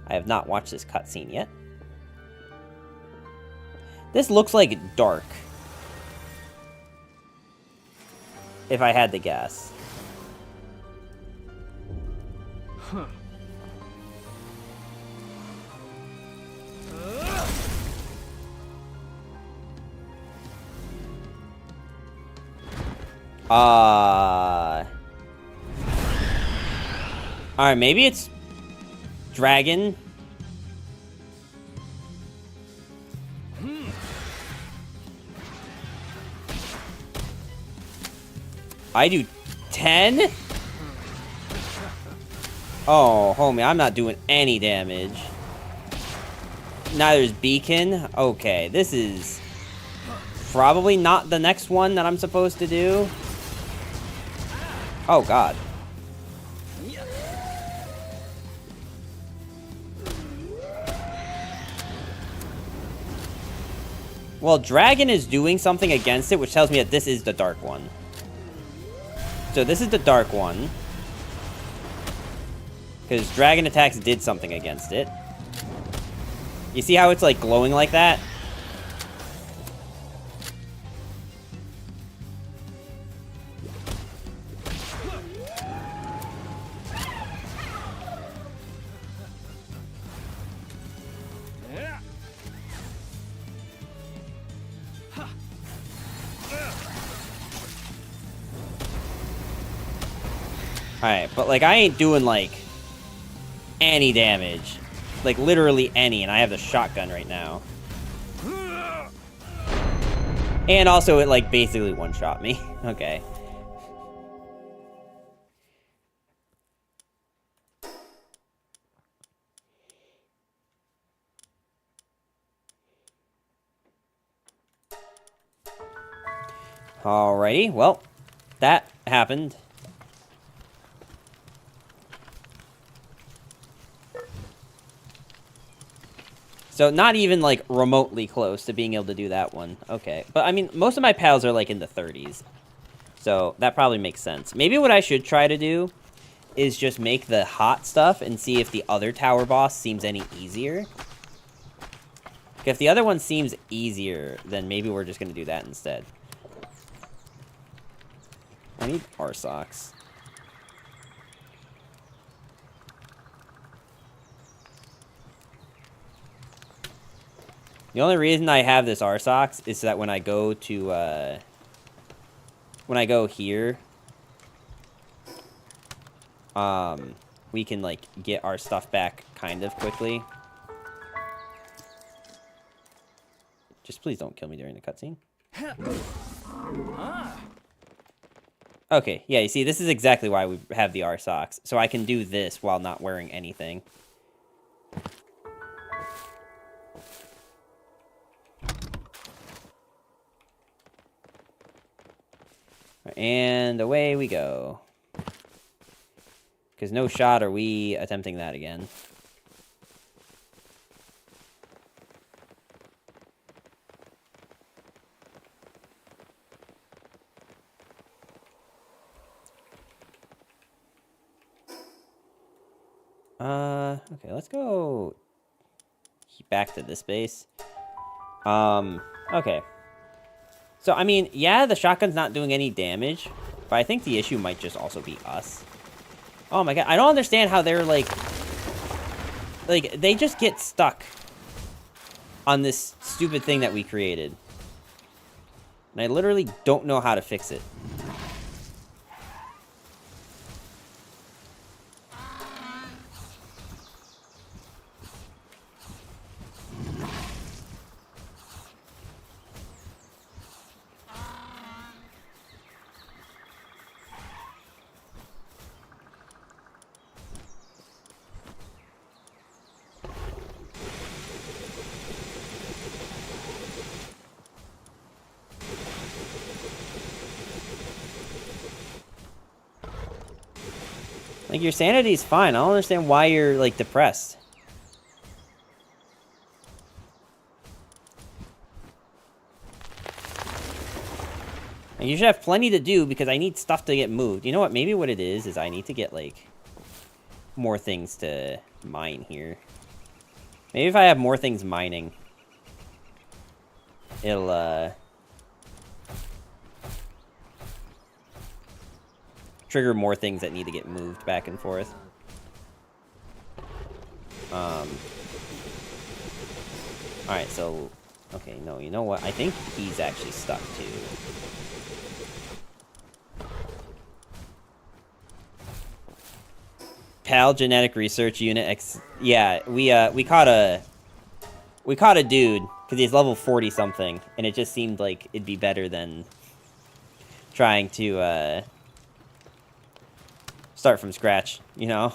I have not watched this cutscene yet. This looks like dark. If I had to guess. Huh. Alright, maybe it's dragon. I do 10? Oh, homie, I'm not doing any damage. Neither is Beacon. Okay, this is probably not the next one that I'm supposed to do. Oh, God. Well, Dragon is doing something against it, which tells me that this is the dark one. So this is the dark one. Because Dragon attacks did something against it. You see how it's, like, glowing like that? Alright, but, like, I ain't doing, like, any damage. Like, literally any, and I have the shotgun right now. And also, it, like, basically one-shot me. Okay. Alrighty, well, that happened. So not even, like, remotely close to being able to do that one. Okay. But, I mean, most of my pals are, like, in the 30s. So that probably makes sense. Maybe what I should try to do is just make the hot stuff and see if the other tower boss seems any easier. If the other one seems easier, then maybe we're just going to do that instead. I need our socks. The only reason I have this R-Socks is so that when I go to, when I go here, we can, like, get our stuff back kind of quickly. Just please don't kill me during the cutscene. Okay, yeah, you see, this is exactly why we have the R-Socks. So I can do this while not wearing anything. And away we go. Because no shot are we attempting that again. Okay, let's go back to this base. Okay. So, I mean, yeah, the shotgun's not doing any damage, but I think the issue might just also be us. Oh my god, I don't understand how they're, like, they just get stuck on this stupid thing that we created. And I literally don't know how to fix it. Like, your sanity's fine. I don't understand why you're, like, depressed. And you should have plenty to do because I need stuff to get moved. You know what? Maybe what it is I need to get, like, more things to mine here. Maybe if I have more things mining, it'll, trigger more things that need to get moved back and forth. Alright, so... Okay, no, you know what? I think he's actually stuck, too. PAL Genetic Research Unit X... Yeah, we caught a dude, because he's level 40-something, and it just seemed like it'd be better than trying to, start from scratch, you know?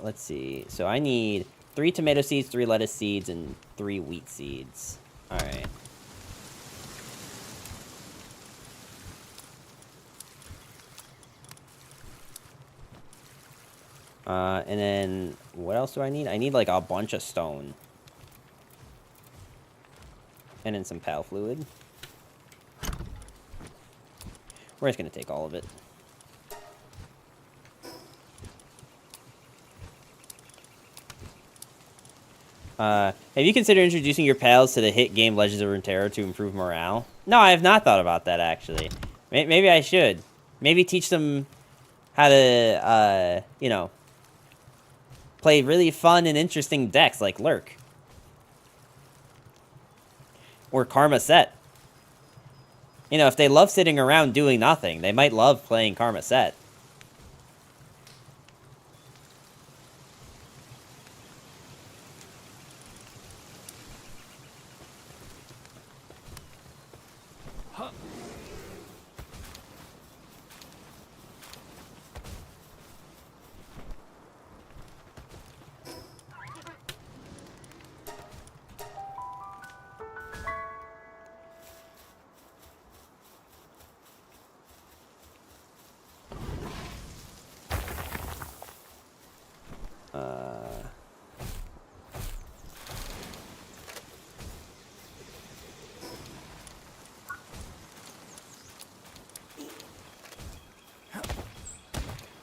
Let's see. So I need 3 tomato seeds, 3 lettuce seeds, and 3 wheat seeds. Alright. And then, what else do I need? I need, like, a bunch of stone. And then some PAL fluid. We're just gonna take all of it. Have you considered introducing your pals to the hit game Legends of Runeterra to improve morale? No, I have not thought about that, actually. Maybe I should. Maybe teach them how to, you know, play really fun and interesting decks like Lurk. Or Karma Set. You know, if they love sitting around doing nothing, they might love playing Karma Set.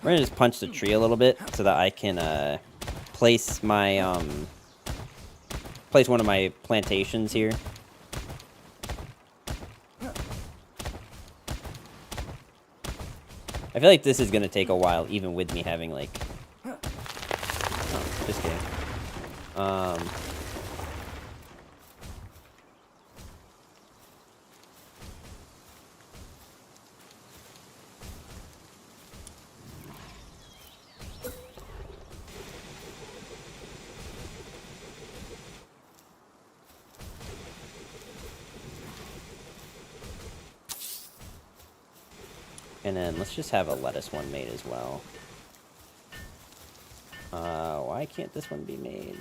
We're gonna just punch the tree a little bit so that I can place my place one of my plantations here. I feel like this is gonna take a while, even with me having like. Oh, just kidding. And then let's just have a lettuce one made as well. Why can't this one be made?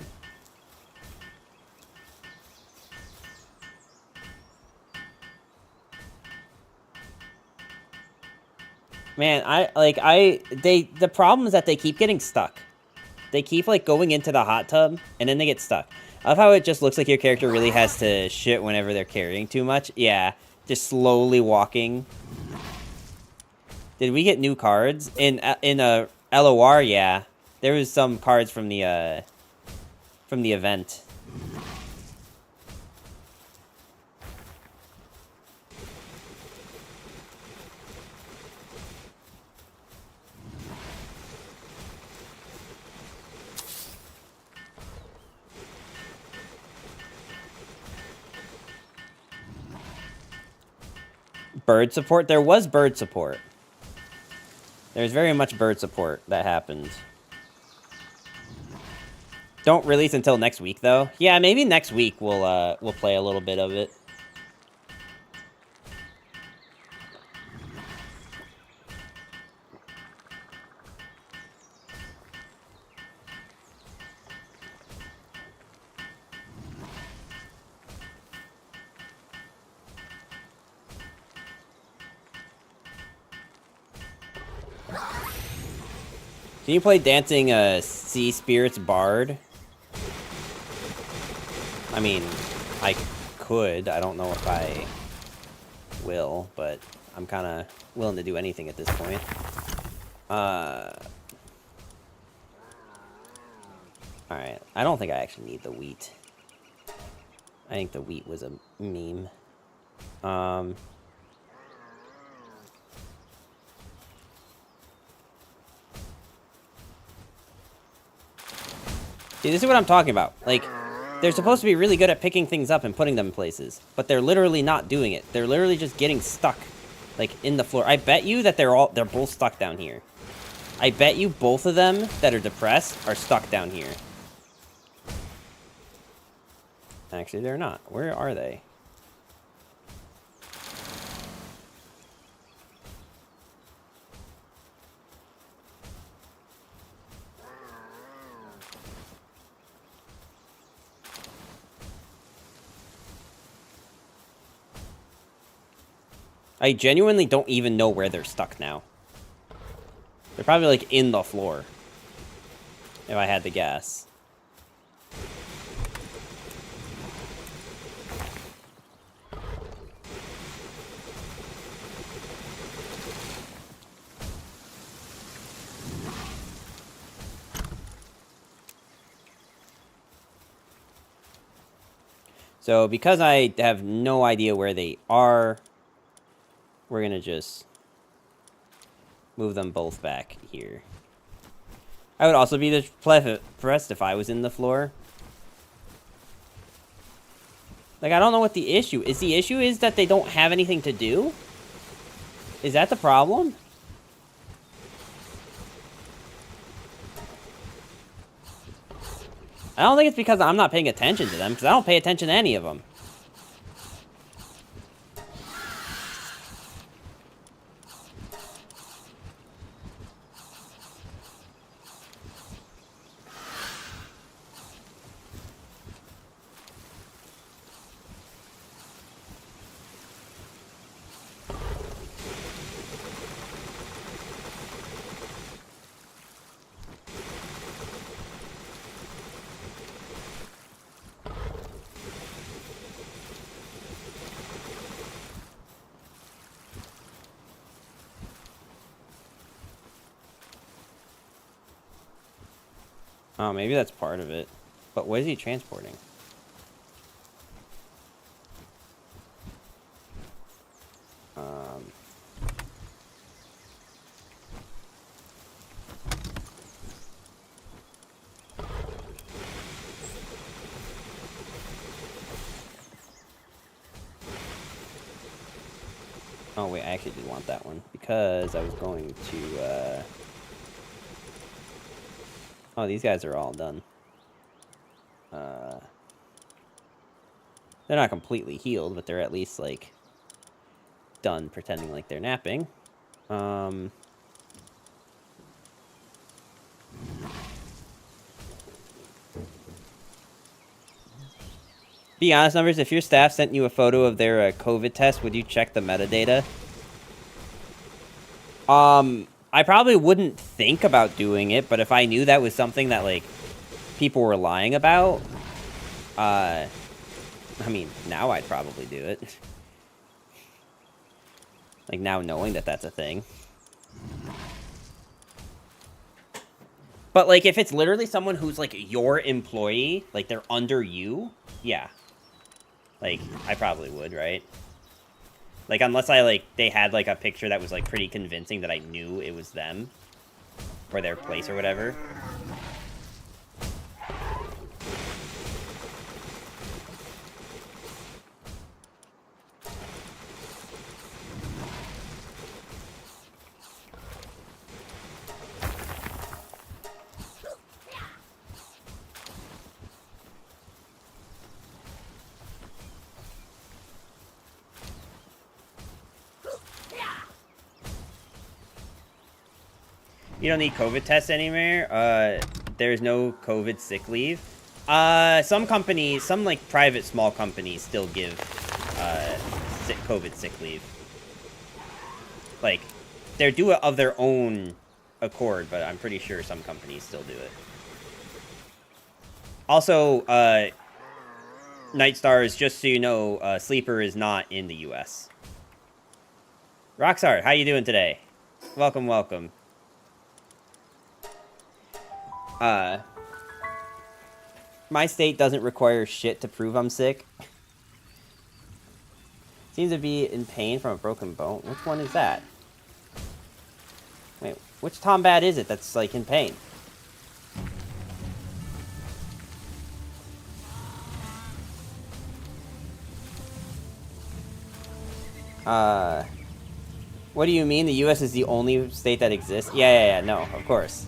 Man, the problem is that they keep getting stuck. They keep, like, going into the hot tub, and then they get stuck. I love how it just looks like your character really has to shit whenever they're carrying too much. Yeah, just slowly walking. Did we get new cards? In a LOR, yeah. There was some cards from the event. Bird support? There was bird support. There's very much bird support that happened. Don't release until next week, though. Yeah, maybe next week we'll play a little bit of it. Can you play Dancing Sea Spirits Bard? I mean, I could. I don't know if I will, but I'm kind of willing to do anything at this point. Alright. I don't think I actually need the wheat. I think the wheat was a meme. See, this is what I'm talking about. Like, they're supposed to be really good at picking things up and putting them in places, but they're literally not doing it. They're literally just getting stuck, like, in the floor. I bet you that they're both stuck down here. I bet you both of them that are depressed are stuck down here. Actually, they're not. Where are they? I genuinely don't even know where they're stuck now. They're probably, like, in the floor. If I had to guess. So, because I have no idea where they are, we're gonna just move them both back here. I would also be depressed if I was in the floor. Like, I don't know what the issue is. The issue is that they don't have anything to do? Is that the problem? I don't think it's because I'm not paying attention to them, because I don't pay attention to any of them. Oh, maybe that's part of it. But what is he transporting? Oh, wait, I actually did want that one. Because I was going to, Oh, these guys are all done. They're not completely healed, but they're at least, like, done pretending like they're napping. Be honest, Numbers, if your staff sent you a photo of their COVID test, would you check the metadata? I probably wouldn't think about doing it, but if I knew that was something that, like, people were lying about, I mean, now I'd probably do it. Like, now knowing that that's a thing. But, like, if it's literally someone who's, like, your employee, like, they're under you, yeah. Like, I probably would, right? Like, unless they had, like, a picture that was, like, pretty convincing that I knew it was them. Or their place or whatever. You don't need COVID tests anymore. There's no COVID sick leave. Some companies, some like private small companies still give COVID sick leave. Like, they're due of their own Accord, but I'm pretty sure some companies still do it. Also, Night Stars, just so you know, Sleeper is not in the U.S. Rockstar, how you doing today? Welcome, welcome. My state doesn't require shit to prove I'm sick. Seems to be in pain from a broken bone. Which one is that? Wait, which Tombat is it that's, like, in pain? What do you mean? The U.S. is the only state that exists? Yeah, no, of course.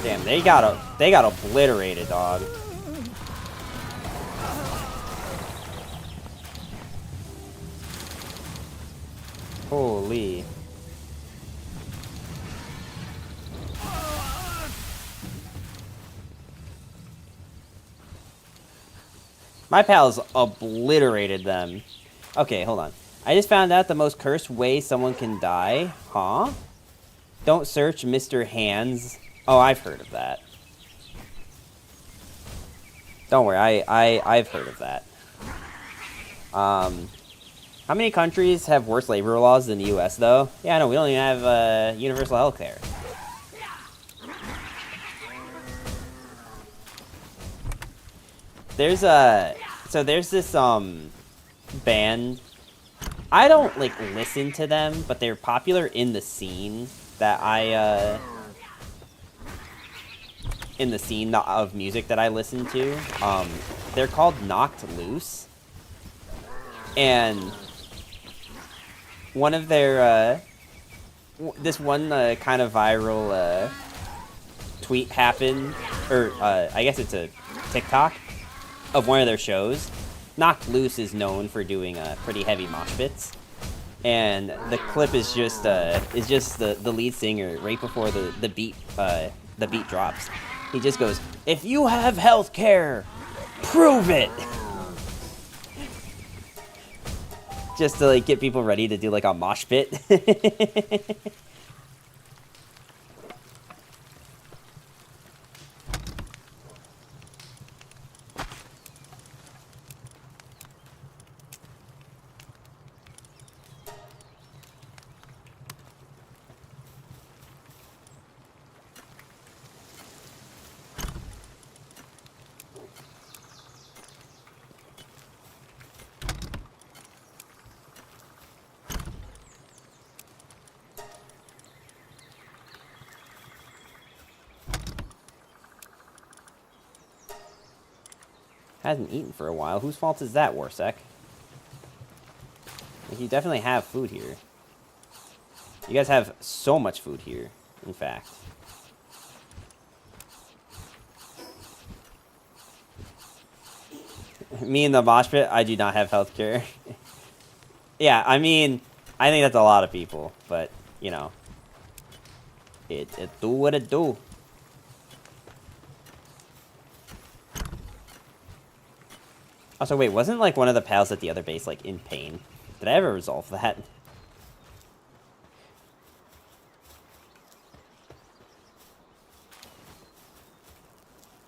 Damn, they got obliterated, dog. Holy. My pals obliterated them. Okay, hold on. I just found out the most cursed way someone can die. Huh? Don't search Mr. Hands. Oh, I've heard of that. Don't worry, I've heard of that. How many countries have worse labor laws than the U.S., though? Yeah, no, we don't even have, universal health care. There's this, band. I don't, like, listen to them, but they're popular in the scene that in the scene of music that I listen to. They're called Knocked Loose. And one of their, this one kind of viral tweet happened, or I guess it's a TikTok, of one of their shows. Knocked Loose is known for doing pretty heavy mosh pits. And the clip is just the lead singer right before the beat drops. He just goes, "If you have health care, prove it." Just to like get people ready to do like a mosh pit. Hasn't eaten for a while. Whose fault is that, Warsec? Like, you definitely have food here. You guys have so much food here, in fact. Me in the mosh pit, I do not have healthcare. Yeah, I mean, I think that's a lot of people, but, you know. It do what it do. Also, wait, wasn't, like, one of the pals at the other base, like, in pain? Did I ever resolve that?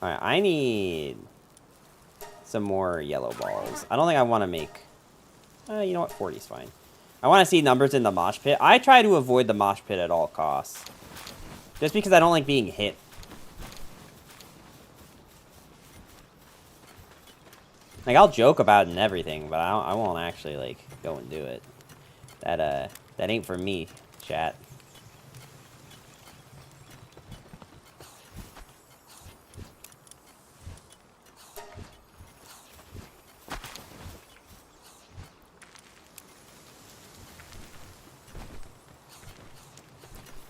Alright, I need some more yellow balls. I don't think I want to make... you know what? 40 is fine. I want to see numbers in the mosh pit. I try to avoid the mosh pit at all costs. Just because I don't like being hit. Like, I'll joke about it and everything, but I won't actually, like, go and do it. That ain't for me, chat.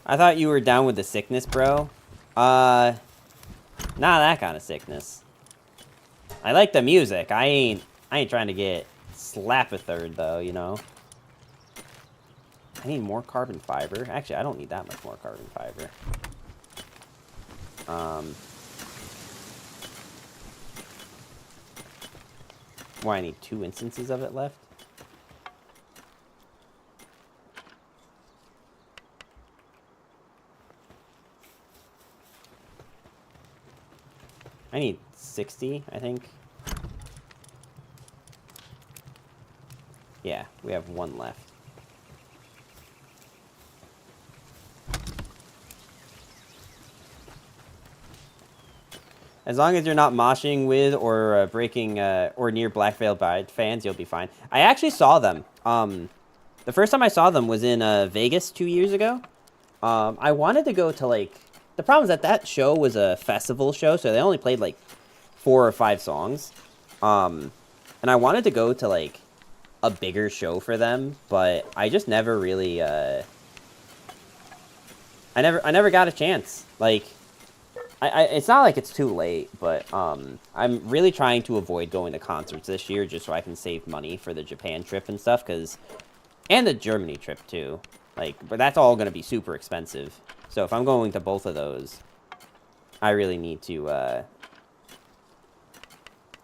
I thought you were down with the sickness, bro. Not that kind of sickness. I like the music. I ain't trying to get slap a third though, you know. I need more carbon fiber. Actually, I don't need that much more carbon fiber. Why, I need 2 instances of it left? I need 60, I think. Yeah, we have 1 left. As long as you're not moshing with or breaking or near Black Veil Bride fans, you'll be fine. I actually saw them. The first time I saw them was in Vegas 2 years ago. I wanted to go to, like... The problem is that that show was a festival show, so they only played, like, 4 or 5 songs. And I wanted to go to, like, a bigger show for them, but I just never really... I never got a chance. Like... it's not like it's too late, but I'm really trying to avoid going to concerts this year just so I can save money for the Japan trip and stuff, and the Germany trip too. Like, but that's all going to be super expensive. So if I'm going to both of those, I really need to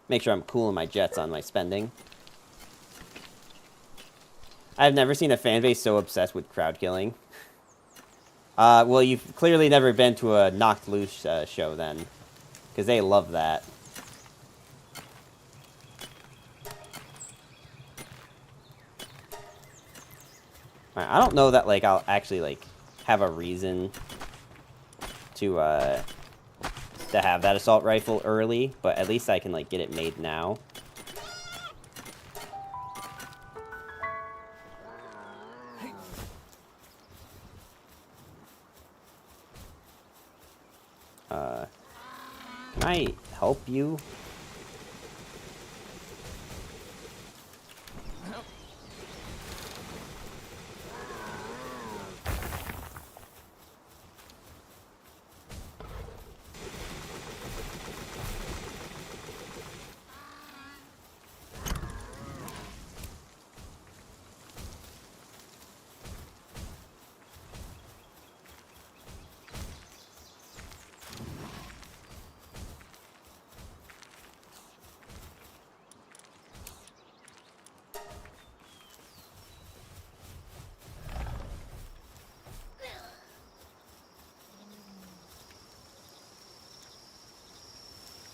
make sure I'm cooling my jets on my spending. I've never seen a fan base so obsessed with crowd killing. Well, you've clearly never been to a Knocked Loose show, then. Because they love that. Alright, I don't know that, like, I'll actually, like, have a reason to have that assault rifle early, but at least I can, like, get it made now. Can I help you?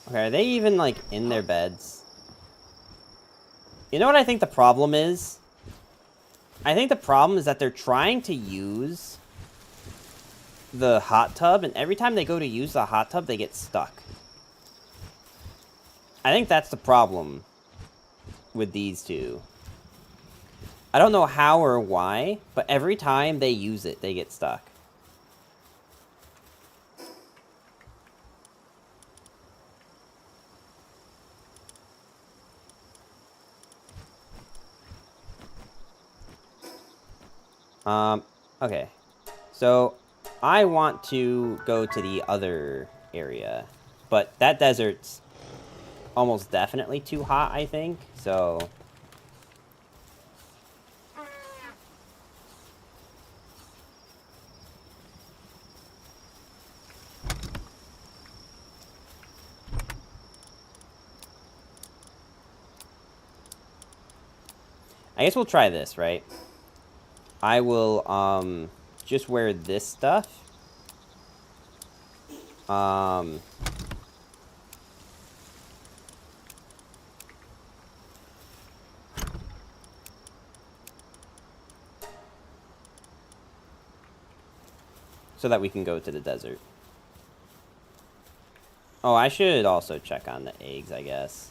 Okay, are they even, like, in their beds? You know what I think the problem is? I think the problem is that they're trying to use the hot tub, and every time they go to use the hot tub, they get stuck. I think that's the problem with these two. I don't know how or why, but every time they use it, they get stuck. Okay. So, I want to go to the other area. But that desert's almost definitely too hot, I think. So... I guess we'll try this, right? I will, just wear this stuff. So that we can go to the desert. Oh, I should also check on the eggs, I guess.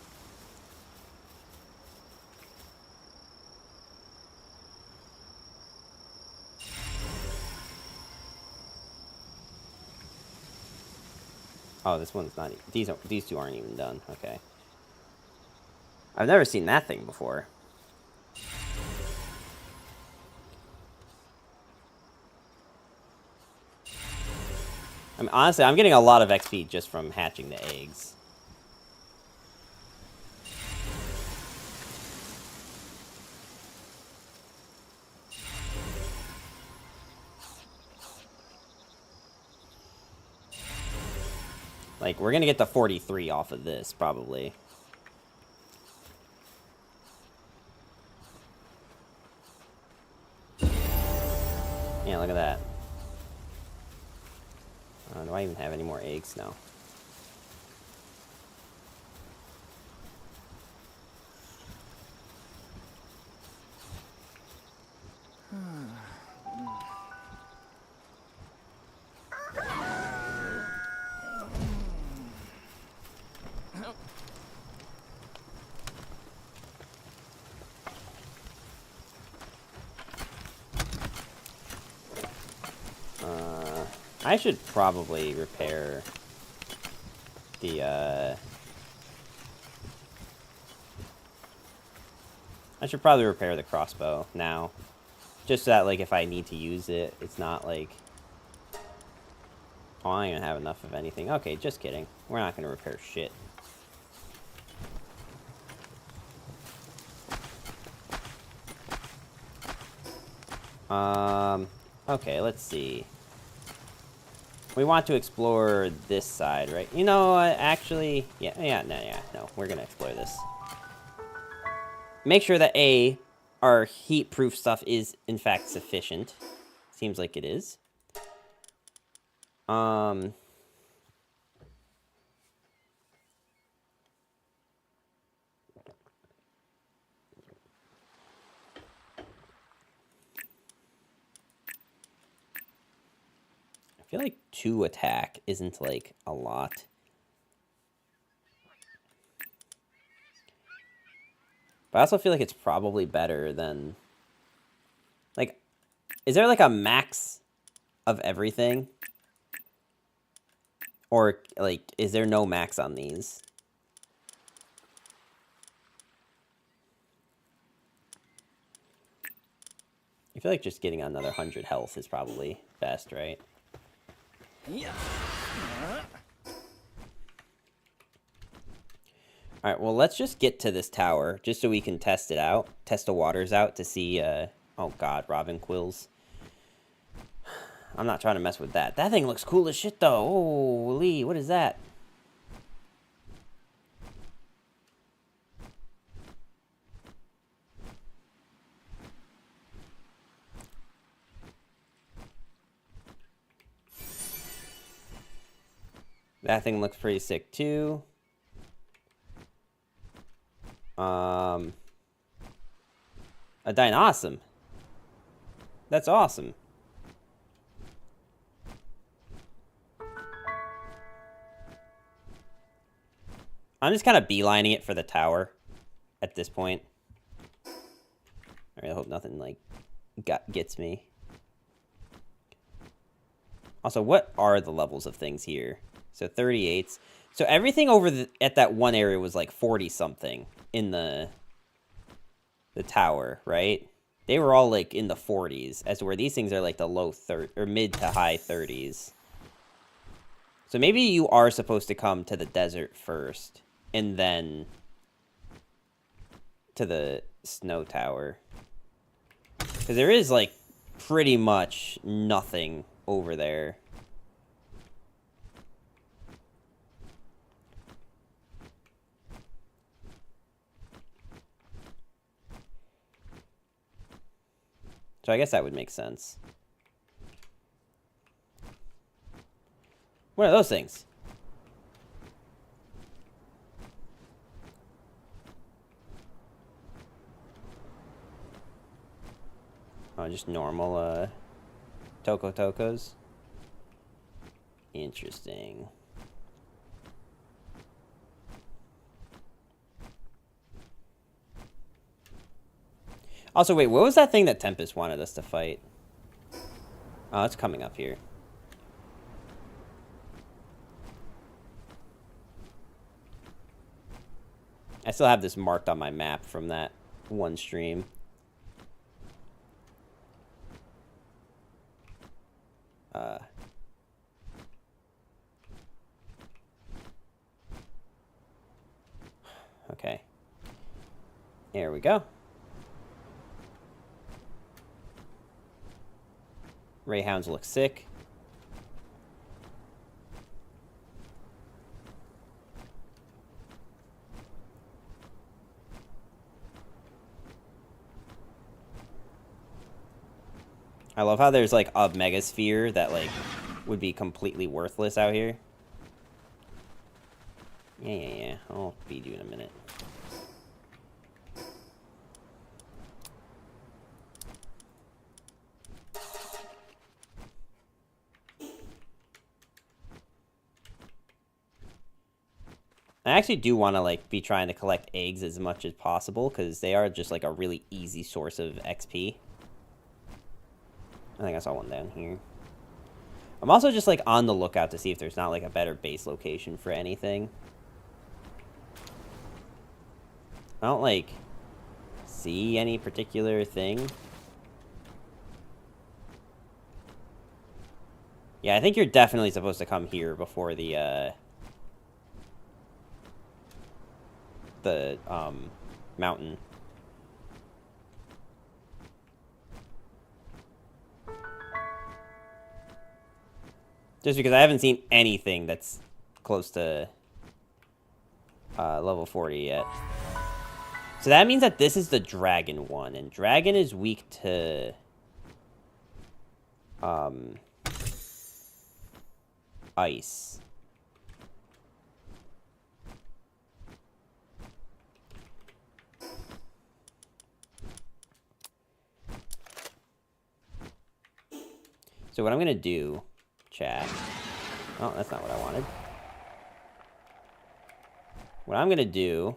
Oh, this one's not... These two aren't even done. Okay. I've never seen that thing before. I mean, honestly, I'm getting a lot of XP just from hatching the eggs. Like, we're gonna get the 43 off of this, probably. Yeah, look at that. Do I even have any more eggs? No. I should probably repair the, I should probably repair the crossbow now. Just so that, like, if I need to use it, it's not like... Oh, I don't even have enough of anything. Okay, just kidding. We're not going to repair shit. Okay, let's see. We want to explore this side, right? You know, actually... No, we're going to explore this. Make sure that our heat-proof stuff is, in fact, sufficient. Seems like it is. I feel like 2 attack isn't, like, a lot. But I also feel like it's probably better than... Like, is there, like, a max of everything? Or, like, is there no max on these? I feel like just getting another 100 health is probably best, right? Yeah. Alright, well, let's just get to this tower, just so we can test it out. Test the waters out to see, oh god, robin quills. I'm not trying to mess with that. That thing looks cool as shit, though. Holy, what is that? That thing looks pretty sick, too. A Dinossum. That's awesome. I'm just kind of beelining it for the tower at this point. I really hope nothing, like, gets me. Also, what are the levels of things here? So 38s. So everything over at that one area was like 40-something in the tower, right? They were all like in the 40s, as to where these things are like the low 30s or mid to high 30s. So maybe you are supposed to come to the desert first, and then to the snow tower. Because there is like pretty much nothing over there. So I guess that would make sense. What are those things? Oh, just normal, Tokos. Interesting. Also, wait, what was that thing that Tempest wanted us to fight? Oh, it's coming up here. I still have this marked on my map from that one stream. Okay. There we go. Rayhounds look sick. I love how there's, like, a megasphere that, like, would be completely worthless out here. Yeah. I'll feed you in a minute. I actually do want to, like, be trying to collect eggs as much as possible, because they are just, like, a really easy source of XP. I think I saw one down here. I'm also just, like, on the lookout to see if there's not, like, a better base location for anything. I don't, like, see any particular thing. Yeah, I think you're definitely supposed to come here before the mountain. Just because I haven't seen anything that's close to level 40 yet. So that means that this is the dragon one, and dragon is weak to ice. So what I'm gonna do, chat. Oh, that's not what I wanted. What I'm gonna do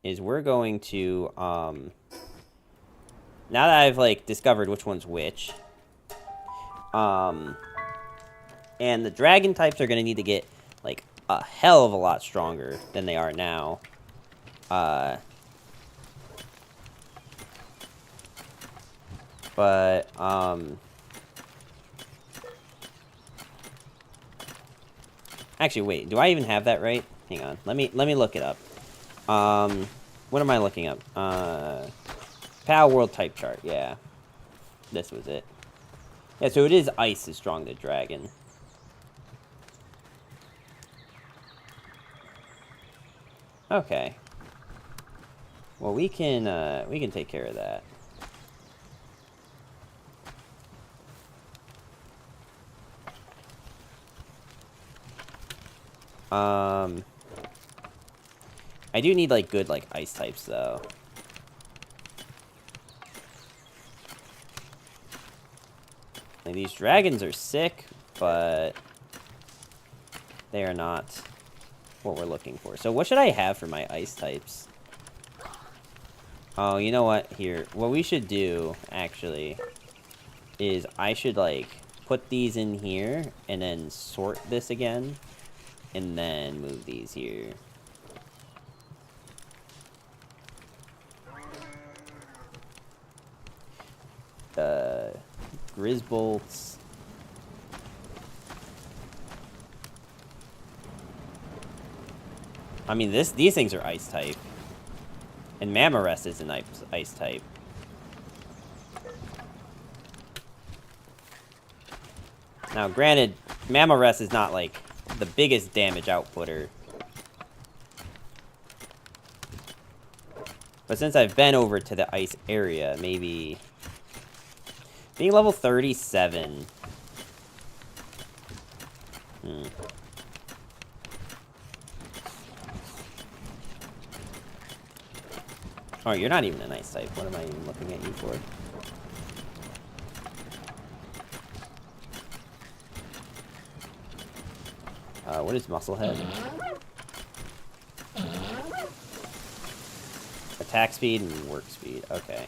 is we're going to now that I've like discovered which one's which, and the dragon types are gonna need to get like a hell of a lot stronger than they are now. But actually, wait. Do I even have that right? Hang on. Let me look it up. What am I looking up? Palworld type chart. Yeah, this was it. Yeah, so it is ice is strong to dragon. Okay. Well, we can take care of that. I do need, like, good, like, ice types, though. Like, these dragons are sick, but they are not what we're looking for. So what should I have for my ice types? Oh, you know what? Here. What we should do, actually, is I should, like, put these in here, and then sort this again, and then move these here. Grizzbolts. I mean, these things are ice type. And Mammarest is an ice type. Now, granted, Mammarest is not, like, the biggest damage outputter. But since I've been over to the ice area, maybe... Being level 37. Oh, you're not even an ice type. What am I even looking at you for? What is Musclehead? Attack speed and work speed. Okay.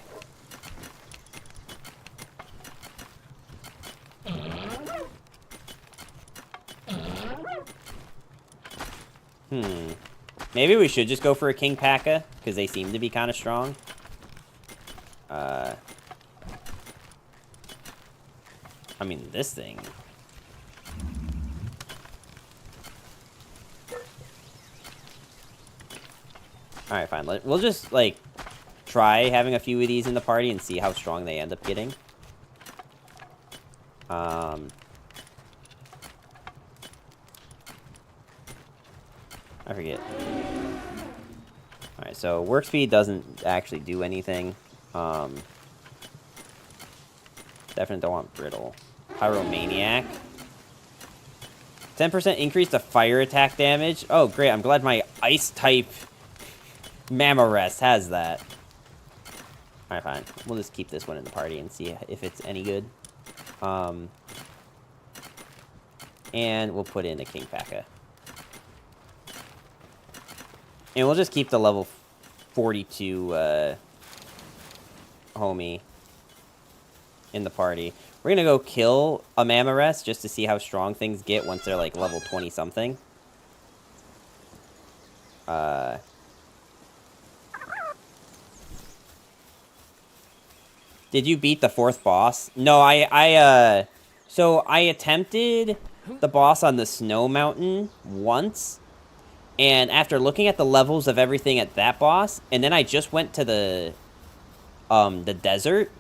Maybe we should just go for a King P.A.K.A. because they seem to be kind of strong. I mean, this thing. Alright, fine. We'll just, like, try having a few of these in the party and see how strong they end up getting. I forget. Alright, so work speed doesn't actually do anything. That Definitely don't want brittle. Pyromaniac. 10% increase to fire attack damage. Oh, great. I'm glad my ice type Mamorest has that. Alright, fine. We'll just keep this one in the party and see if it's any good. And we'll put in a King P.E.K.K.A. And we'll just keep the level 42 homie in the party. We're gonna go kill a Mamorest just to see how strong things get once they're like level 20 something. Did you beat the 4th boss? No, so I attempted the boss on the snow mountain once, and after looking at the levels of everything at that boss, and then I just went to the desert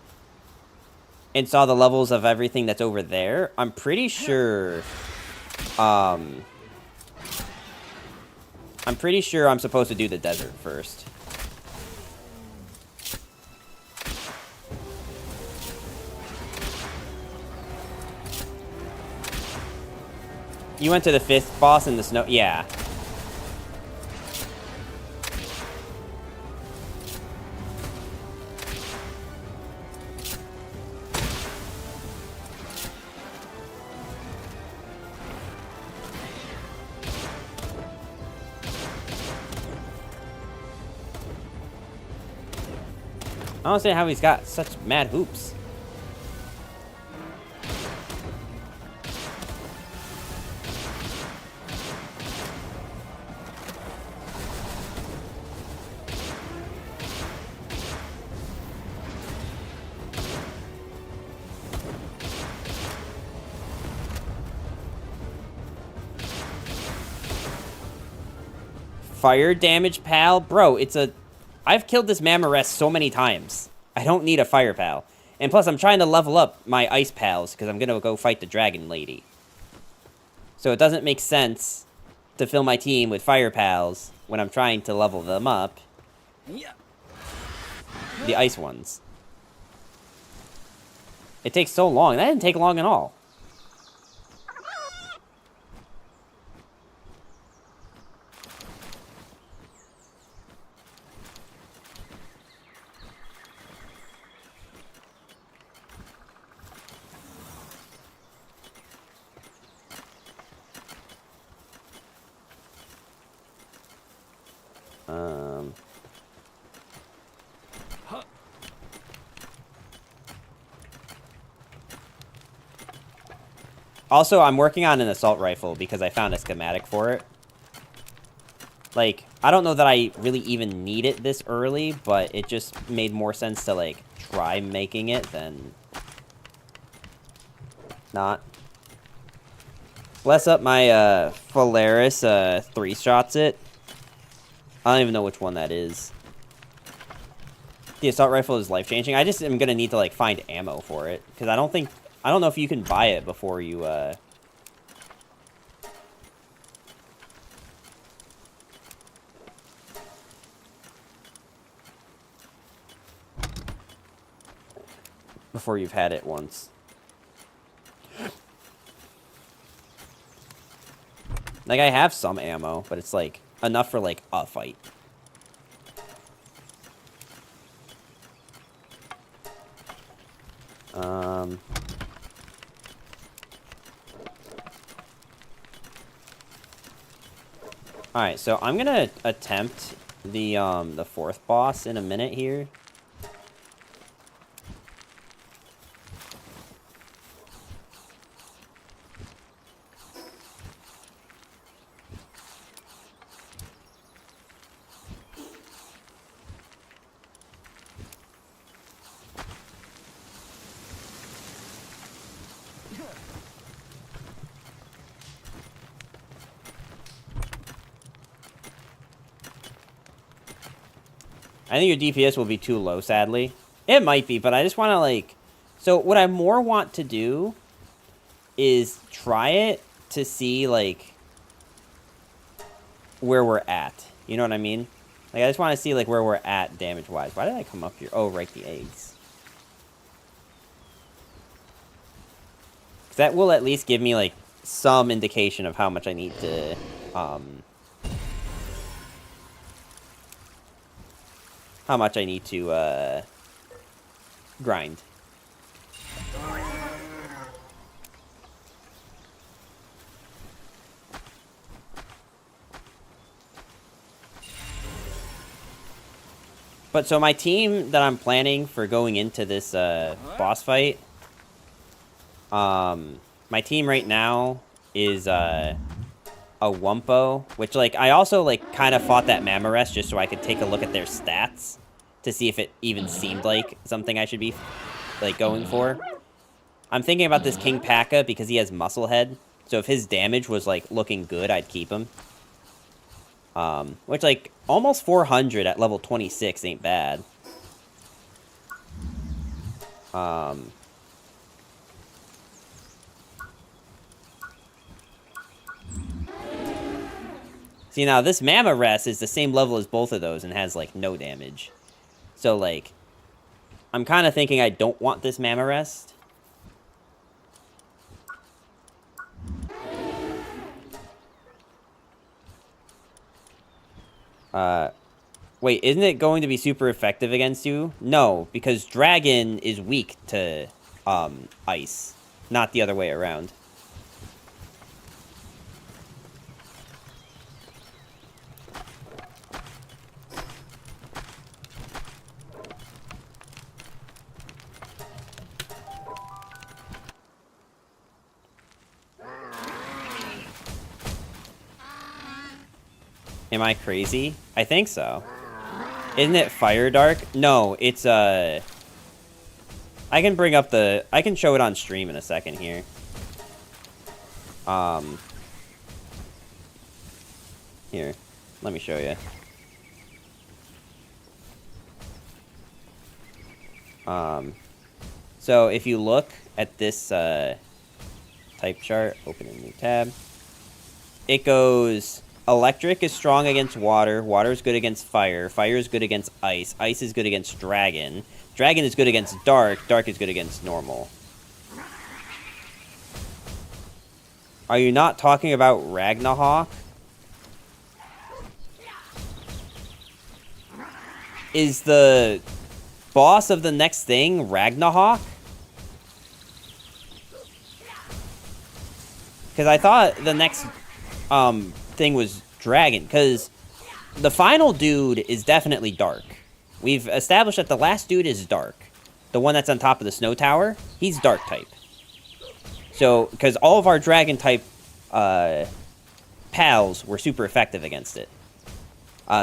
and saw the levels of everything that's over there. I'm pretty sure, I'm supposed to do the desert first. You went to the 5th boss in the snow? Yeah. I don't understand how he's got such mad hoops. Fire damage, pal? Bro, it's a... I've killed this Mamorest so many times. I don't need a fire pal. And plus, I'm trying to level up my ice pals, because I'm going to go fight the dragon lady. So it doesn't make sense to fill my team with fire pals when I'm trying to level them up. The ice ones. It takes so long. That didn't take long at all. Also, I'm working on an assault rifle because I found a schematic for it. Like, I don't know that I really even need it this early, but it just made more sense to, like, try making it than not. Bless up my Polaris 3-shots it. I don't even know which one that is. The assault rifle is life-changing. I just am gonna need to, like, find ammo for it. Because I don't know if you can buy it before you, before you've had it once. Like, I have some ammo, but it's, like, enough for, like, a fight. Alright, so I'm gonna attempt the 4th boss in a minute here. I think your DPS will be too low, sadly. It might be, but I just want to, like... So, what I more want to do is try it to see, like, where we're at. You know what I mean? Like, I just want to see, like, where we're at damage-wise. Why did I come up here? Oh, right, the eggs. That will at least give me, like, some indication of how much I need to, grind. But so my team that I'm planning for going into this boss fight, my team right now is a Wumpo, which, like, I also, like, kind of fought that Mammorest just so I could take a look at their stats to see if it even seemed like something I should be, like, going for. I'm thinking about this King Paka because he has Muscle Head, so if his damage was, like, looking good, I'd keep him. Which, like, almost 400 at level 26 ain't bad. See, now, this Mammorest is the same level as both of those and has, like, no damage. So, like, I'm kind of thinking I don't want this Mammorest. Wait, isn't it going to be super effective against you? No, because Dragon is weak to, Ice. Not the other way around. Am I crazy? I think so. Isn't it Fire Dark? No, it's, I can bring up the... I can show it on stream in a second here. Here. Let me show you. So if you look at this, type chart, open a new tab. It goes... Electric is strong against water. Water is good against fire. Fire is good against ice. Ice is good against dragon. Dragon is good against dark. Dark is good against normal. Are you not talking about Ragnarok? Is the boss of the next thing Ragnarok? Because I thought the next thing was dragon, because the final dude is definitely dark. We've established that the last dude is dark. The one that's on top of the snow tower, he's dark type. So, because all of our dragon type pals were super effective against it.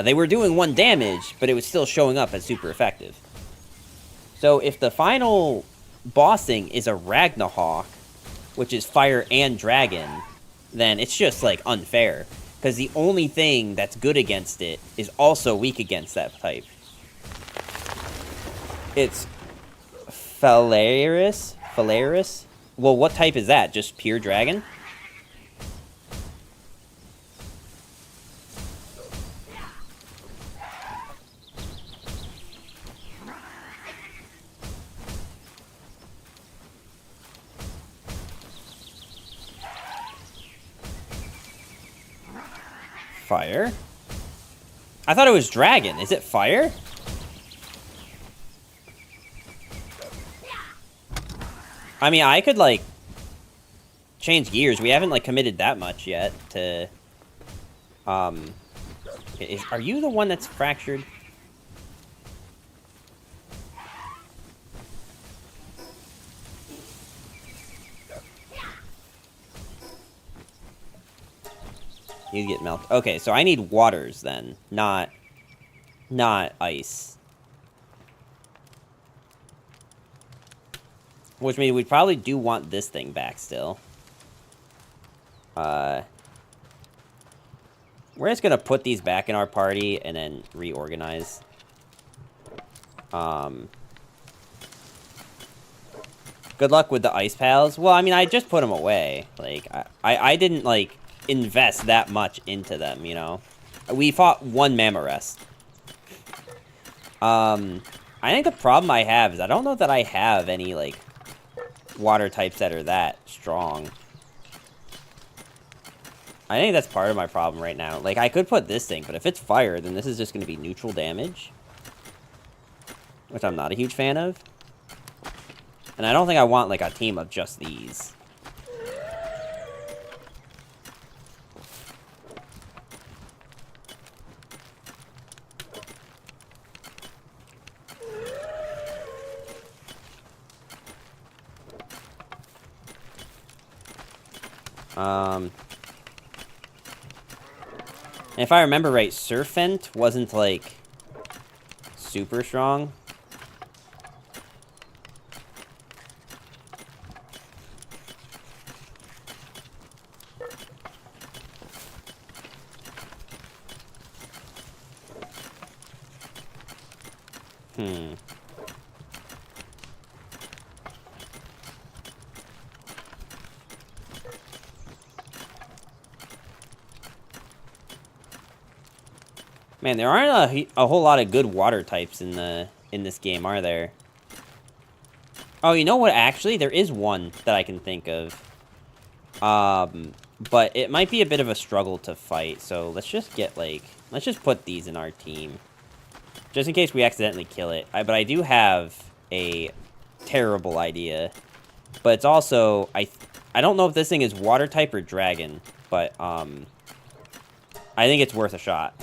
They were doing 1 damage, but it was still showing up as super effective. So if the final boss thing is a Ragnarok, which is fire and dragon, then it's just, like, unfair. Because the only thing that's good against it is also weak against that type. It's Phalaris? Phalaris? Well, what type is that? Just pure dragon? Fire? I thought it was dragon. Is it fire? I mean, I could, like, change gears. We haven't, like, committed that much yet to... are you the one that's fractured? You get melted. Okay, so I need waters then, not ice. Which means we probably do want this thing back still. We're just gonna put these back in our party and then reorganize. Good luck with the ice pals. Well, I mean, I just put them away. Like, I didn't, like, invest that much into them, you know? We fought 1 Mammorest. I think the problem I have is I don't know that I have any, like, water types that are that strong. I think that's part of my problem right now. Like, I could put this thing, but if it's fire, then this is just going to be neutral damage. Which I'm not a huge fan of. And I don't think I want, like, a team of just these. If I remember right, Surfent wasn't, like, super strong. Man, there aren't a whole lot of good water types in this game, are there? Oh, you know what? Actually, there is one that I can think of. But it might be a bit of a struggle to fight. So let's just get let's just put these in our team, just in case we accidentally kill it. But I do have a terrible idea. But it's also I don't know if this thing is water type or dragon, but I think it's worth a shot.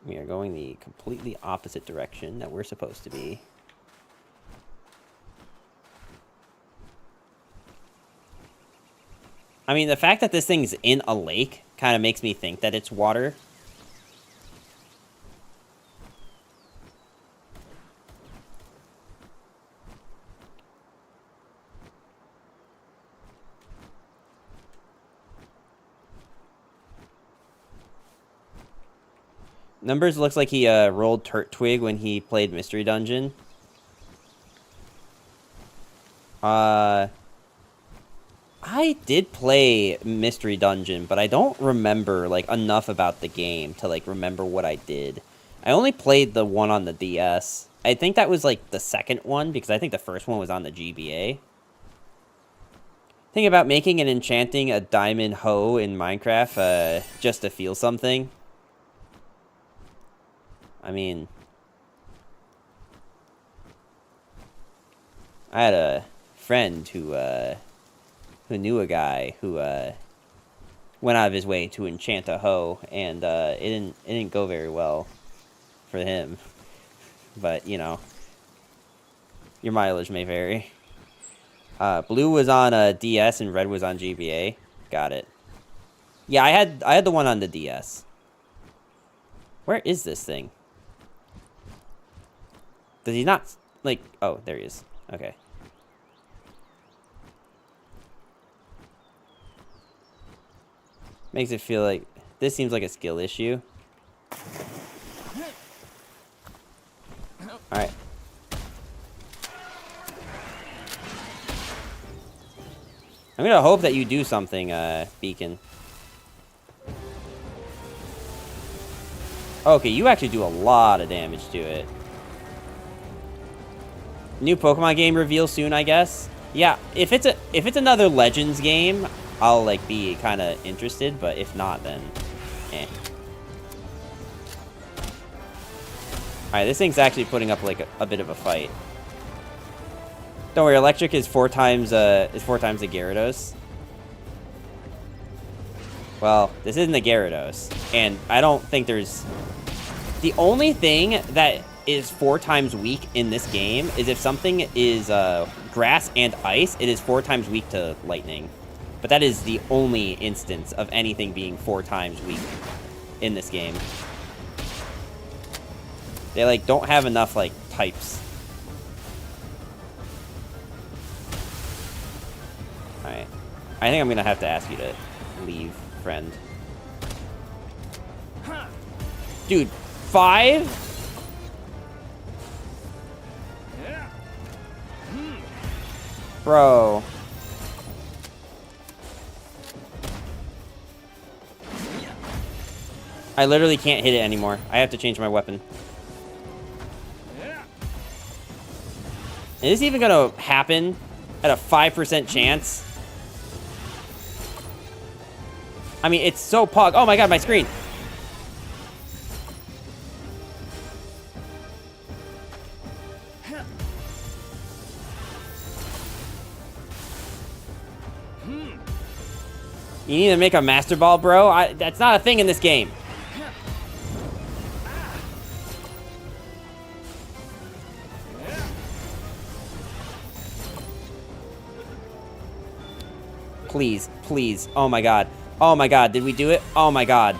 We are going the completely opposite direction that we're supposed to be. I mean, the fact that this thing's in a lake kind of makes me think that it's water. Numbers looks like he rolled Twig when he played Mystery Dungeon. I did play Mystery Dungeon, but I don't remember like enough about the game to like remember what I did. I only played the one on the DS. I think that was like the second one because I think the first one was on the GBA. Think about making and enchanting a diamond hoe in Minecraft just to feel something. I mean, I had a friend who knew a guy who went out of his way to enchant a hoe, and it didn't go very well for him. But you know, your mileage may vary. Blue was on DS and red was on GBA. Got it. Yeah, I had the one on the DS. Where is this thing? Does he not, like, oh, there he is. Okay. Makes it feel like, this seems like a skill issue. Alright. I'm gonna hope that you do something, Beacon. Okay, you actually do a lot of damage to it. New Pokemon game reveal soon, I guess. Yeah, if it's another Legends game, I'll like be kind of interested, but if not, then eh. All right, this thing's actually putting up like a bit of a fight. Don't worry, Electric is four times the Gyarados. Well, this isn't a Gyarados, and I don't think there's. The only thing that is 4 times weak in this game is if something is grass and ice, it is 4 times weak to lightning. But that is the only instance of anything being 4 times weak in this game. They like don't have enough like types. Alright. I think I'm gonna have to ask you to leave, friend. Dude, 5? Bro. I literally can't hit it anymore. I have to change my weapon. Is this even gonna happen at a 5% chance? I mean, it's so pog. Oh my god, my screen. You need to make a Master Ball, bro? That's not a thing in this game. Please, please. Oh my god. Oh my god, did we do it? Oh my god.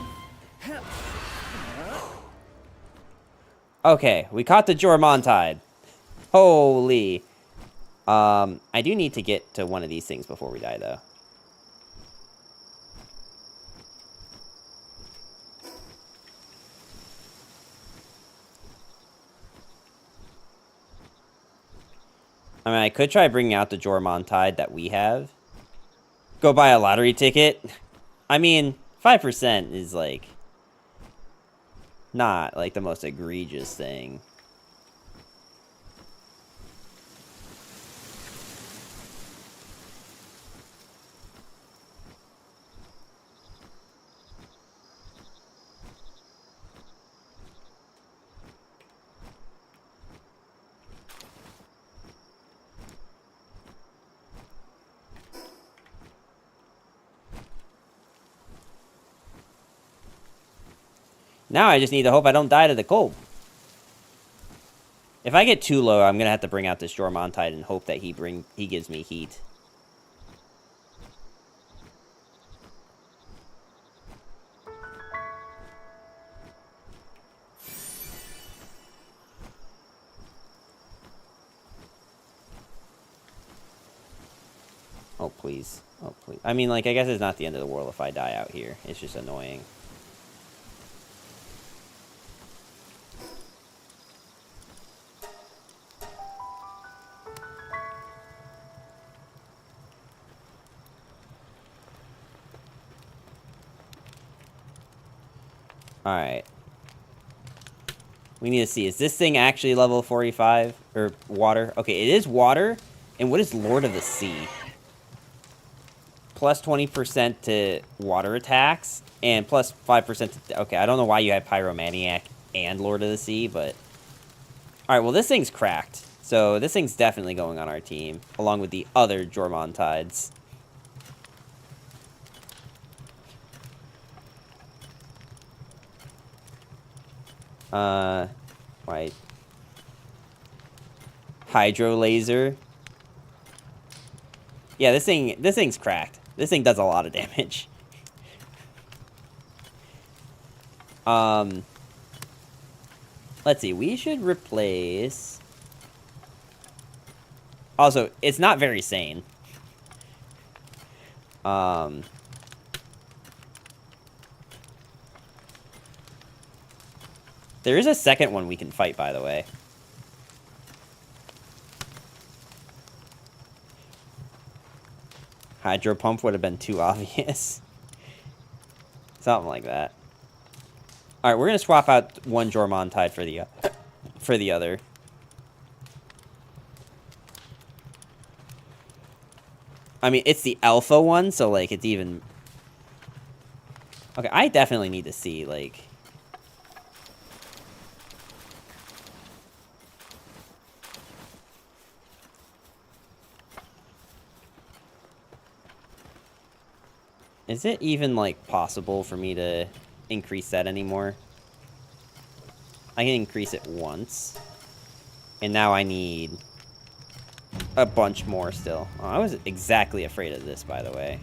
Okay, we caught the Jormontide. Holy. I do need to get to one of these things before we die, though. I mean, I could try bringing out the Jormontide that we have. Go buy a lottery ticket. I mean, 5% is, like, not, like, the most egregious thing. Now I just need to hope I don't die to the cold. If I get too low, I'm gonna have to bring out this Jormontide and hope that he gives me heat. Oh please. Oh please. I mean, like, I guess it's not the end of the world if I die out here. It's just annoying. Alright. We need to see, is this thing actually level 45? Or water? Okay, it is water. And what is Lord of the Sea? Plus 20% to water attacks. And plus 5% to... Okay, I don't know why you have Pyromaniac and Lord of the Sea, but... Alright, well, this thing's cracked. So this thing's definitely going on our team. Along with the other Jormontides. Right. Hydro laser. Yeah, this thing's cracked. This thing does a lot of damage. Let's see, we should replace... Also, it's not very sane. There is a second one we can fight, by the way. Hydro Pump would have been too obvious. Something like that. Alright, we're going to swap out one Jormontide for the other. I mean, it's the alpha one, so, like, it's even... Okay, I definitely need to see, like... Is it even, like, possible for me to increase that anymore? I can increase it once. And now I need a bunch more still. Oh, I was exactly afraid of this, by the way.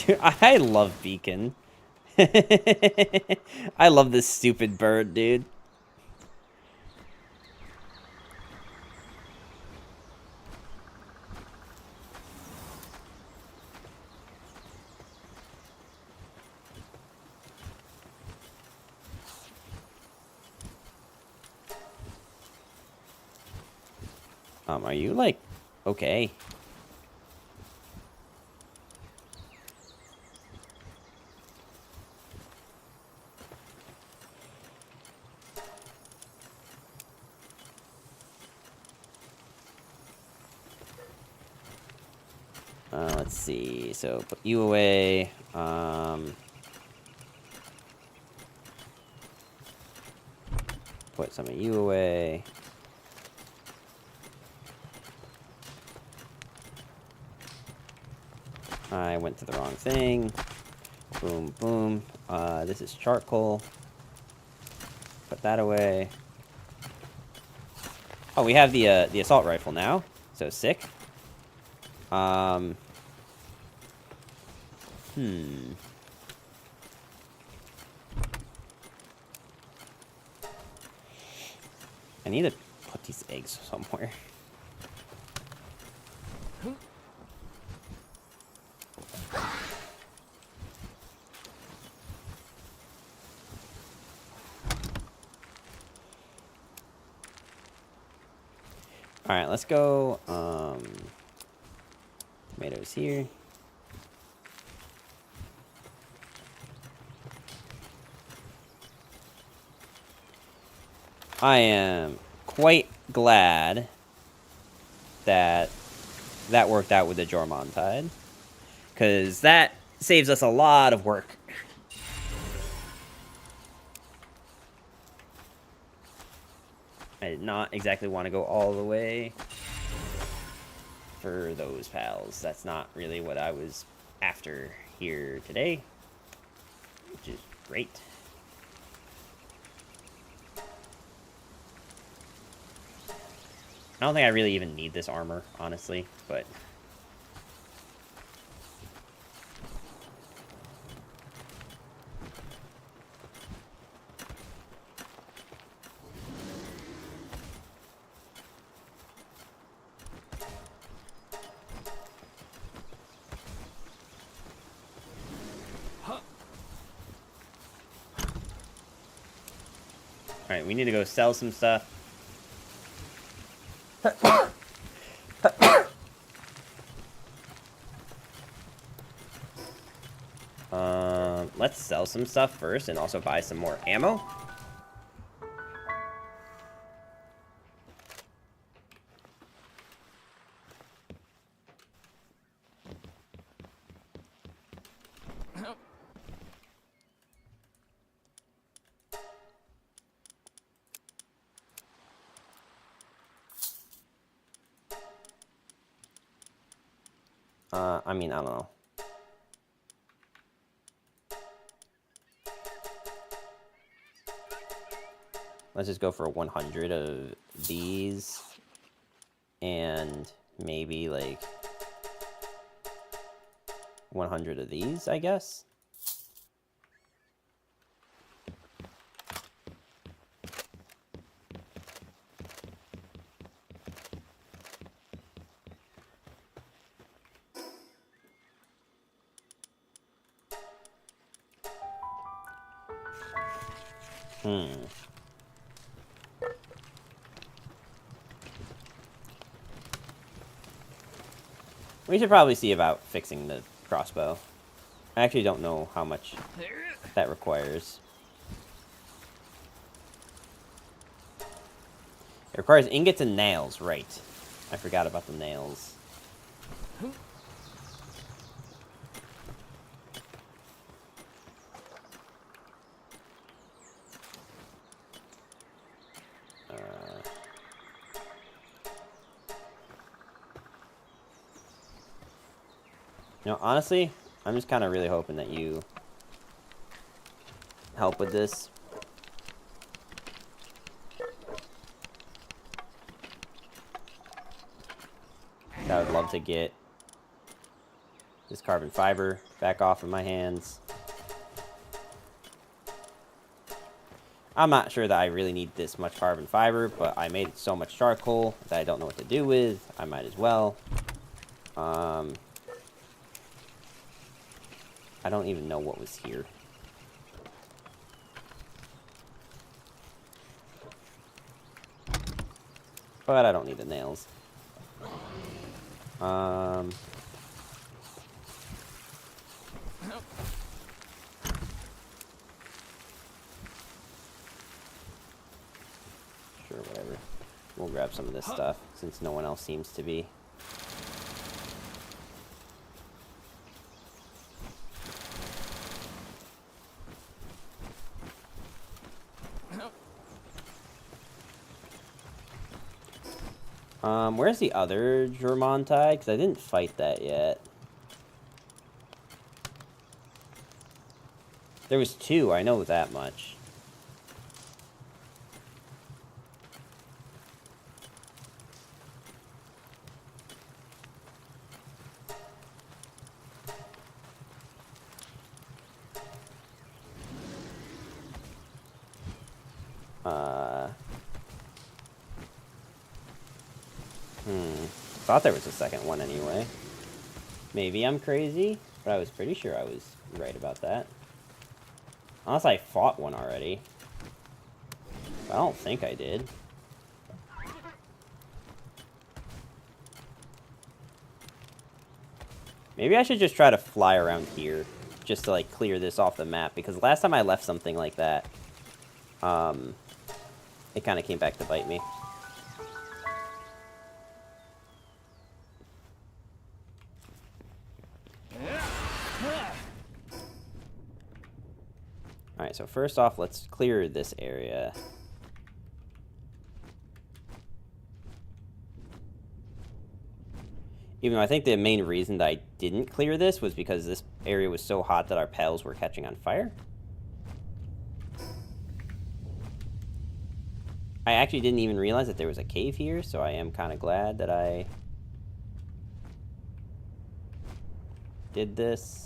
Dude, I love Beacon. I love this stupid bird, dude. Are you like okay? Let's see. So put you away. Put some of you away. I went to the wrong thing. Boom, boom. This is charcoal. Put that away. Oh, we have the assault rifle now. So sick. I need to put these eggs somewhere. Alright, let's go, tomatoes here. I am quite glad that that worked out with the Jormuntide, because that saves us a lot of work. I did not exactly want to go all the way for those pals. That's not really what I was after here today, which is great. I don't think I really even need this armor, honestly, but... Alright, we need to go sell some stuff. Let's sell some stuff first and also buy some more ammo. I mean, I don't know. Let's just go for 100 of these. And maybe, like, 100 of these, I guess. We should probably see about fixing the crossbow. I actually don't know how much that requires. It requires ingots and nails, right. I forgot about the nails. You know, honestly, I'm just kind of really hoping that you help with this. I would love to get This carbon fiber back off of my hands. I'm not sure that I really need this much carbon fiber, but I made so much charcoal that I don't know what to do with. I might as well. I don't even know what was here. But I don't need the nails. Sure, whatever. We'll grab some of this stuff, since no one else seems to be. Where's the other Germontai? Because I didn't fight that yet. There was 2, I know that much. Thought there was a second one anyway. Maybe I'm crazy, but I was pretty sure I was right about that. Unless I fought one already. I don't think I did. Maybe I should just try to fly around here, just to like clear this off the map, because last time I left something like that, it kind of came back to bite me. Alright, so first off, let's clear this area. Even though I think the main reason that I didn't clear this was because this area was so hot that our pals were catching on fire. I actually didn't even realize that there was a cave here, so I am kind of glad that I did this.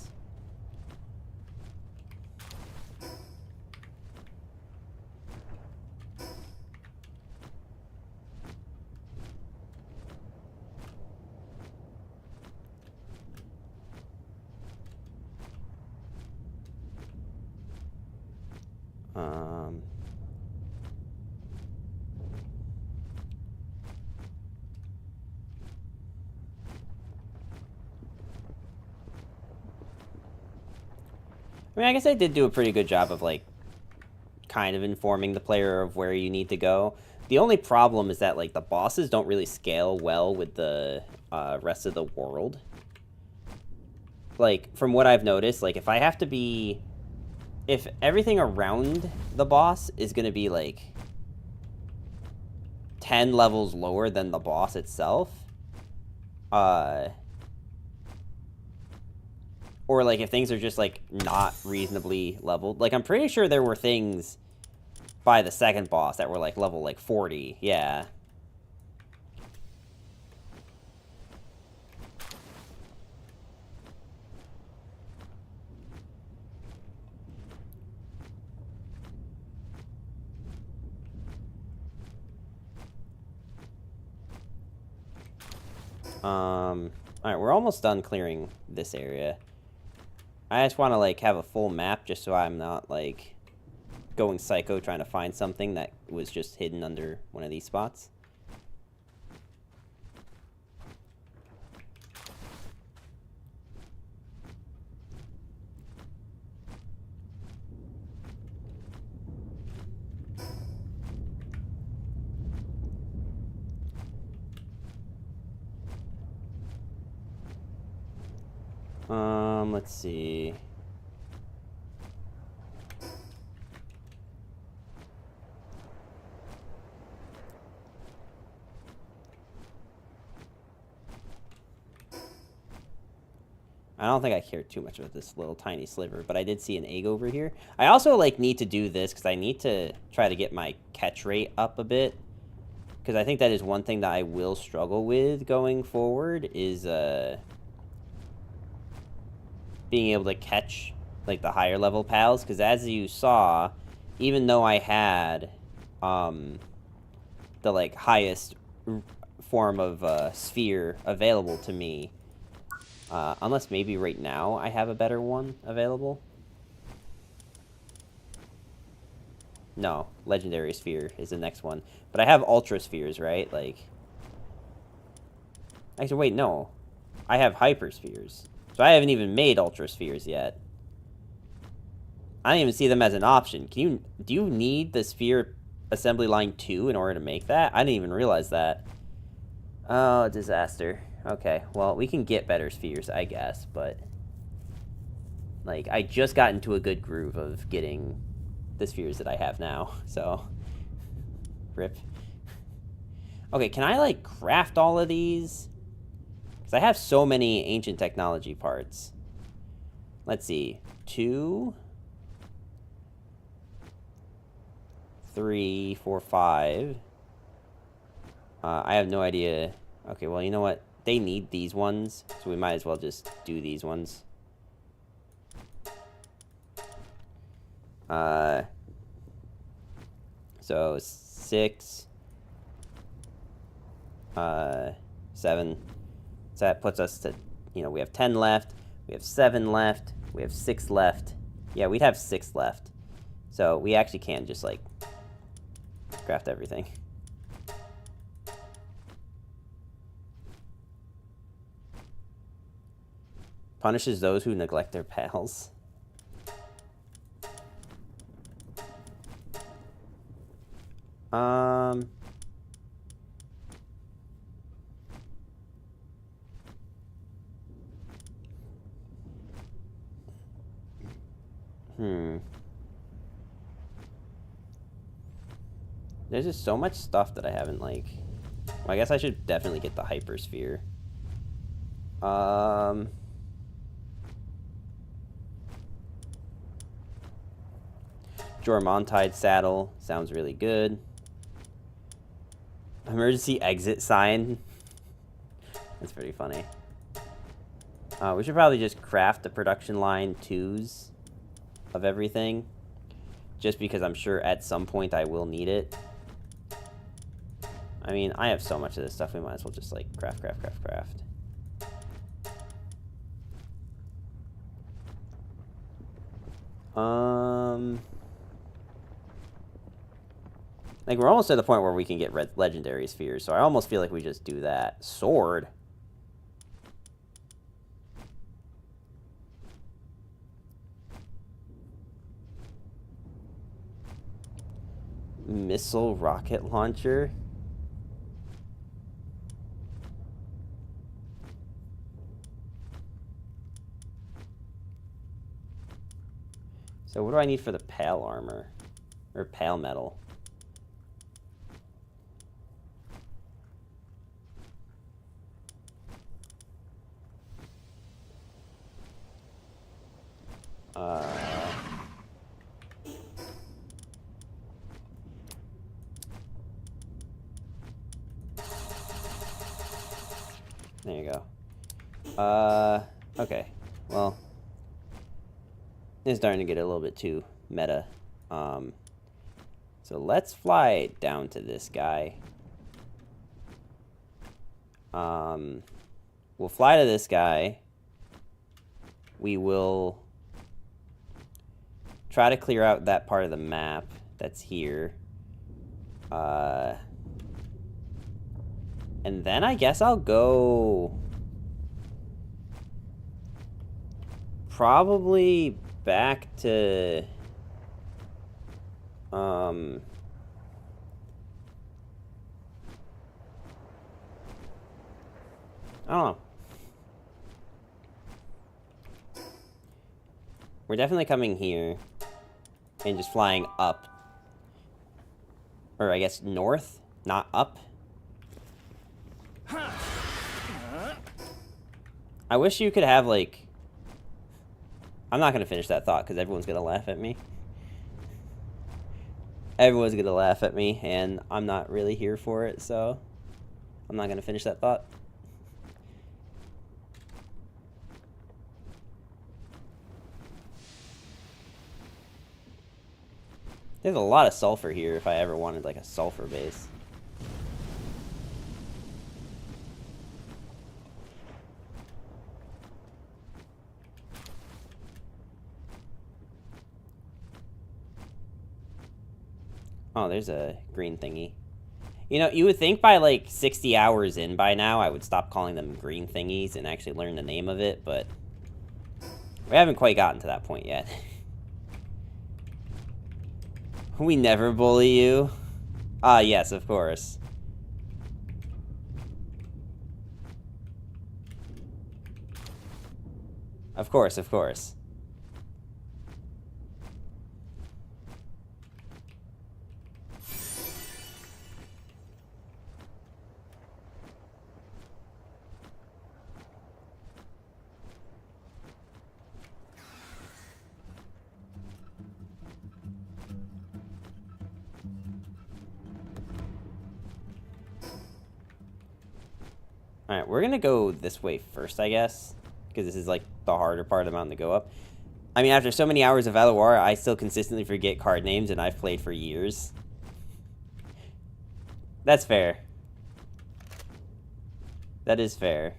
I mean, I guess I did do a pretty good job of, like, kind of informing the player of where you need to go. The only problem is that, like, the bosses don't really scale well with the rest of the world. Like, from what I've noticed, like, if I have to be... If everything around the boss is going to be, like, 10 levels lower than the boss itself, or, like, if things are just, like, not reasonably leveled. Like, I'm pretty sure there were things by the second boss that were, like, level, like, 40. Yeah. Alright, we're almost done clearing this area. I just want to, like, have a full map just so I'm not, like, going psycho trying to find something that was just hidden under one of these spots. Let's see. I don't think I care too much about this little tiny sliver, but I did see an egg over here. I also, like, need to do this because I need to try to get my catch rate up a bit. Because I think that is one thing that I will struggle with going forward is, being able to catch, like, the higher level pals, because as you saw, even though I had, the, like, highest form of, sphere available to me, unless maybe right now I have a better one available. No, Legendary Sphere is the next one. But I have Ultra Spheres, right? Like... Actually, wait, no. I have Hyper Spheres. So I haven't even made Ultra Spheres yet. I don't even see them as an option. Do you need the Sphere Assembly Line 2 in order to make that? I didn't even realize that. Oh, disaster. Okay, well, we can get better spheres, I guess, but... Like, I just got into a good groove of getting the spheres that I have now, so... Rip. Okay, can I, like, craft all of these? Because I have so many ancient technology parts. Let's see. 2... 3, 4, 5. I have no idea. Okay, well, you know what? They need these ones, so we might as well just do these ones. So 6, 7. So that puts us to, you know, we have 10 left, we have 7 left, we have 6 left. Yeah, we'd have 6 left. So we actually can just, like, craft everything. Punishes those who neglect their pals. There's just so much stuff that I haven't, like... Well, I guess I should definitely get the Hypersphere. Jormontide saddle. Sounds really good. Emergency exit sign. That's pretty funny. We should probably just craft the production line 2s of everything. Just because I'm sure at some point I will need it. I mean, I have so much of this stuff, we might as well just, like, craft. Like, we're almost to the point where we can get legendary spheres, so I almost feel like we just do that. Sword. Missile rocket launcher. So what do I need for the pale armor? Or pale metal? There you go. Okay. Well, it's starting to get a little bit too meta. So let's fly down to this guy. We'll fly to this guy. We will try to clear out that part of the map that's here. And then I guess I'll go... probably back to... I don't know. We're definitely coming here and just flying up. Or I guess north, not up. I wish you could have, like... I'm not going to finish that thought because everyone's going to laugh at me. Everyone's going to laugh at me, and I'm not really here for it, so I'm not going to finish that thought. There's a lot of sulfur here if I ever wanted, like, a sulfur base. Oh, there's a green thingy. You know, you would think by, like, 60 hours in by now, I would stop calling them green thingies and actually learn the name of it, but we haven't quite gotten to that point yet. We never bully you. Ah, yes, of course. Of course, of course. Alright, we're gonna go this way first, I guess. Because this is, like, the harder part of the mountain to go up. I mean, after so many hours of LOR, I still consistently forget card names, and I've played for years. That's fair. That is fair.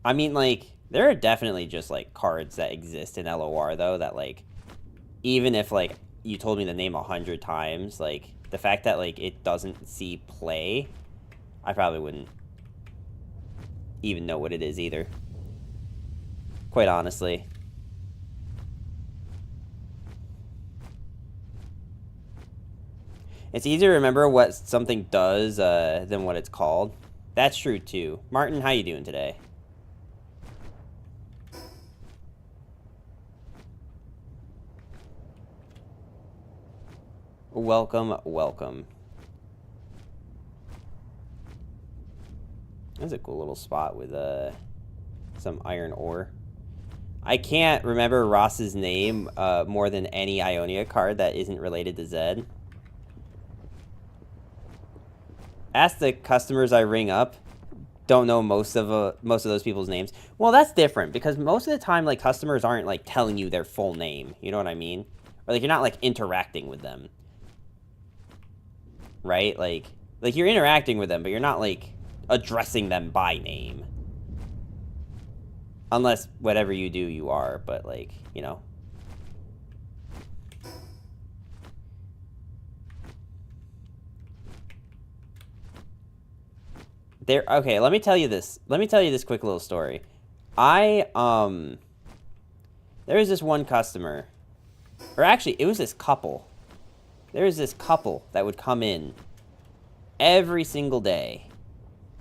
I mean, like, there are definitely just, like, cards that exist in LOR, though, that, like, even if, like, you told me the name 100 times, like, the fact that, like, it doesn't see play, I probably wouldn't even know what it is either. Quite honestly. It's easier to remember what something does than what it's called. That's true, too. Martin, how you doing today? Welcome, welcome. That's a cool little spot with some iron ore. I can't remember Ross's name more than any Ionia card that isn't related to Zed. Ask the customers I ring up. Don't know most of those people's names. Well, that's different because most of the time, like, customers aren't, like, telling you their full name. You know what I mean? Or, like, you're not, like, interacting with them. Right? Like you're interacting with them, but you're not, like, addressing them by name. Unless whatever you do, you are, but, like, you know. Okay, let me tell you this. Let me tell you this quick little story. There was this one customer, or actually, it was this couple. There was this couple that would come in every single day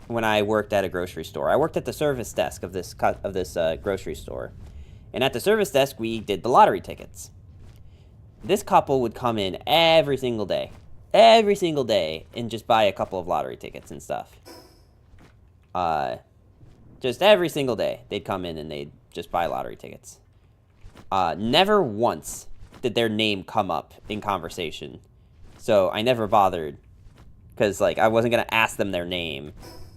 when I worked at a grocery store. I worked at the service desk of this grocery store. And at the service desk, we did the lottery tickets. This couple would come in every single day, and just buy a couple of lottery tickets and stuff. Just every single day, they'd come in and they'd just buy lottery tickets. Never once did their name come up in conversation. So I never bothered, because, like, I wasn't going to ask them their name,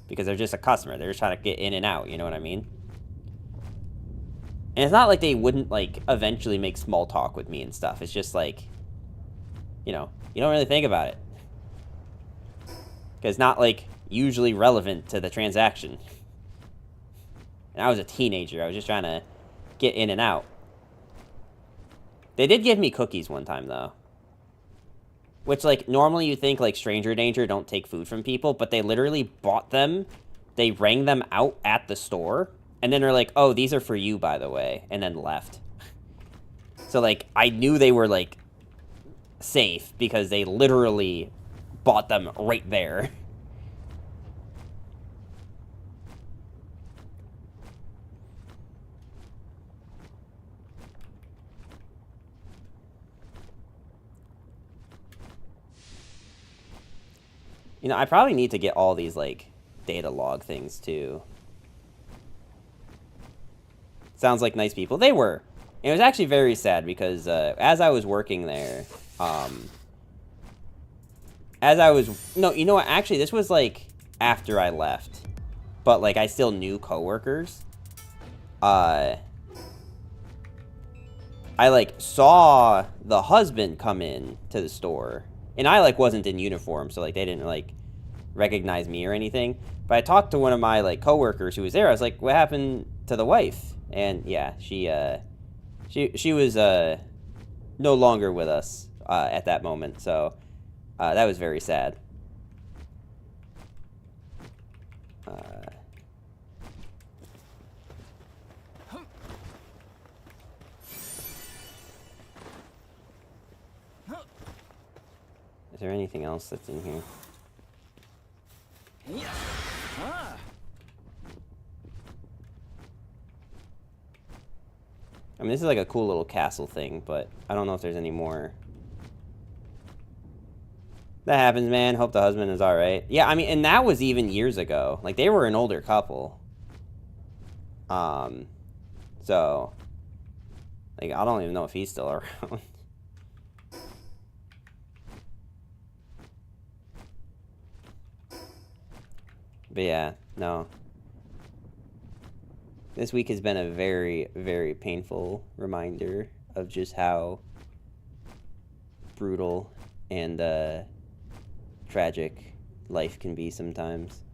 because they're just a customer. They're just trying to get in and out, you know what I mean? And it's not like they wouldn't, like, eventually make small talk with me and stuff. It's just, like, you know, you don't really think about it. Because it's not, like, usually relevant to the transaction. And I was a teenager. I was just trying to get in and out. They did give me cookies one time, though. Which, like, normally you think, like, stranger danger, don't take food from people, but they literally bought them, they rang them out at the store, and then they're like, oh, these are for you, by the way, and then left. So, like, I knew they were, like, safe, because they literally bought them right there. You know, I probably need to get all these, like, data log things, too. Sounds like nice people. They were. And it was actually very sad, because as I was working there, as I was... No, you know what? Actually, this was, like, after I left. But, like, I still knew coworkers. I, like, saw the husband come in to the store. And I, like, wasn't in uniform, so, like, they didn't, like, recognize me or anything. But I talked to one of my, like, coworkers who was there. I was like, what happened to the wife? And, yeah, she was, no longer with us, at that moment. So, that was very sad. Is there anything else that's in here? I mean, this is like a cool little castle thing, but I don't know if there's any more. That happens, man. Hope the husband is alright. Yeah, I mean, and that was even years ago. Like, they were an older couple. So, like, I don't even know if he's still around. But yeah, no. This week has been a very, very painful reminder of just how brutal and tragic life can be sometimes.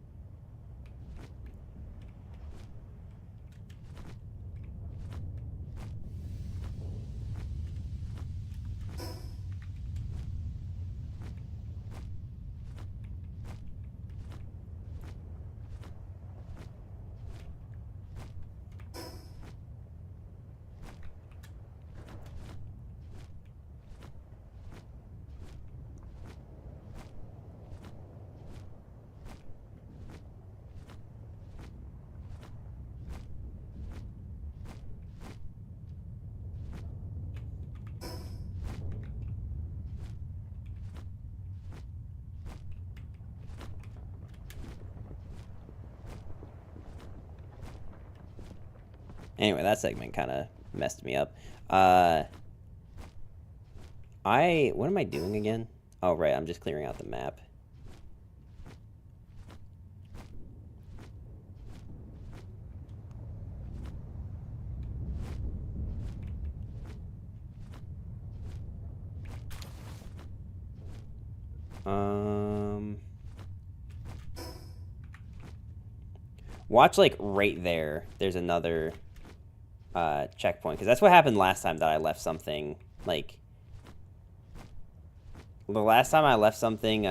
Anyway, that segment kind of messed me up. What am I doing again? Oh, right, I'm just clearing out the map. Watch, like, right there. There's another checkpoint, because that's what happened last time that I left something, like, the last time I left something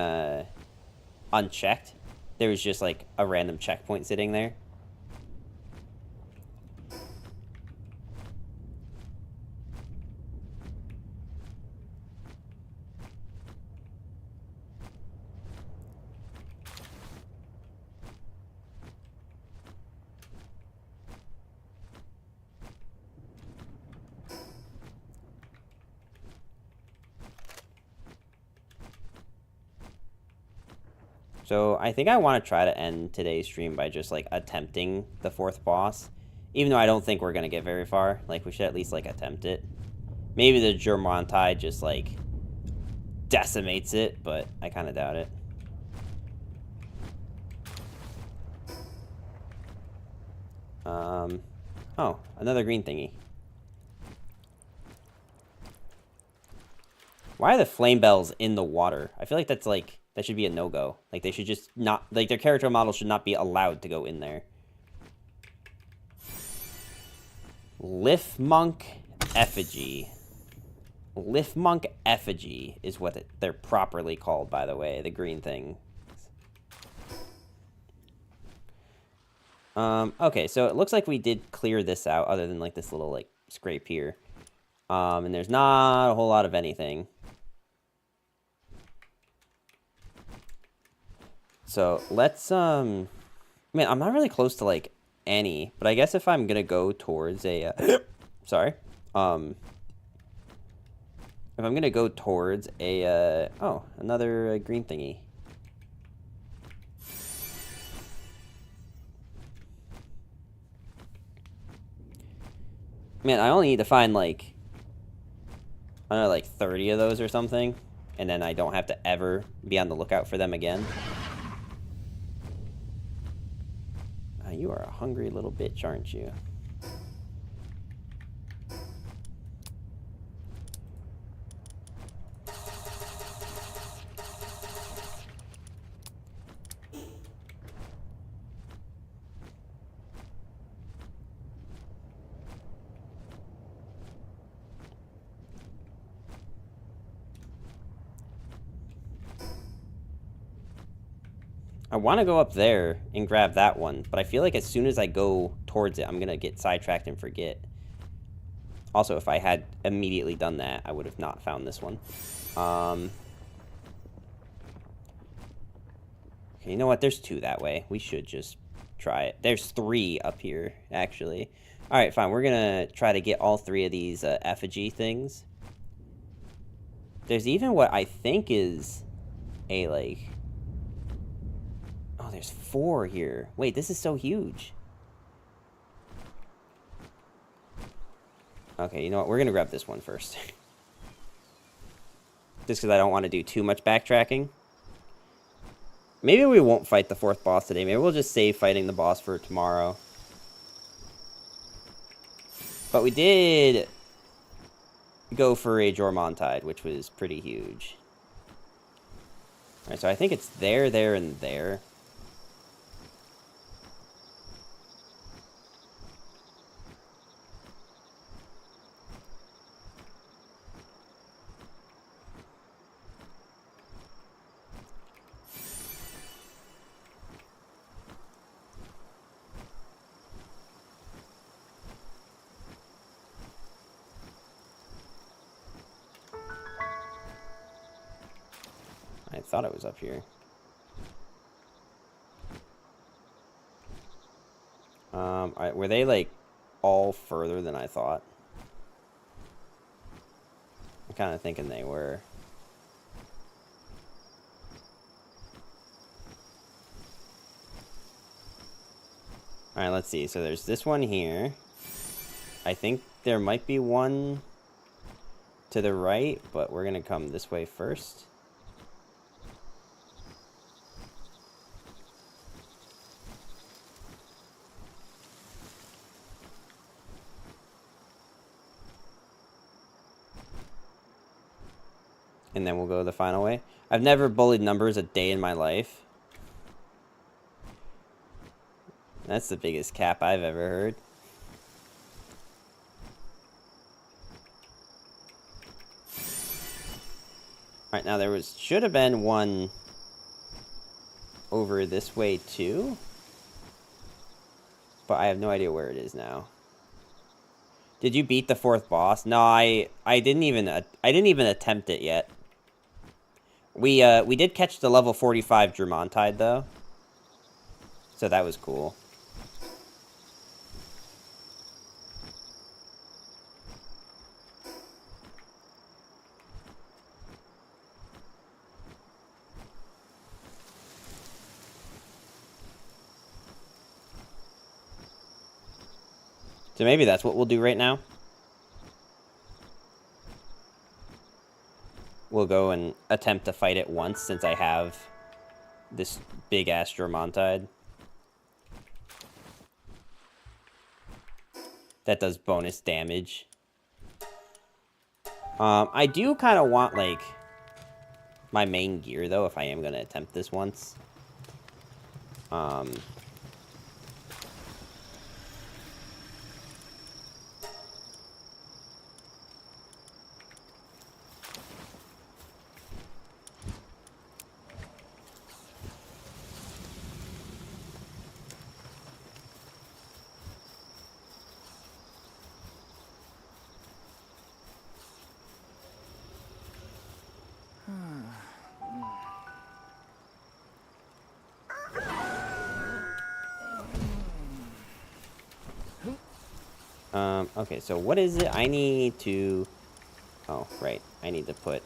unchecked, there was just, like, a random checkpoint sitting there. So I think I want to try to end today's stream by just, like, attempting the 4th boss. Even though I don't think we're going to get very far. Like, we should at least, like, attempt it. Maybe the Germontai just, like, decimates it, but I kind of doubt it. Oh, another green thingy. Why are the flame bells in the water? I feel like that's, like, that should be a no-go. Like, they should just not... Like, their character model should not be allowed to go in there. Lifmonk Effigy. Lifmonk Effigy is what they're properly called, by the way. The green thing. Okay, so it looks like we did clear this out, other than, like, this little, like, scrape here. And there's not a whole lot of anything. So, let's, man, I'm not really close to, like, any, but I guess if I'm gonna go towards a, sorry, if I'm gonna go towards a, oh, another green thingy. Man, I only need to find, like, I don't know, like 30 of those or something. and then I don't have to ever be on the lookout for them again. You are a hungry little bitch, aren't you? I want to go up there and grab that one, but I feel like as soon as I go towards it, I'm going to get sidetracked and forget. Also, if I had immediately done that, I would have not found this one. Okay, you know what? There's 2 that way. We should just try it. There's 3 up here, actually. All right, fine. We're going to try to get all 3 of these effigy things. There's even what I think is a, like... Oh, there's 4 here. Wait, this is so huge. Okay, you know what? We're going to grab this one first. Just because I don't want to do too much backtracking. Maybe we won't fight the 4th boss today. Maybe we'll just save fighting the boss for tomorrow. But we did go for a Jormuntide, which was pretty huge. Alright, so I think it's there, there, and there. I thought it was up here. Alright, were they, like, all further than I thought? I'm kind of thinking they were. Alright, let's see. So there's this one here. I think there might be one to the right, but we're going to come this way first. And then we'll go the final way. I've never bullied numbers a day in my life. That's the biggest cap I've ever heard. Alright, now there should have been one over this way too. But I have no idea where it is now. Did you beat the 4th boss? No, I didn't even attempt it yet. We did catch the level 45 Jormuntide though. So that was cool. So maybe that's what we'll do right now. We'll go and attempt to fight it once since I have this big-ass Jormuntide. That does bonus damage. I do kind of want, like, my main gear, though, if I am going to attempt this once. Okay, so what is it? I need to... Oh, right. I need to put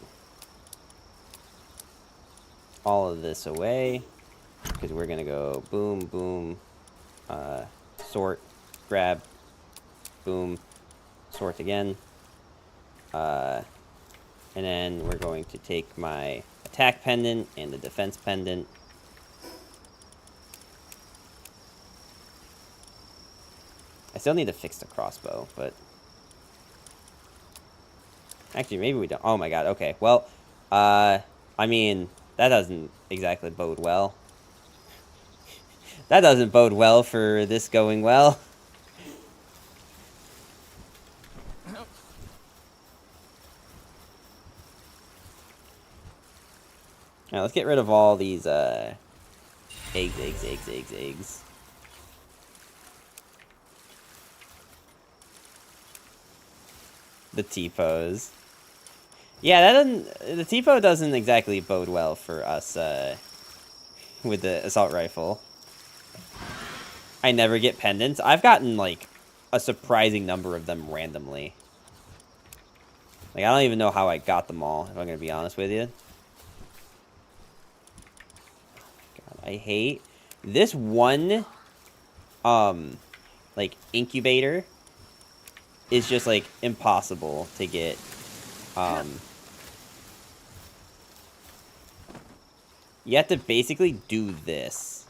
all of this away. Because we're going to go boom, boom, sort, grab, boom, sort again. And then we're going to take my attack pendant and the defense pendant. I still need to fix the crossbow, but... Actually, maybe we don't. Oh my god, okay. Well, I mean, that doesn't exactly bode well. That doesn't bode well for this going well. Now, let's get rid of all these, eggs. The T-pose. Yeah, that doesn't... The T-pose doesn't exactly bode well for us, with the assault rifle. I never get pendants. I've gotten, like, a surprising number of them randomly. Like, I don't even know how I got them all, if I'm gonna be honest with you. God, I hate... This one, like, incubator is just, like, impossible to get, You have to basically do this.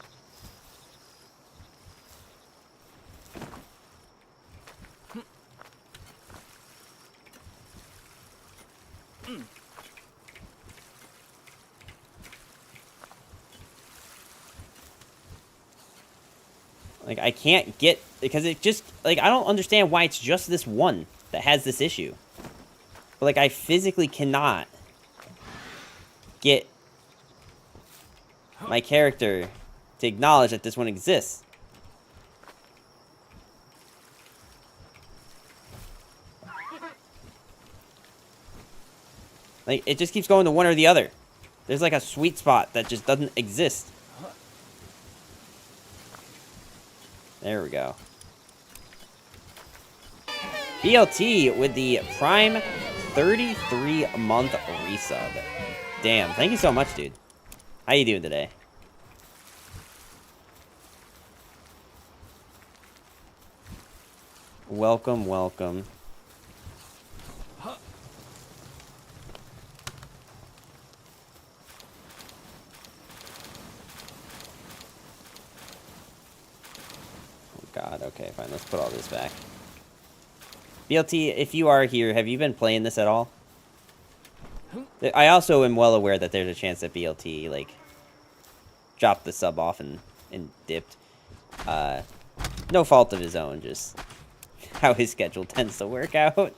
Like, I can't get... Because it just... Like, I don't understand why it's just this one that has this issue. But, like, I physically cannot get my character to acknowledge that this one exists. Like, it just keeps going to one or the other. There's, like, a sweet spot that just doesn't exist. There we go. BLT with the Prime 33-month resub. Damn, thank you so much, dude. How you doing today? Welcome, welcome. God, okay, fine, let's put all this back. BLT, if you are here, have you been playing this at all? I also am well aware that there's a chance that BLT, like, dropped the sub off and dipped. No fault of his own, just how his schedule tends to work out.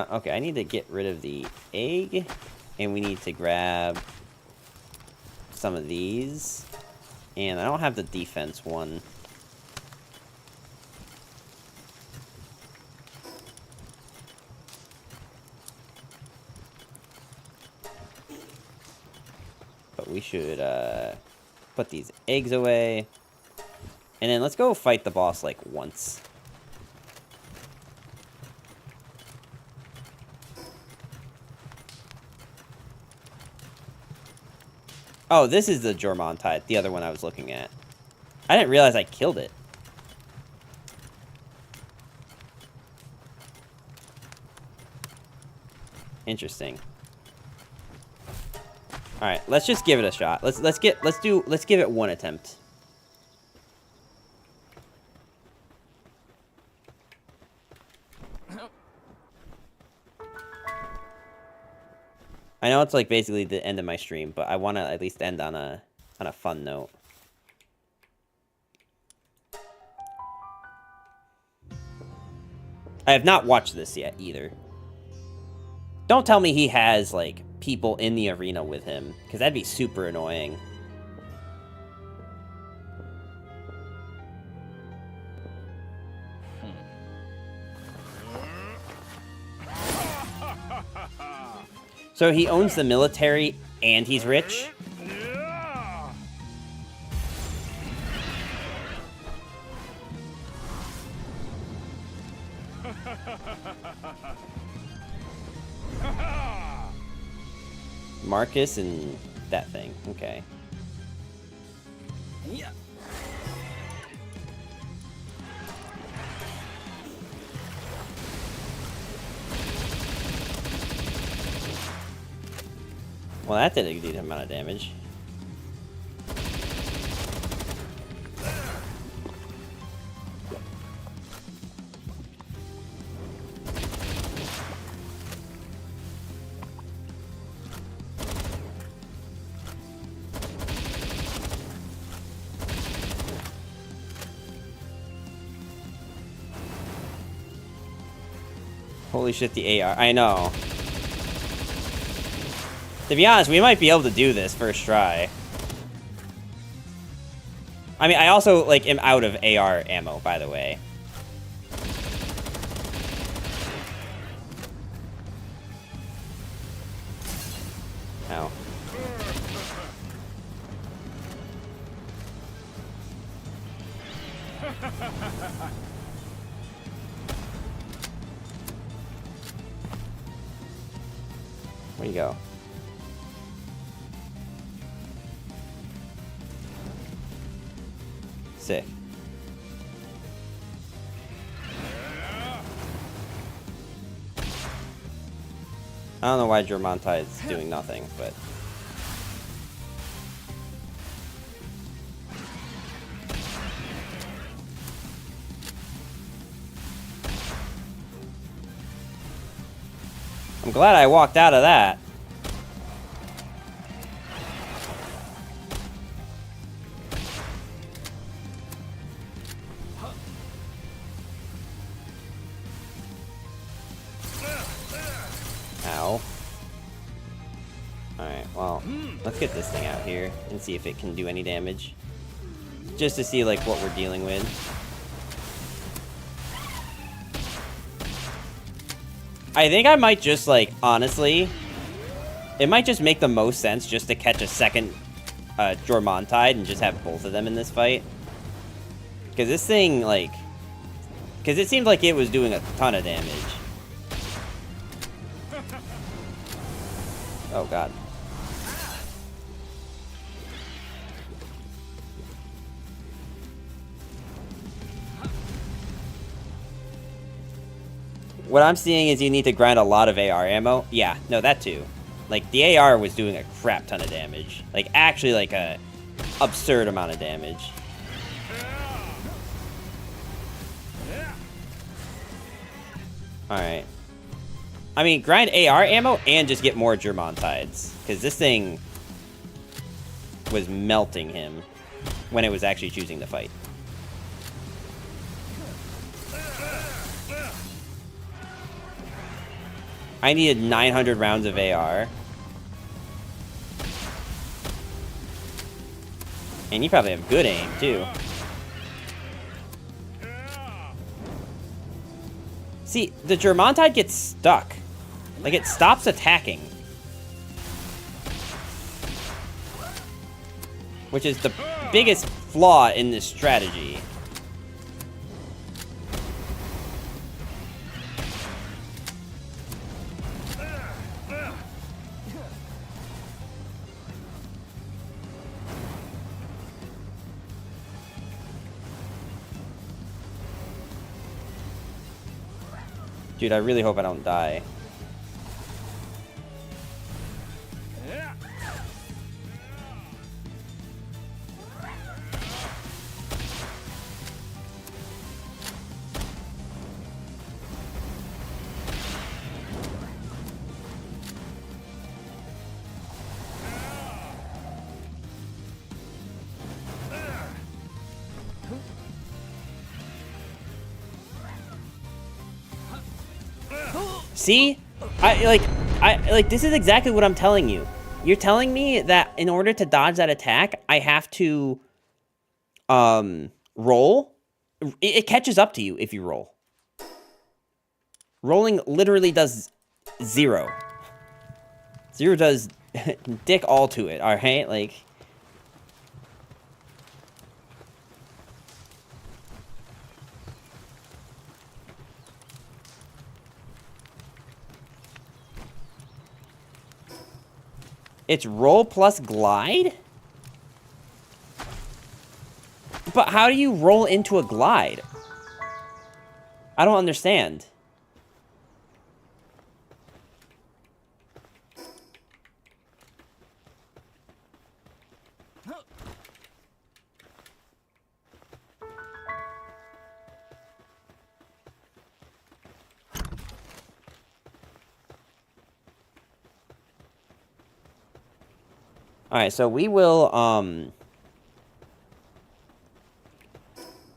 Okay, I need to get rid of the egg, and we need to grab some of these, and I don't have the defense one. But we should, put these eggs away, and then let's go fight the boss, like, once. Oh, this is the Jormontide, the other one I was looking at. I didn't realize I killed it. Interesting. All right, let's just give it a shot. Let's give it one attempt. I know it's like basically the end of my stream, but I want to at least end on a fun note. I have not watched this yet either. Don't tell me he has like people in the arena with him, because that'd be super annoying. So he owns the military and he's rich? Marcus and that thing. Okay. Yeah. Well, that did a decent amount of damage. Holy shit, the AR. I know. To be honest, we might be able to do this first try. I mean, I also, like, am out of AR ammo, by the way. Ow. Where you go? Sick. I don't know why Germontide's doing nothing, but... I'm glad I walked out of that. Ow. Alright, well, let's get this thing out here and see if it can do any damage. Just to see, like, what we're dealing with. I think I might just, like, honestly, it might just make the most sense just to catch a second Jormontide and just have both of them in this fight. Because this thing, like, because it seemed like it was doing a ton of damage. Oh, God. What I'm seeing is you need to grind a lot of AR ammo. Yeah, no, that too. Like, the AR was doing a crap ton of damage. Like, actually, like, a absurd amount of damage. Alright. I mean, grind AR ammo and just get more Germontides. Because this thing was melting him when it was actually choosing to fight. I needed 900 rounds of AR. And you probably have good aim, too. See, the Germontide gets stuck. Like, it stops attacking. Which is the biggest flaw in this strategy. Dude, I really hope I don't die. See? This is exactly what I'm telling you. You're telling me that in order to dodge that attack, I have to, roll? It catches up to you if you roll. Rolling literally does 0. 0 does dick all to it, alright? Like... It's roll plus glide? But how do you roll into a glide? I don't understand. Alright, so we will,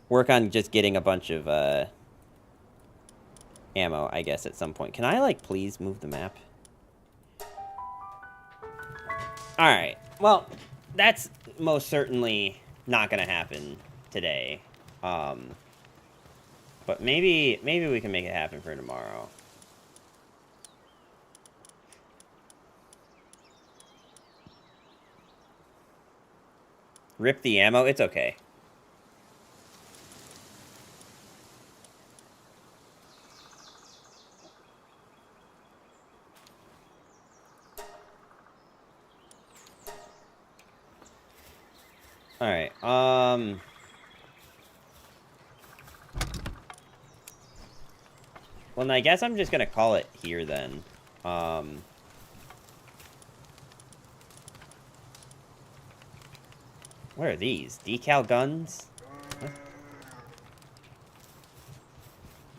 work on just getting a bunch of, ammo, I guess, at some point. Can I, like, please move the map? Alright, well, that's most certainly not gonna happen today. But maybe we can make it happen for tomorrow. Rip the ammo? It's okay. Alright, well, then I guess I'm just gonna call it here, then. What are these? Decal guns?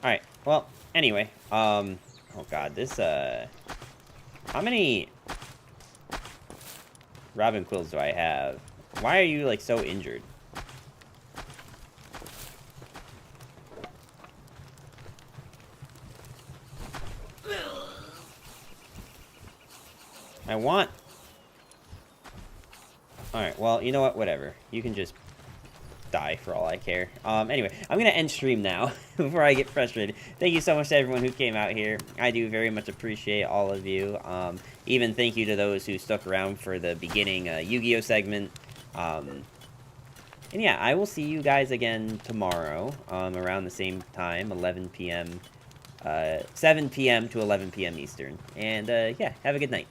Alright, well, anyway, oh god, this, how many Robin Quills do I have? Why are you, like, so injured? I want... Alright, well, you know what? Whatever. You can just die for all I care. Anyway, I'm gonna end stream now before I get frustrated. Thank you so much to everyone who came out here. I do very much appreciate all of you. Even thank you to those who stuck around for the beginning Yu-Gi-Oh segment. And yeah, I will see you guys again tomorrow, around the same time, 11 p.m., 7 p.m. to 11 p.m. Eastern. And yeah, have a good night.